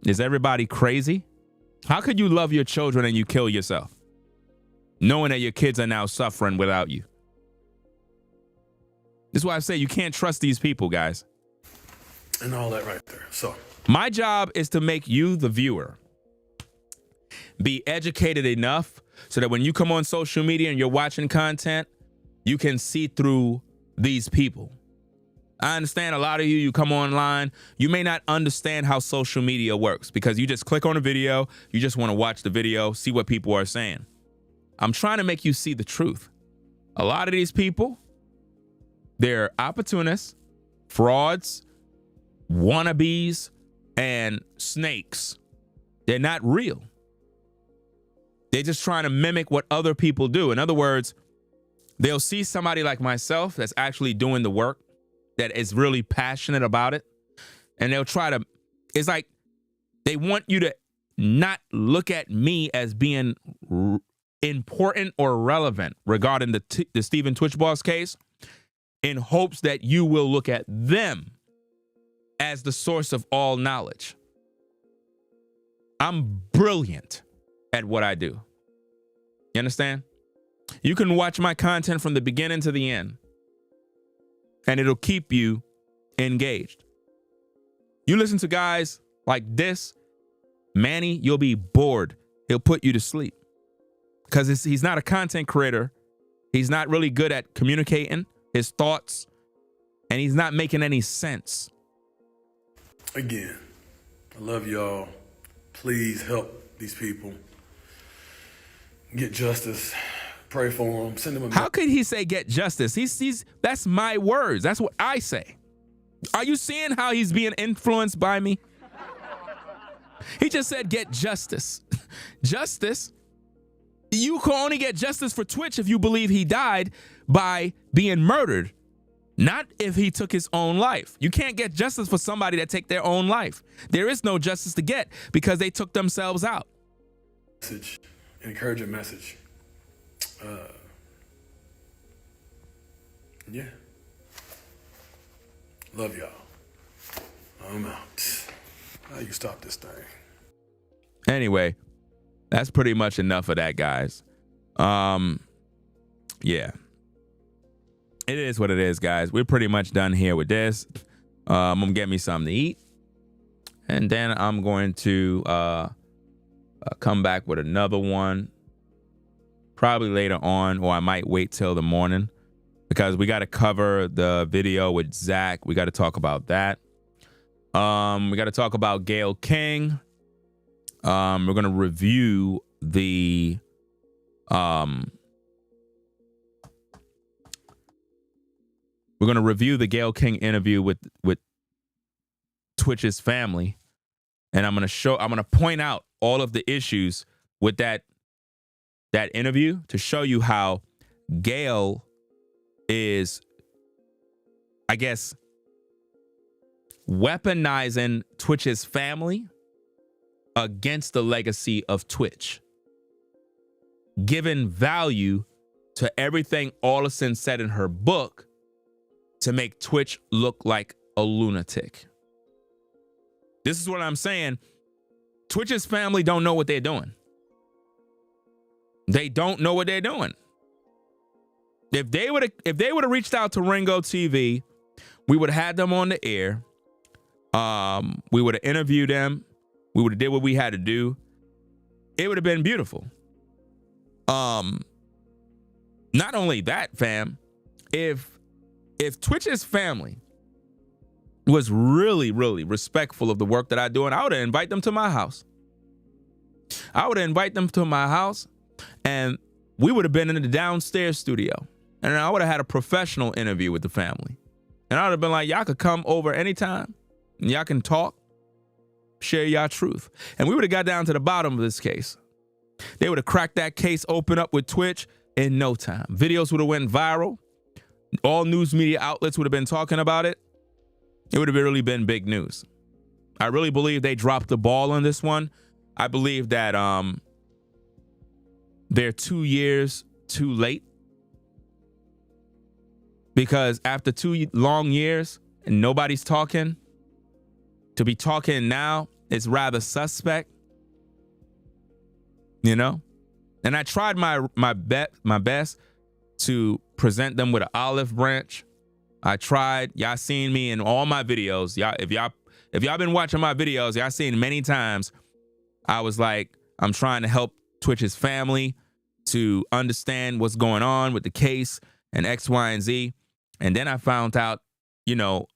Is everybody crazy? How could you love your children and you kill yourself, knowing that your kids are now suffering without you? This is why I say you can't trust these people, guys. And all that right there. So my job is to make you, the viewer, be educated enough so that when you come on social media and you're watching content, you can see through these people. I understand a lot of you come online, you may not understand how social media works because you just click on a video, you just want to watch the video, see what people are saying. I'm trying to make you see the truth. A lot of these people, they're opportunists, frauds, wannabes, and snakes. They're not real. They're just trying to mimic what other people do. In other words, they'll see somebody like myself that's actually doing the work, that is really passionate about it, and they'll try to, it's like they want you to not look at me as being important or relevant regarding the Stephen Twitch Boss case, in hopes that you will look at them as the source of all knowledge. I'm brilliant at what I do. You understand? You can watch my content from the beginning to the end, and it'll keep you engaged. You listen to guys like this, Manny, you'll be bored. He'll put you to sleep because he's not a content creator. He's not really good at communicating his thoughts, and he's not making any sense. Again, I love y'all. Please help these people get justice. Pray for them. Send them a How could he say get justice? He's that's my words. That's what I say. Are you seeing how he's being influenced by me? He just said get justice. Justice? You can only get justice for Twitch if you believe he died by being murdered, not if he took his own life. You can't get justice for somebody that take their own life. There is no justice to get because they took themselves out. Message, encouraging message. Yeah. Love y'all. I'm out. How you stop this thing? Anyway, that's pretty much enough of that, guys. Yeah. it is what it is, guys. We're pretty much done here with this. I'm gonna get me something to eat, and then I'm going to come back with another one probably later on, or I might wait till the morning because we got to cover the video with Zach. We got to talk about that. We got to talk about Gayle King. We're gonna review the Gayle King interview with Twitch's family, and I'm gonna point out all of the issues with that interview to show you how Gayle is, I guess, weaponizing Twitch's family against the legacy of Twitch, giving value to everything Allison said in her book to make Twitch look like a lunatic. This is what I'm saying. Twitch's family don't know what they're doing. They don't know what they're doing. If they would have reached out to Ringo TV, we would have had them on the air. We would have interviewed them. We would have did what we had to do. It would have been beautiful. Not only that, fam, if Twitch's family was really, really respectful of the work that I do, and I would have invited them to my house. I would have invited them to my house, and we would have been in the downstairs studio, and I would have had a professional interview with the family. And I would have been like, y'all could come over anytime, and y'all can talk, share y'all truth. And we would have got down to the bottom of this case. They would have cracked that case open up with Twitch in no time. Videos would have went viral. All news media outlets would have been talking about it. It would have really been big news. I really believe they dropped the ball on this one. I believe that they're 2 years too late, because after 2 long years and nobody's talking, to be talking now is rather suspect, you know? And I tried my best to present them with an olive branch. I tried. Y'all seen me in all my videos. If y'all been watching my videos, y'all seen many times I was like, I'm trying to help Twitch's family to understand what's going on with the case and X, Y, and Z. And then I found out, you know,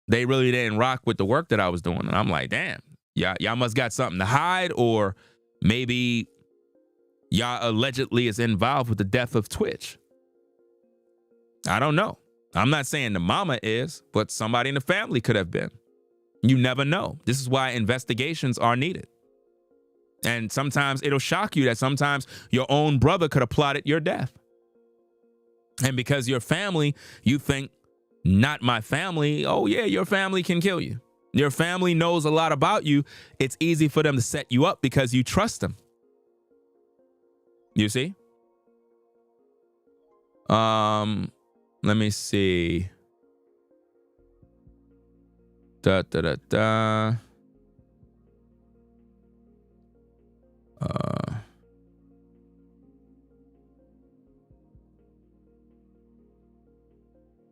they really didn't rock with the work that I was doing. And I'm like, damn, y'all must got something to hide, or maybe y'all allegedly is involved with the death of Twitch. I don't know. I'm not saying the mama is, but somebody in the family could have been. You never know. This is why investigations are needed. And sometimes it'll shock you that sometimes your own brother could have plotted your death. And because your family, you think, not my family. Oh yeah, your family can kill you. Your family knows a lot about you. It's easy for them to set you up because you trust them. You see? Let me see.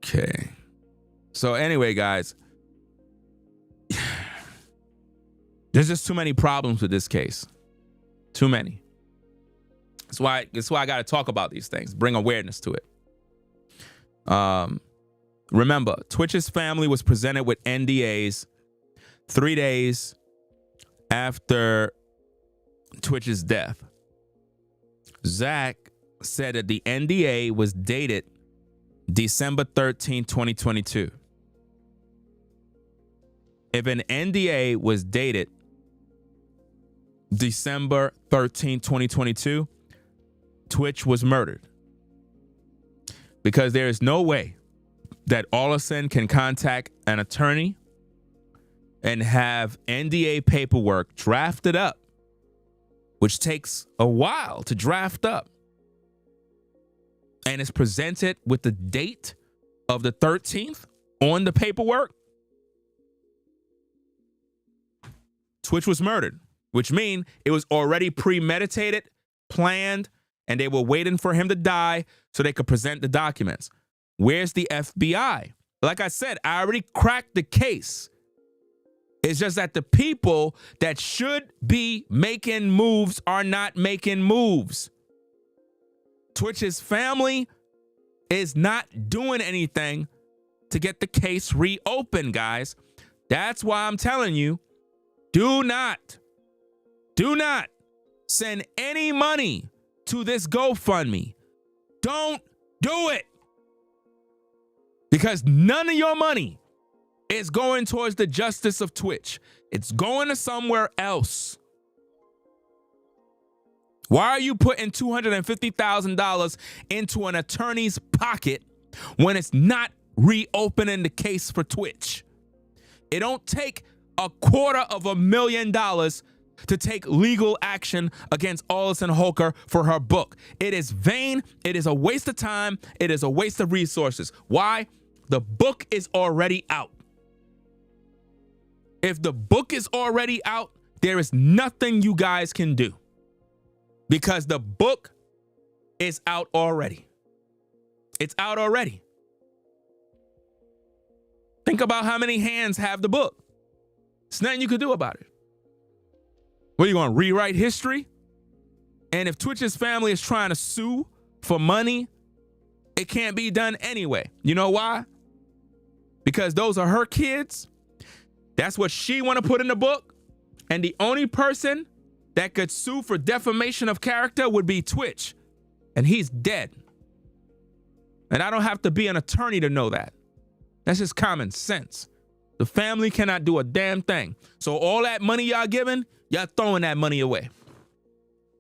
Okay. So anyway, guys, there's just too many problems with this case. Too many. That's why I got to talk about these things, bring awareness to it. Remember, Twitch's family was presented with NDAs 3 days after Twitch's death. Zach said that the NDA was dated December 13, 2022. If an NDA was dated December 13, 2022, Twitch was murdered. Because there is no way that Allison can contact an attorney and have NDA paperwork drafted up, which takes a while to draft up, and is presented with the date of the 13th on the paperwork. Twitch was murdered, which means it was already premeditated, planned, and they were waiting for him to die so they could present the documents. Where's the FBI? Like I said, I already cracked the case. It's just that the people that should be making moves are not making moves. Twitch's family is not doing anything to get the case reopened, guys. That's why I'm telling you, do not send any money to this GoFundMe. Don't do it. Because none of your money is going towards the justice of Twitch. It's going to somewhere else. Why are you putting $250,000 into an attorney's pocket when it's not reopening the case for Twitch? It don't take $250,000 to take legal action against Allison Holker for her book. It is vain. It is a waste of time. It is a waste of resources. Why? The book is already out. If the book is already out, there is nothing you guys can do because the book is out already. It's out already. Think about how many hands have the book. There's nothing you could do about it. What, are you going to rewrite history? And if Twitch's family is trying to sue for money, it can't be done anyway. You know why? Because those are her kids. That's what she want to put in the book. And the only person that could sue for defamation of character would be Twitch. And he's dead. And I don't have to be an attorney to know that. That's just common sense. The family cannot do a damn thing. So all that money y'all giving, y'all throwing that money away.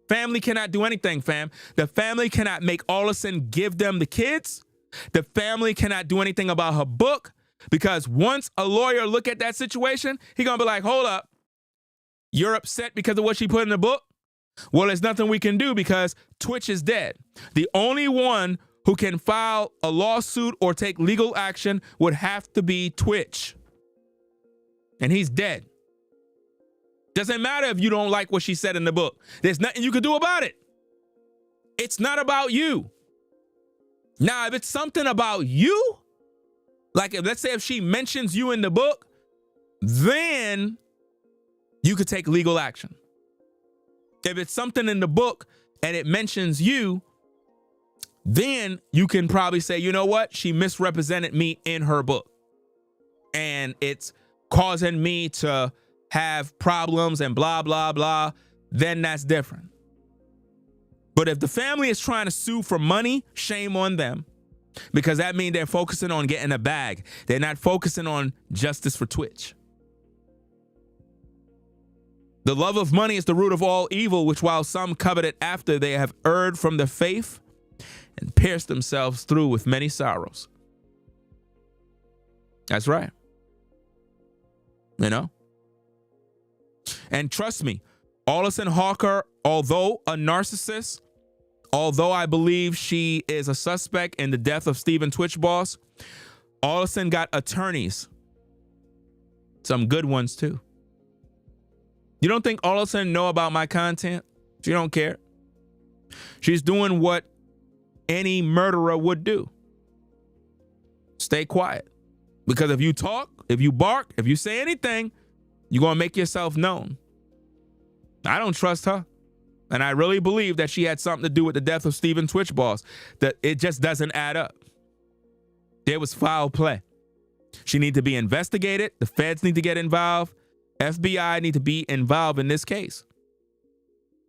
Family cannot do anything, fam. The family cannot make Allison give them the kids. The family cannot do anything about her book. Because once a lawyer look at that situation, he gonna be like, hold up. You're upset because of what she put in the book? Well, there's nothing we can do because Twitch is dead. The only one who can file a lawsuit or take legal action would have to be Twitch. And he's dead. Doesn't matter if you don't like what she said in the book. There's nothing you can do about it. It's not about you. Now, if it's something about you, like let's say if she mentions you in the book, then you could take legal action. If it's something in the book and it mentions you, then you can probably say, you know what? She misrepresented me in her book. And it's causing me to have problems and blah, blah, blah. Then that's different. But if the family is trying to sue for money, shame on them. Because that means they're focusing on getting a bag. They're not focusing on justice for Twitch. The love of money is the root of all evil, which while some covet it after, they have erred from the faith and pierced themselves through with many sorrows. That's right. You know? And trust me, Allison Hawker, although a narcissist, although I believe she is a suspect in the death of Stephen Twitch Boss, Allison got attorneys. Some good ones too. You don't think Allison know about my content? She don't care. She's doing what any murderer would do. Stay quiet. Because if you talk, if you bark, if you say anything, you're going to make yourself known. I don't trust her. And I really believe that she had something to do with the death of Stephen Twitch Boss. That it just doesn't add up. There was foul play. She needs to be investigated. The feds need to get involved. FBI need to be involved in this case.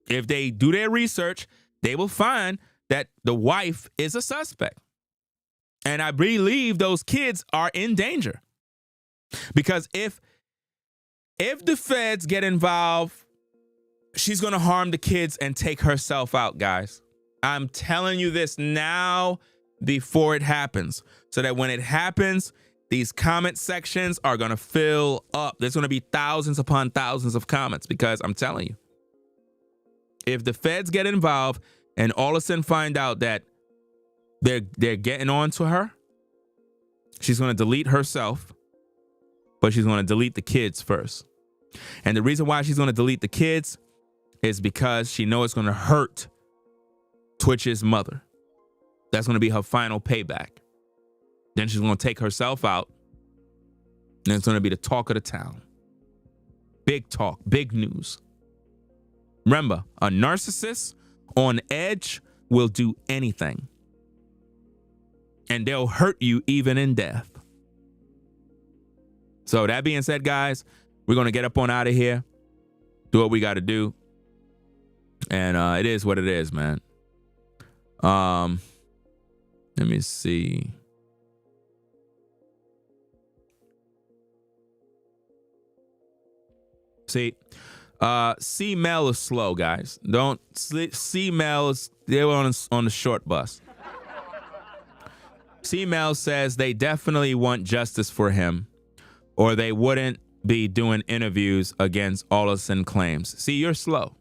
If they do their research, they will find that the wife is a suspect. And I believe those kids are in danger. Because if the feds get involved, she's going to harm the kids and take herself out, guys. I'm telling you this now before it happens, so that when it happens, these comment sections are going to fill up. There's going to be thousands upon thousands of comments, because I'm telling you, if the feds get involved and Allison find out that they're getting on to her, she's going to delete herself, but she's going to delete the kids first. And the reason why she's going to delete the kids is because she knows it's going to hurt Twitch's mother. That's going to be her final payback. Then she's going to take herself out. And it's going to be the talk of the town. Big talk, big news. Remember, a narcissist on edge will do anything. And they'll hurt you even in death. So that being said, guys, we're going to get up on out of here. Do what we got to do. And it is what it is, man. Let me see. See, C-Mail is slow, guys. Don't C-Mail is, they were on the short bus. C-Mail says they definitely want justice for him, or they wouldn't be doing interviews against Allison claims. See, you're slow.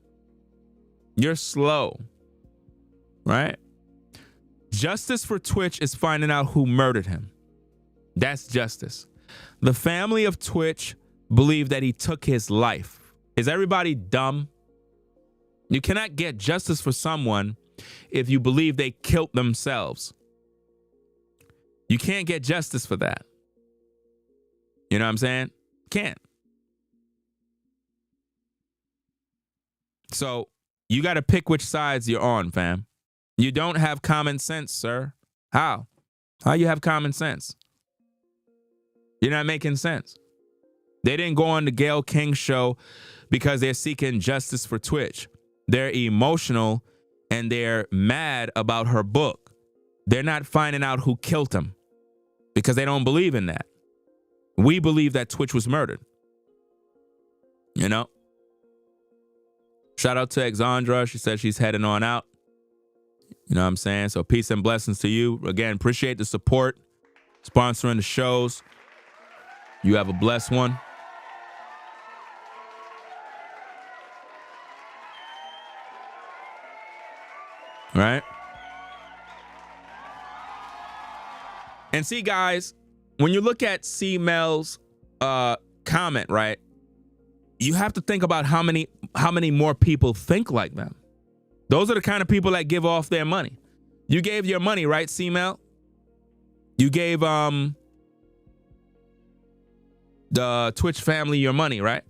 You're slow, right? Justice for Twitch is finding out who murdered him. That's justice. The family of Twitch believe that he took his life. Is everybody dumb? You cannot get justice for someone if you believe they killed themselves. You can't get justice for that. You know what I'm saying? Can't. So you got to pick which sides you're on, fam. You don't have common sense, sir. How? How you have common sense? You're not making sense. They didn't go on the Gayle King show because they're seeking justice for Twitch. They're emotional and they're mad about her book. They're not finding out who killed him because they don't believe in that. We believe that Twitch was murdered. You know? Shout out to Exandra. She said she's heading on out. You know what I'm saying? So peace and blessings to you. Again, appreciate the support, sponsoring the shows. You have a blessed one. Right? And see, guys, when you look at C-Mel's comment, right, you have to think about how many more people think like them. Those are the kind of people that give off their money. You gave your money, right, C-Mel? You gave the Twitch family your money, right?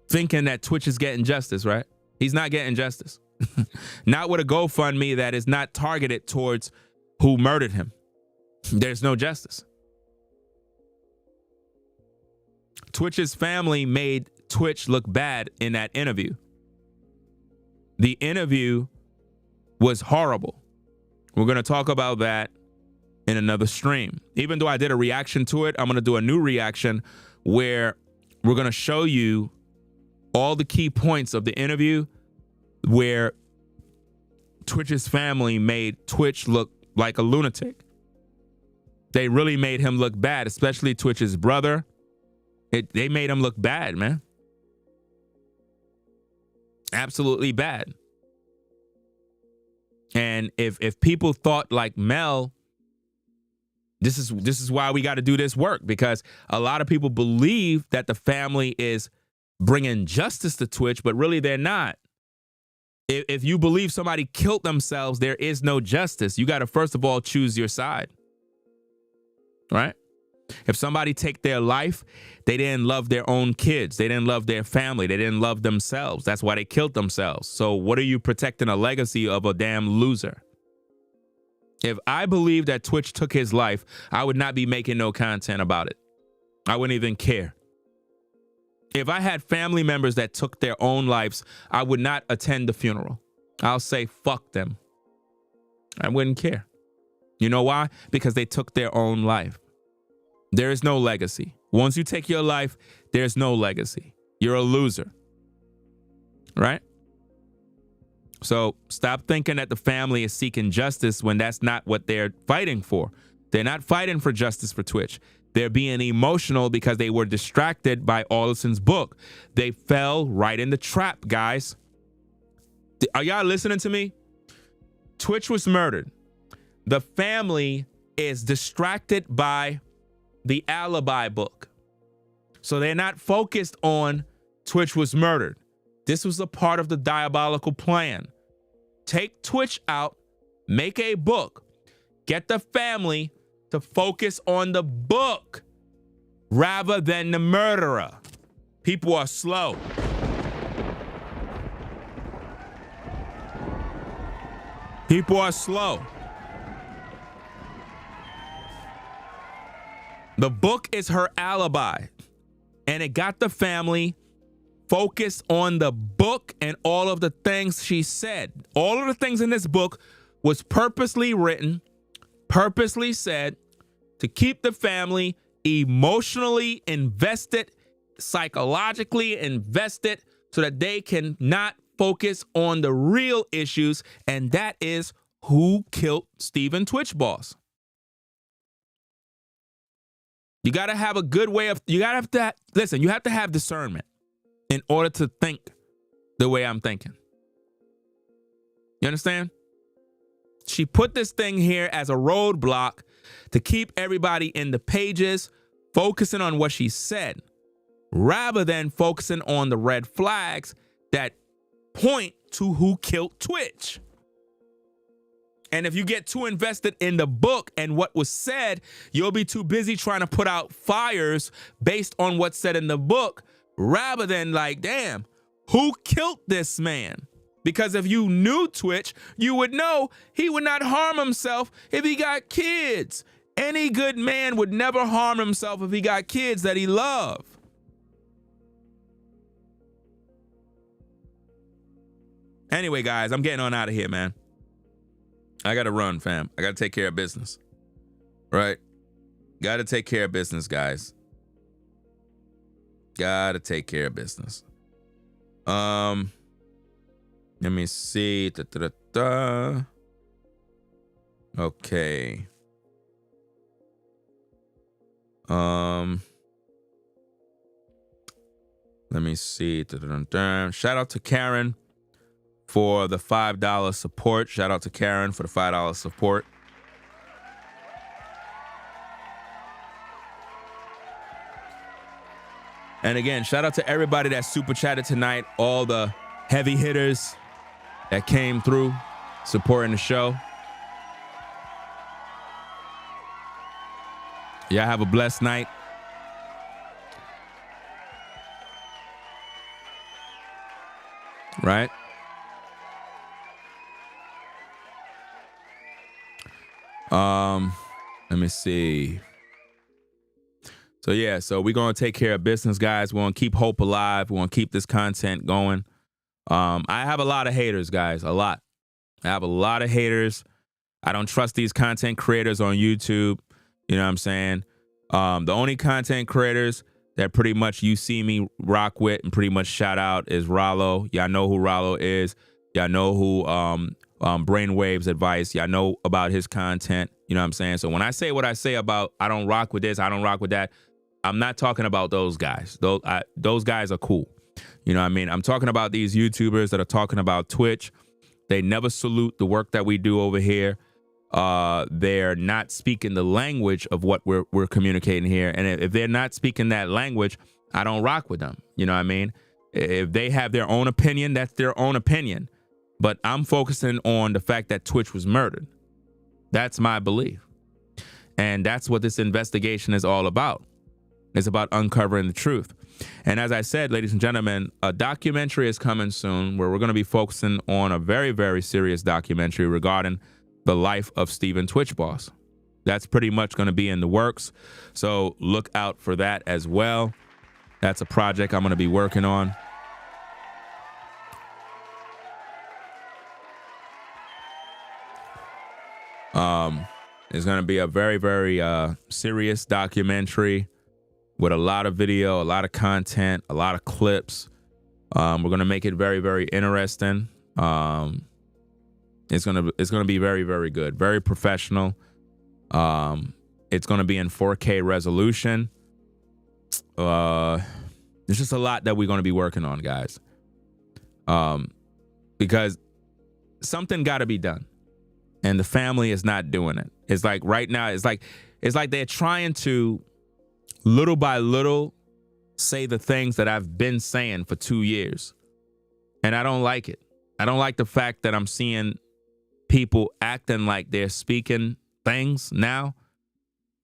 Thinking that Twitch is getting justice, right? He's not getting justice. Not with a GoFundMe that is not targeted towards who murdered him. There's no justice. Twitch's family made Twitch look bad in that interview. The interview was horrible. We're going to talk about that in another stream. Even though I did a reaction to it, I'm going to do a new reaction where we're going to show you all the key points of the interview where Twitch's family made Twitch look like a lunatic. They really made him look bad, especially Twitch's brother. They made him look bad, man. Absolutely bad. And if people thought like Mel, this is why we got to do this work, because a lot of people believe that the family is bringing justice to Twitch, but really they're not. If you believe somebody killed themselves, there is no justice. You got to first of all choose your side, right? If somebody take their life, they didn't love their own kids. They didn't love their family. They didn't love themselves. That's why they killed themselves. So what are you protecting? A legacy of a damn loser. If I believe that Twitch took his life, I would not be making no content about it. I wouldn't even care. If I had family members that took their own lives, I would not attend the funeral. I'll say, fuck them. I wouldn't care. You know why? Because they took their own life. There is no legacy. Once you take your life, there's no legacy. You're a loser. Right? So stop thinking that the family is seeking justice when that's not what they're fighting for. They're not fighting for justice for Twitch. They're being emotional because they were distracted by Allison's book. They fell right in the trap, guys. Are y'all listening to me? Twitch was murdered. The family is distracted by the alibi book. So they're not focused on Twitch was murdered. This was a part of the diabolical plan. Take Twitch out, make a book, get the family to focus on the book rather than the murderer. People are slow. People are slow. The book is her alibi, and it got the family focused on the book and all of the things she said. All of the things in this book was purposely written, purposely said to keep the family emotionally invested, psychologically invested, so that they can not focus on the real issues, and that is who killed Stephen Twitch Boss. You got to have a good way of, you have to have discernment in order to think the way I'm thinking. You understand? She put this thing here as a roadblock to keep everybody in the pages focusing on what she said, rather than focusing on the red flags that point to who killed Twitch. And if you get too invested in the book and what was said, you'll be too busy trying to put out fires based on what's said in the book, rather than like, damn, who killed this man? Because if you knew Twitch, you would know he would not harm himself if he got kids. Any good man would never harm himself if he got kids that he loved. Anyway, guys, I'm getting on out of here, man. I got to run, fam. I got to take care of business. Right? Got to take care of business, guys. Got to take care of business. Let me see. Okay. Let me see. Shout out to Karen for the $5 support. Shout out to Karen for the $5 support. And again, shout out to everybody that super chatted tonight, all the heavy hitters that came through supporting the show. Y'all have a blessed night. Right? Let me see. So yeah, so we're gonna take care of business, guys. We're gonna keep hope alive. We're gonna keep this content going. I have a lot of haters, guys. A lot. I have a lot of haters. I don't trust these content creators on YouTube. You know what I'm saying? The only content creators that pretty much you see me rock with and pretty much shout out is Rollo. Y'all know who Rollo is. Y'all know who Brainwaves Advice. Y'all know about his content. You know what I'm saying? So when I say what I say about I don't rock with this, I don't rock with that, I'm not talking about those guys. Those guys are cool. You know what I mean? I'm talking about these YouTubers that are talking about Twitch. They never salute the work that we do over here. They're not speaking the language of what we're communicating here. And if they're not speaking that language, I don't rock with them. You know what I mean? If they have their own opinion, that's their own opinion. But I'm focusing on the fact that Twitch was murdered. That's my belief. And that's what this investigation is all about. It's about uncovering the truth. And as I said, ladies and gentlemen, a documentary is coming soon where we're going to be focusing on a very, very serious documentary regarding the life of Stephen Twitch Boss. That's pretty much going to be in the works. So look out for that as well. That's a project I'm going to be working on. It's going to be a very, very serious documentary with a lot of video, a lot of content, a lot of clips. We're going to make it very, very interesting. It's going to be very, very good, very professional. It's going to be in 4K resolution. There's just a lot that we're going to be working on, guys. Because something got to be done. And the family is not doing it. It's like right now, it's like they're trying to little by little say the things that I've been saying for 2 years. And I don't like it. I don't like the fact that I'm seeing people acting like they're speaking things now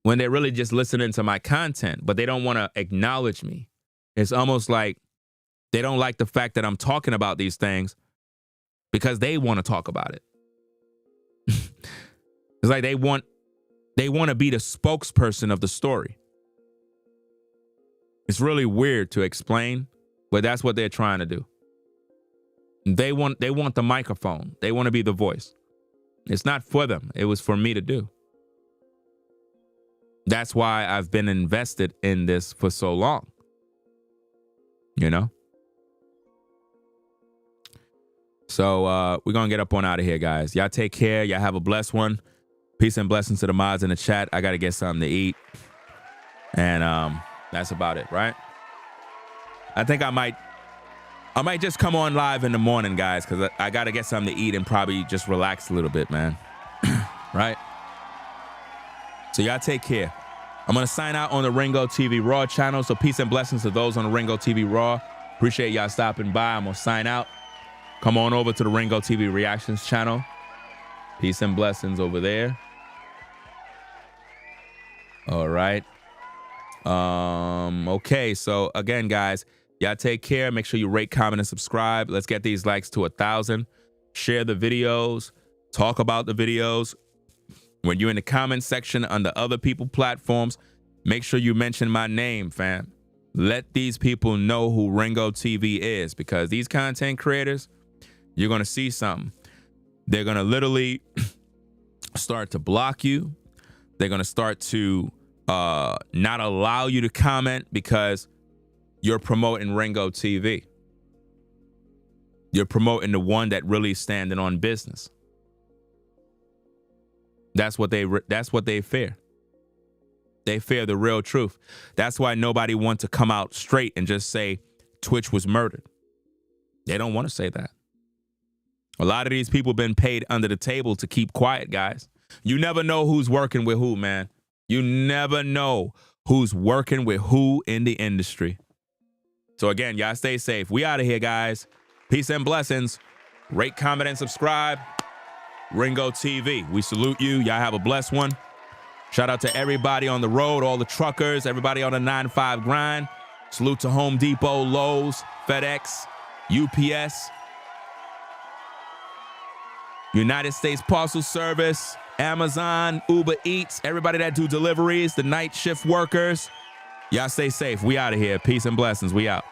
when they're really just listening to my content, but they don't want to acknowledge me. It's almost like they don't like the fact that I'm talking about these things because they want to talk about it. It's like they want to be the spokesperson of the story. It's really weird to explain, but that's what they're trying to do. They want the microphone. They want to be the voice. It's not for them. It was for me to do. That's why I've been invested in this for so long. You know? So we're going to get up on out of here, guys. Y'all take care. Y'all have a blessed one. Peace and blessings to the mods in the chat. I got to get something to eat. And that's about it, right? I think I might just come on live in the morning, guys, because I got to get something to eat and probably just relax a little bit, man. Right? So y'all take care. I'm going to sign out on the Ringo TV Raw channel. So peace and blessings to those on the Ringo TV Raw. Appreciate y'all stopping by. I'm going to sign out. Come on over to the Ringo TV Reactions channel. Peace and blessings over there. All right. Okay. So again, guys, y'all take care. Make sure you rate, comment, and subscribe. Let's get these likes to 1,000. Share the videos. Talk about the videos. When you're in the comment section under other people platforms, make sure you mention my name, fam. Let these people know who Ringo TV is, because these content creators, you're going to see something. They're going to literally start to block you. They're going to start to not allow you to comment because you're promoting Ringo TV. You're promoting the one that really standing on business. That's what they fear. They fear the real truth. That's why nobody wants to come out straight and just say Twitch was murdered. They don't want to say that. A lot of these people been paid under the table to keep quiet, guys. You never know who's working with who, man. You never know who's working with who in the industry. So again, y'all stay safe. We out of here, guys. Peace and blessings. Rate, comment, and subscribe. Ringo TV, we salute you. Y'all have a blessed one. Shout out to everybody on the road, all the truckers, everybody on the 9-5 grind. Salute to Home Depot, Lowe's, FedEx, UPS, United States Postal Service, Amazon, Uber Eats, everybody that do deliveries, the night shift workers. Y'all stay safe. We out of here. Peace and blessings. We out.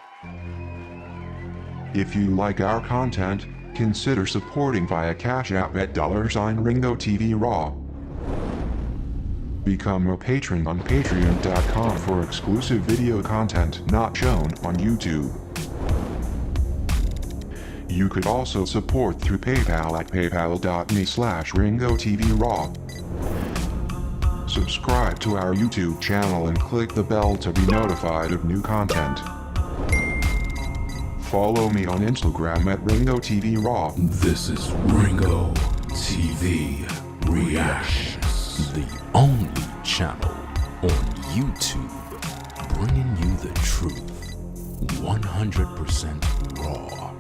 If you like our content, consider supporting via Cash App at $RingoTV Raw. Become a patron on patreon.com for exclusive video content not shown on YouTube. You could also support through PayPal at paypal.me/RingoTV Raw. Subscribe to our YouTube channel and click the bell to be notified of new content. Follow me on Instagram at RingoTV Raw. This is Ringo TV Reactions, the only channel on YouTube bringing you the truth 100% raw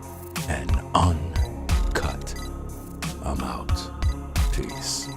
and uncut. I'm out. Peace.